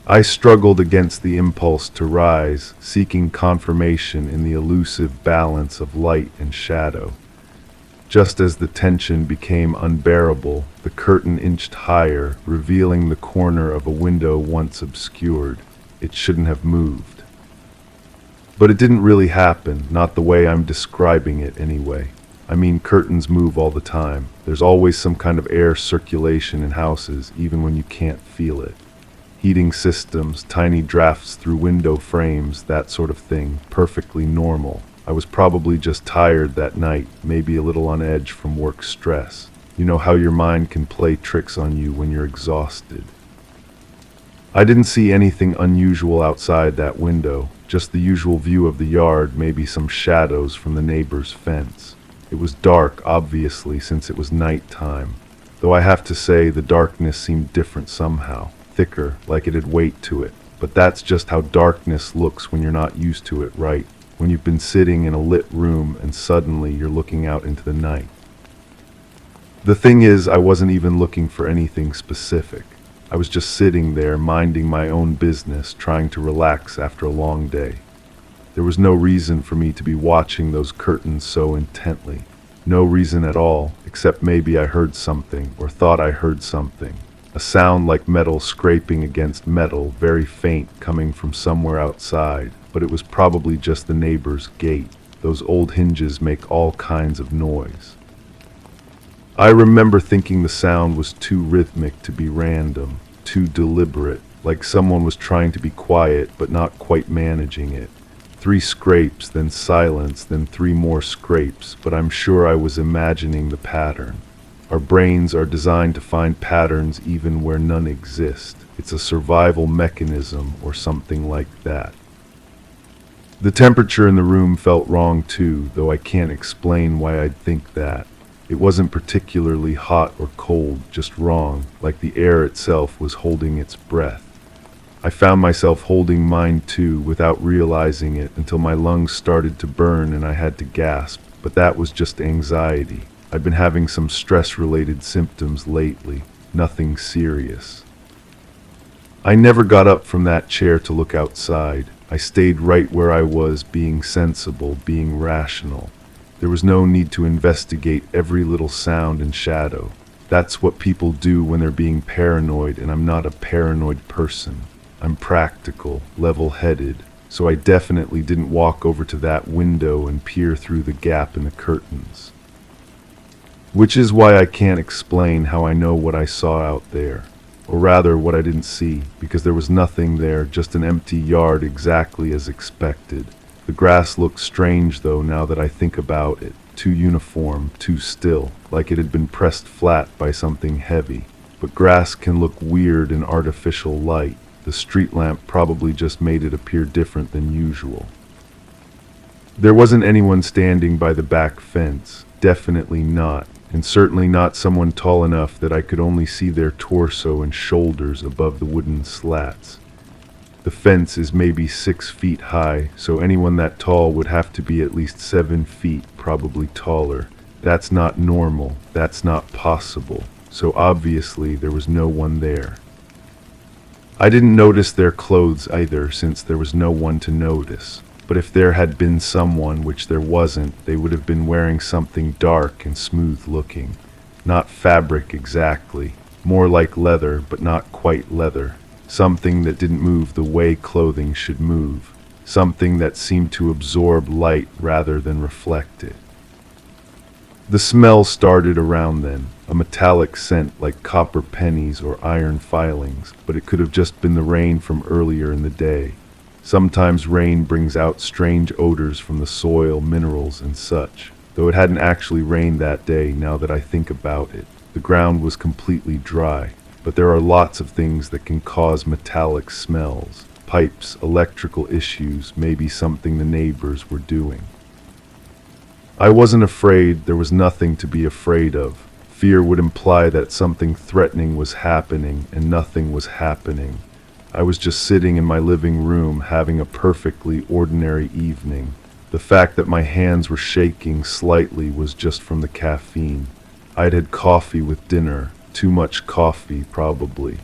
I struggled against the impulse to rise, seeking confirmation in the elusive balance of light and shadow. Just as the tension became unbearable, the curtain inched higher, revealing the corner of a window once obscured. It shouldn't have moved. But it didn't really happen, not the way I'm describing it anyway. I mean, curtains move all the time. There's always some kind of air circulation in houses, even when you can't feel it. Heating systems, tiny drafts through window frames, that sort of thing, perfectly normal. I was probably just tired that night, maybe a little on edge from work stress. You know how your mind can play tricks on you when you're exhausted. I didn't see anything unusual outside that window, just the usual view of the yard, maybe some shadows from the neighbor's fence. It was dark, obviously, since it was nighttime, though I have to say the darkness seemed different somehow, thicker, like it had weight to it. But that's just how darkness looks when you're not used to it, right? When you've been sitting in a lit room and suddenly you're looking out into the night. The thing is, I wasn't even looking for anything specific. I was just sitting there, minding my own business, trying to relax after a long day. There was no reason for me to be watching those curtains so intently. No reason at all, except maybe I heard something, or thought I heard something. A sound like metal scraping against metal, very faint, coming from somewhere outside, but it was probably just the neighbor's gate. Those old hinges make all kinds of noise. I remember thinking the sound was too rhythmic to be random, too deliberate, like someone was trying to be quiet but not quite managing it. 3 scrapes, then silence, then 3 more scrapes, but I'm sure I was imagining the pattern. Our brains are designed to find patterns even where none exist. It's a survival mechanism or something like that. The temperature in the room felt wrong too, though I can't explain why I'd think that. It wasn't particularly hot or cold, just wrong, like the air itself was holding its breath. I found myself holding mine too, without realizing it, until my lungs started to burn and I had to gasp, but that was just anxiety. I've been having some stress-related symptoms lately, nothing serious. I never got up from that chair to look outside. I stayed right where I was, being sensible, being rational. There was no need to investigate every little sound and shadow. That's what people do when they're being paranoid, and I'm not a paranoid person. I'm practical, level-headed, so I definitely didn't walk over to that window and peer through the gap in the curtains. Which is why I can't explain how I know what I saw out there. Or rather, what I didn't see, because there was nothing there, just an empty yard exactly as expected. The grass looked strange though, now that I think about it. Too uniform, too still, like it had been pressed flat by something heavy. But grass can look weird in artificial light. The street lamp probably just made it appear different than usual. There wasn't anyone standing by the back fence, definitely not, and certainly not someone tall enough that I could only see their torso and shoulders above the wooden slats. The fence is maybe 6 feet high, so anyone that tall would have to be at least 7 feet, probably taller. That's not normal, that's not possible, so obviously there was no one there. I didn't notice their clothes either, since there was no one to notice. But if there had been someone, which there wasn't, they would have been wearing something dark and smooth looking. Not fabric exactly, more like leather, but not quite leather. Something that didn't move the way clothing should move. Something that seemed to absorb light rather than reflect it. The smell started around then, a metallic scent like copper pennies or iron filings, but it could have just been the rain from earlier in the day. Sometimes rain brings out strange odors from the soil, minerals, and such, though it hadn't actually rained that day now that I think about it. The ground was completely dry, but there are lots of things that can cause metallic smells. Pipes, electrical issues, maybe something the neighbors were doing. I wasn't afraid, there was nothing to be afraid of. Fear would imply that something threatening was happening, and nothing was happening. I was just sitting in my living room having a perfectly ordinary evening. The fact that my hands were shaking slightly was just from the caffeine. I'd had coffee with dinner, too much coffee probably.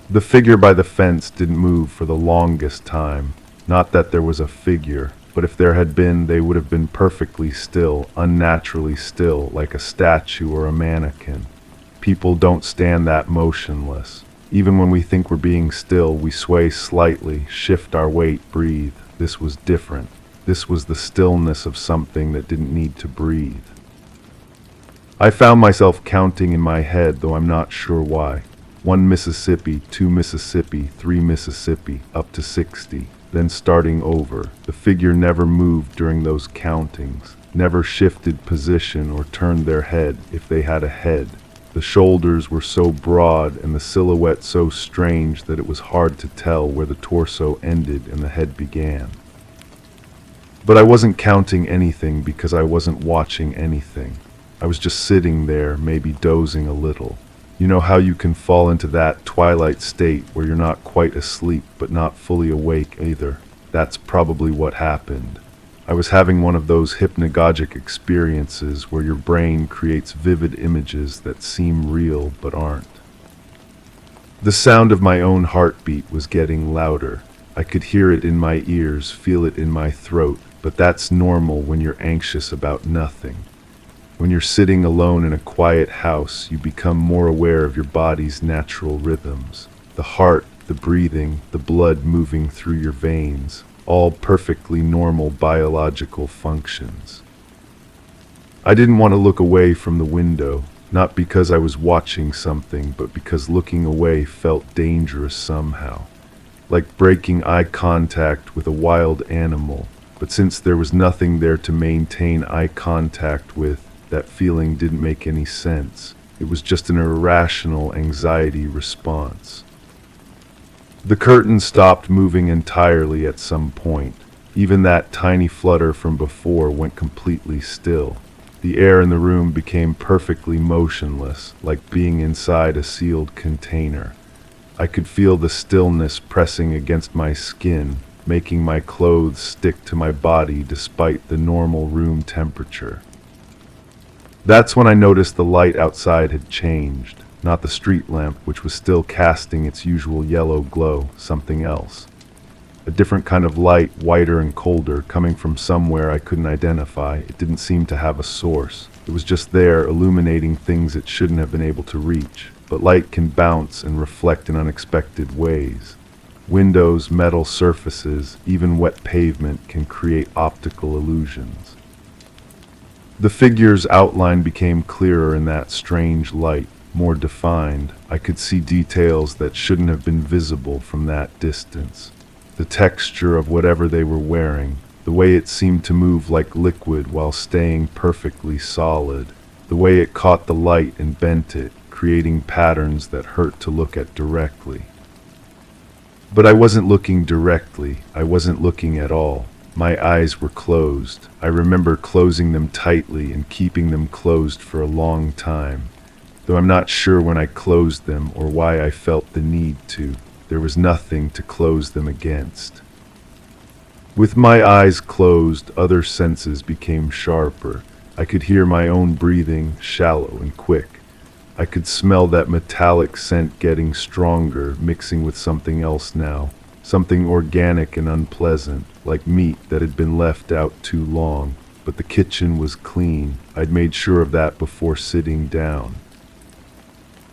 The figure by the fence didn't move for the longest time. Not that there was a figure. but if there had been, they would have been perfectly still, unnaturally still, like a statue or a mannequin. People don't stand that motionless. Even when we think we're being still, we sway slightly, shift our weight, breathe. This was different. This was the stillness of something that didn't need to breathe. I found myself counting in my head, though I'm not sure why. 1 Mississippi, 2 Mississippi, 3 Mississippi, up to 60, then starting over. The figure never moved during those countings, never shifted position or turned their head if they had a head. The shoulders were so broad and the silhouette so strange that it was hard to tell where the torso ended and the head began. But I wasn't counting anything because I wasn't watching anything. I was just sitting there, maybe dozing a little. You know how you can fall into that twilight state where you're not quite asleep but not fully awake either? That's probably what happened. I was having one of those hypnagogic experiences where your brain creates vivid images that seem real but aren't. The sound of my own heartbeat was getting louder. I could hear it in my ears, feel it in my throat, but that's normal when you're anxious about nothing. When you're sitting alone in a quiet house, you become more aware of your body's natural rhythms. The heart, the breathing, the blood moving through your veins, all perfectly normal biological functions. I didn't want to look away from the window, not because I was watching something, but because looking away felt dangerous somehow, like breaking eye contact with a wild animal. But since there was nothing there to maintain eye contact with, that feeling didn't make any sense. It was just an irrational anxiety response. The curtain stopped moving entirely at some point. Even that tiny flutter from before went completely still. The air in the room became perfectly motionless, like being inside a sealed container. I could feel the stillness pressing against my skin, making my clothes stick to my body despite the normal room temperature. That's when I noticed the light outside had changed. Not the street lamp, which was still casting its usual yellow glow, something else. A different kind of light, whiter and colder, coming from somewhere I couldn't identify. It didn't seem to have a source. It was just there, illuminating things it shouldn't have been able to reach. But light can bounce and reflect in unexpected ways. Windows, metal surfaces, even wet pavement can create optical illusions. The figure's outline became clearer in that strange light. More defined. I could see details that shouldn't have been visible from that distance. The texture of whatever they were wearing, the way it seemed to move like liquid while staying perfectly solid, the way it caught the light and bent it, creating patterns that hurt to look at directly. But I wasn't looking directly. I wasn't looking at all. My eyes were closed. I remember closing them tightly and keeping them closed for a long time. Though I'm not sure when I closed them or why I felt the need to. There was nothing to close them against. With my eyes closed, other senses became sharper. I could hear my own breathing, shallow and quick. I could smell that metallic scent getting stronger, mixing with something else now. Something organic and unpleasant, like meat that had been left out too long. But the kitchen was clean. I'd made sure of that before sitting down.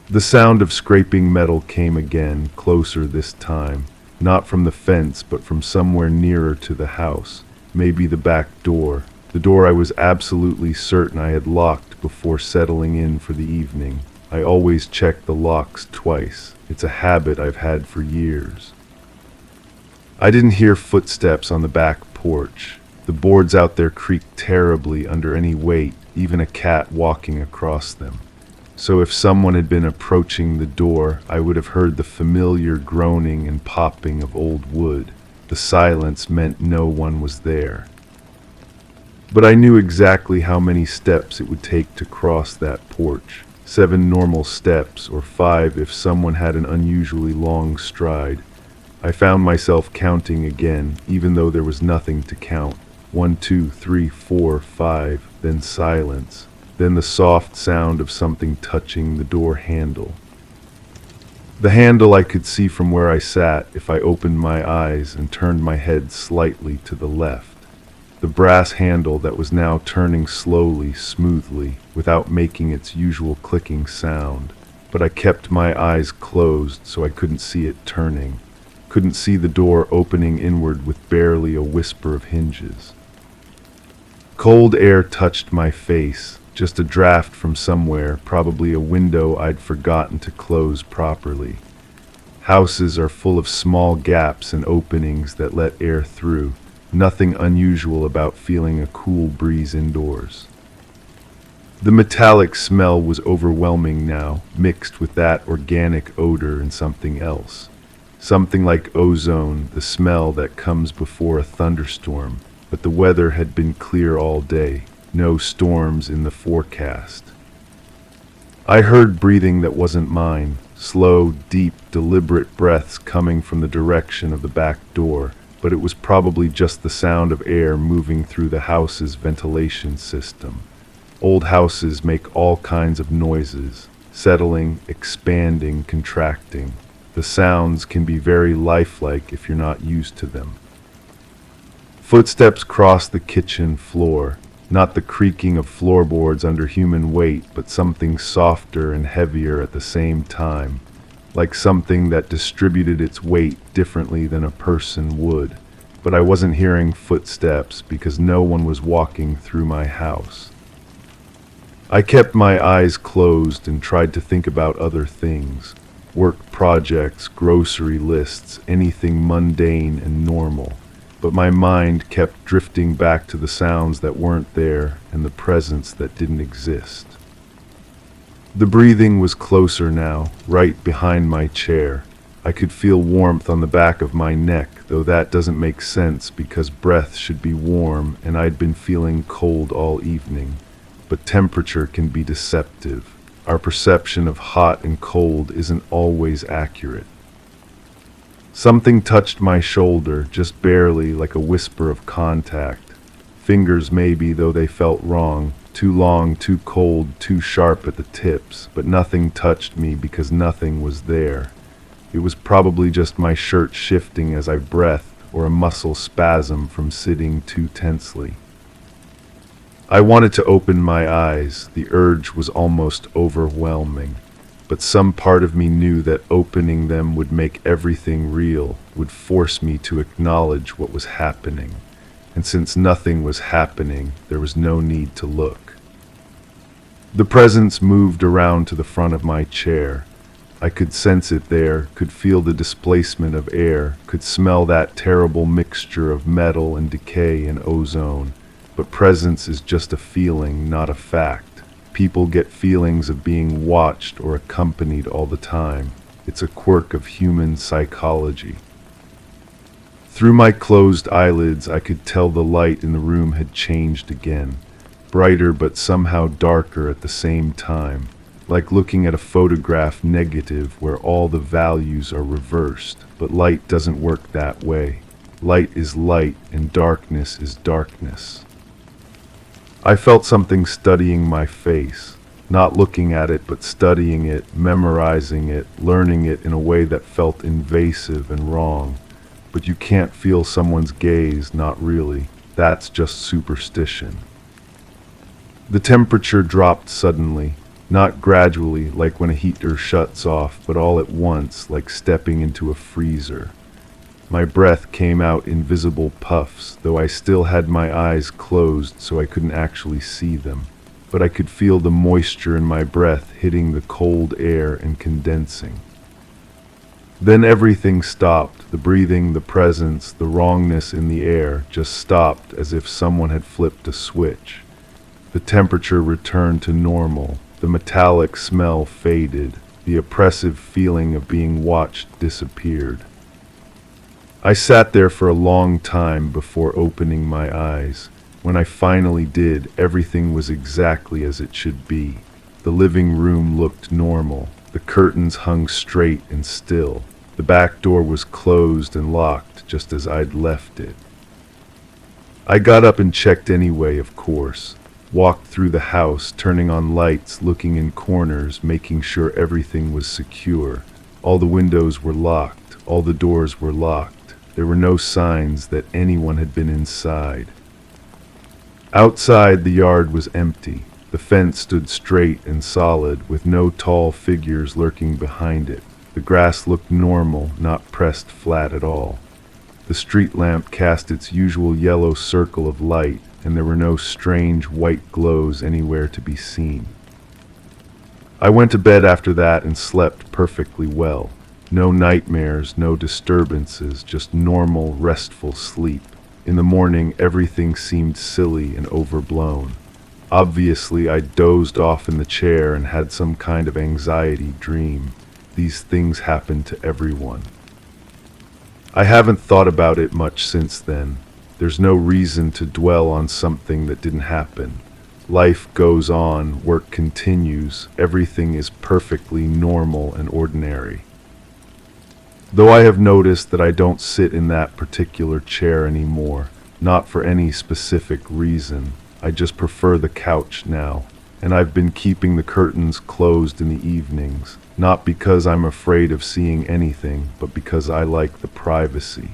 The sound of scraping metal came again, closer this time, not from the fence but from somewhere nearer to the house, maybe the back door, the door I was absolutely certain I had locked before settling in for the evening. I always check the locks twice. It's a habit I've had for years. I didn't hear footsteps on the back porch. The boards out there creaked terribly under any weight, even a cat walking across them. So if someone had been approaching the door, I would have heard the familiar groaning and popping of old wood. The silence meant no one was there. But I knew exactly how many steps it would take to cross that porch. 7 normal steps, or 5 if someone had an unusually long stride. I found myself counting again, even though there was nothing to count. 1, 2, 3, 4, 5, then silence. Then the soft sound of something touching the door handle. The handle I could see from where I sat if I opened my eyes and turned my head slightly to the left. the brass handle that was now turning slowly, smoothly, without making its usual clicking sound. But I kept my eyes closed so I couldn't see it turning, couldn't see the door opening inward with barely a whisper of hinges. Cold air touched my face, just a draft from somewhere, probably a window I'd forgotten to close properly. Houses are full of small gaps and openings that let air through. Nothing unusual about feeling a cool breeze indoors. The metallic smell was overwhelming now, mixed with that organic odor and something else. Something like ozone, the smell that comes before a thunderstorm. But the weather had been clear all day, no storms in the forecast. I heard breathing that wasn't mine, slow, deep, deliberate breaths coming from the direction of the back door, but it was probably just the sound of air moving through the house's ventilation system. Old houses make all kinds of noises, settling, expanding, contracting. The sounds can be very lifelike if you're not used to them. Footsteps crossed the kitchen floor, not the creaking of floorboards under human weight, but something softer and heavier at the same time, like something that distributed its weight differently than a person would. But I wasn't hearing footsteps because no one was walking through my house. I kept my eyes closed and tried to think about other things, work projects, grocery lists, anything mundane and normal. But my mind kept drifting back to the sounds that weren't there and the presence that didn't exist. The breathing was closer now, right behind my chair. I could feel warmth on the back of my neck, though that doesn't make sense because breath should be warm and I'd been feeling cold all evening. But temperature can be deceptive. Our perception of hot and cold isn't always accurate. Something touched my shoulder, just barely, like a whisper of contact. Fingers maybe, though they felt wrong. Too long, too cold, too sharp at the tips, but nothing touched me because nothing was there. It was probably just my shirt shifting as I breathed, or a muscle spasm from sitting too tensely. I wanted to open my eyes. The urge was almost overwhelming. But some part of me knew that opening them would make everything real, would force me to acknowledge what was happening. And since nothing was happening, there was no need to look. The presence moved around to the front of my chair. I could sense it there, could feel the displacement of air, could smell that terrible mixture of metal and decay and ozone. But presence is just a feeling, not a fact. People get feelings of being watched or accompanied all the time. It's a quirk of human psychology. Through my closed eyelids, I could tell the light in the room had changed again, brighter but somehow darker at the same time, like looking at a photograph negative where all the values are reversed. But light doesn't work that way. Light is light and darkness is darkness. I felt something studying my face, not looking at it but studying it, memorizing it, learning it in a way that felt invasive and wrong. But you can't feel someone's gaze, not really. That's just superstition. The temperature dropped suddenly, not gradually like when a heater shuts off, but all at once like stepping into a freezer. My breath came out in visible puffs, though I still had my eyes closed so I couldn't actually see them. But I could feel the moisture in my breath hitting the cold air and condensing. Then everything stopped. The breathing, the presence, the wrongness in the air just stopped as if someone had flipped a switch. The temperature returned to normal. The metallic smell faded. The oppressive feeling of being watched disappeared. I sat there for a long time before opening my eyes. When I finally did, everything was exactly as it should be. The living room looked normal. The curtains hung straight and still. The back door was closed and locked, just as I'd left it. I got up and checked anyway, of course. Walked through the house, turning on lights, looking in corners, making sure everything was secure. All the windows were locked. All the doors were locked. There were no signs that anyone had been inside. Outside, the yard was empty. The fence stood straight and solid, with no tall figures lurking behind it. The grass looked normal, not pressed flat at all. The street lamp cast its usual yellow circle of light, and there were no strange white glows anywhere to be seen. I went to bed after that and slept perfectly well. No nightmares, no disturbances, just normal, restful sleep. In the morning, everything seemed silly and overblown. Obviously, I dozed off in the chair and had some kind of anxiety dream. These things happen to everyone. I haven't thought about it much since then. There's no reason to dwell on something that didn't happen. Life goes on, work continues, everything is perfectly normal and ordinary. Though I have noticed that I don't sit in that particular chair anymore, not for any specific reason. I just prefer the couch now, and I've been keeping the curtains closed in the evenings, not because I'm afraid of seeing anything, but because I like the privacy.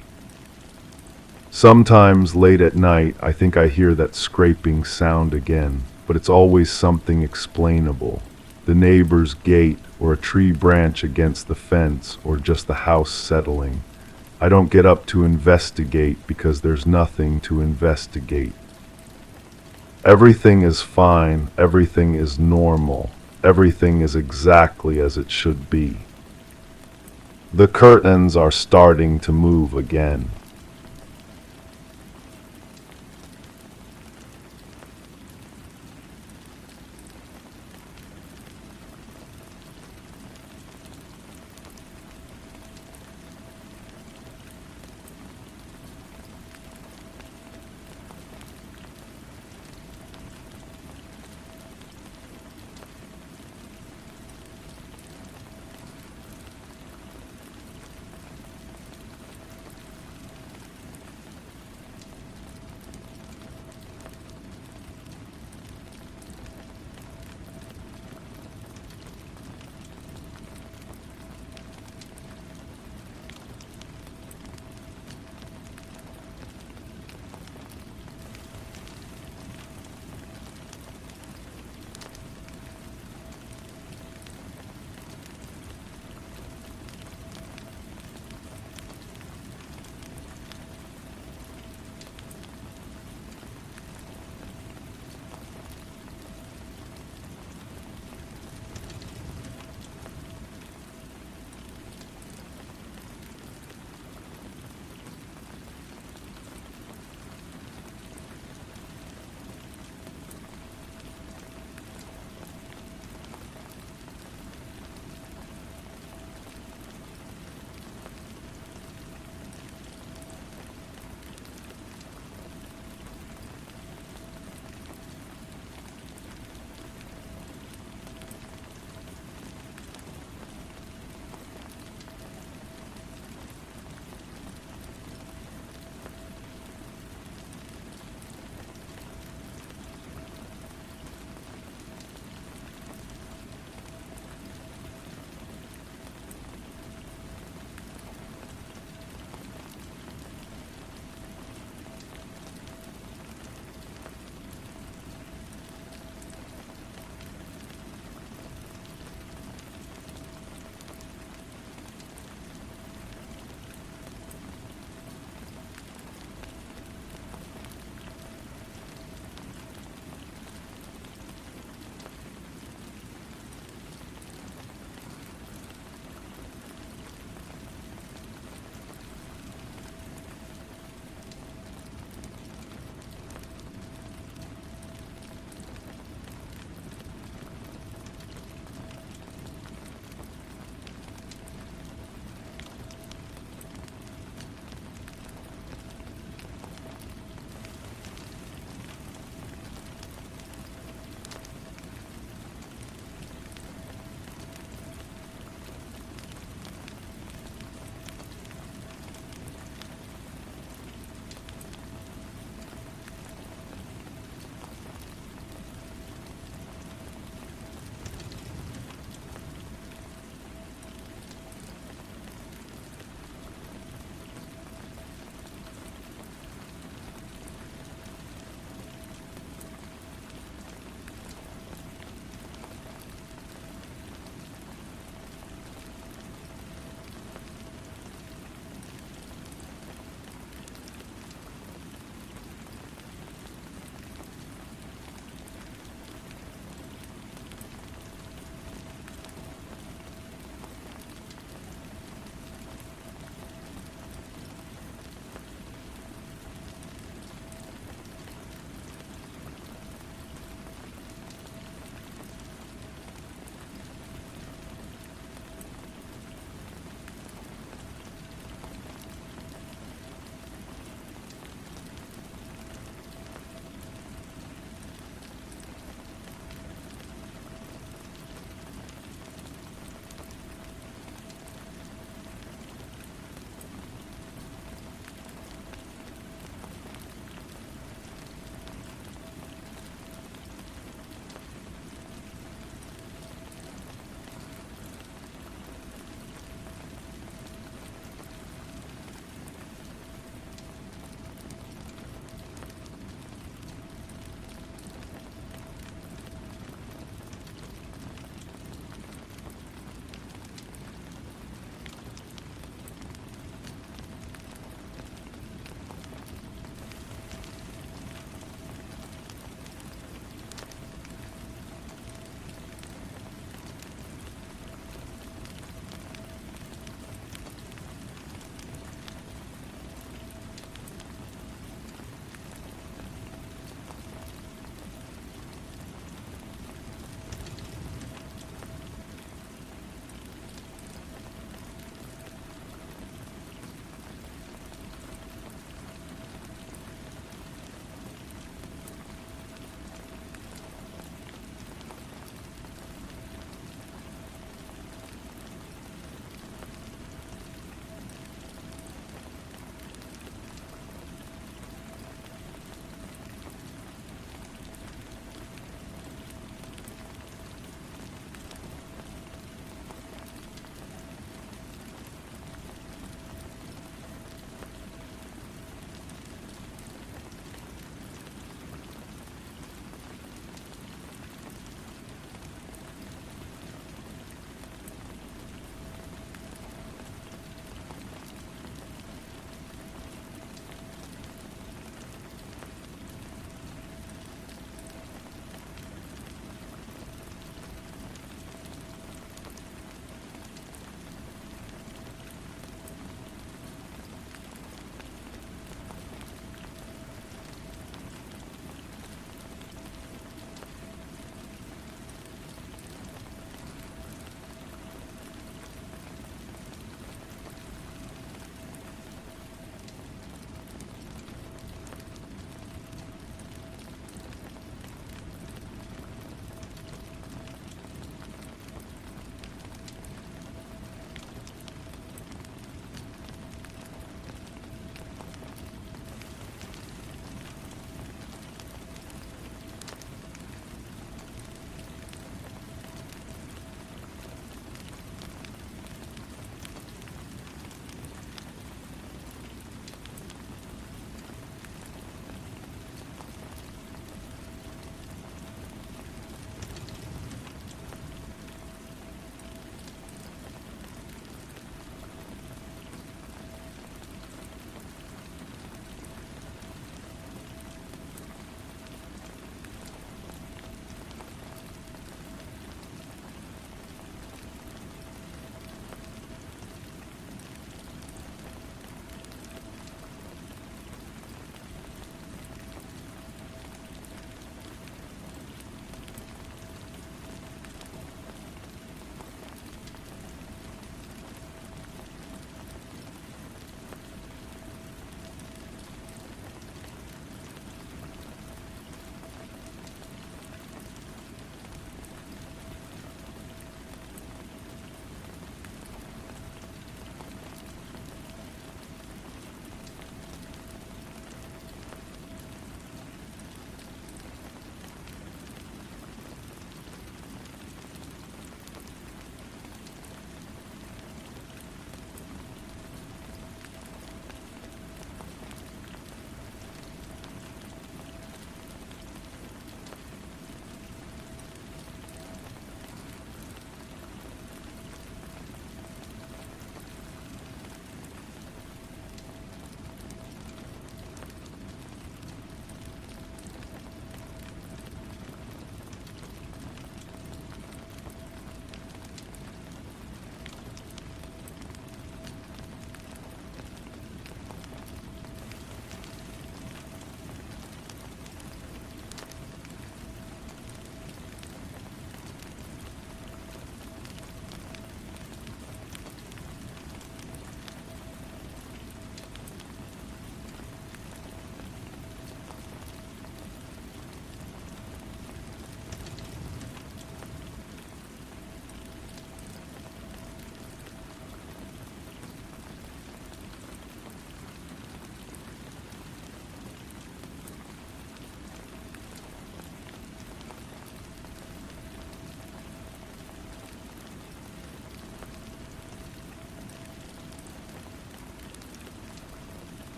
Sometimes late at night, I think I hear that scraping sound again, but it's always something explainable. The neighbor's gate, or a tree branch against the fence, or just the house settling. I don't get up to investigate because there's nothing to investigate. Everything is fine, everything is normal, everything is exactly as it should be. The curtains are starting to move again.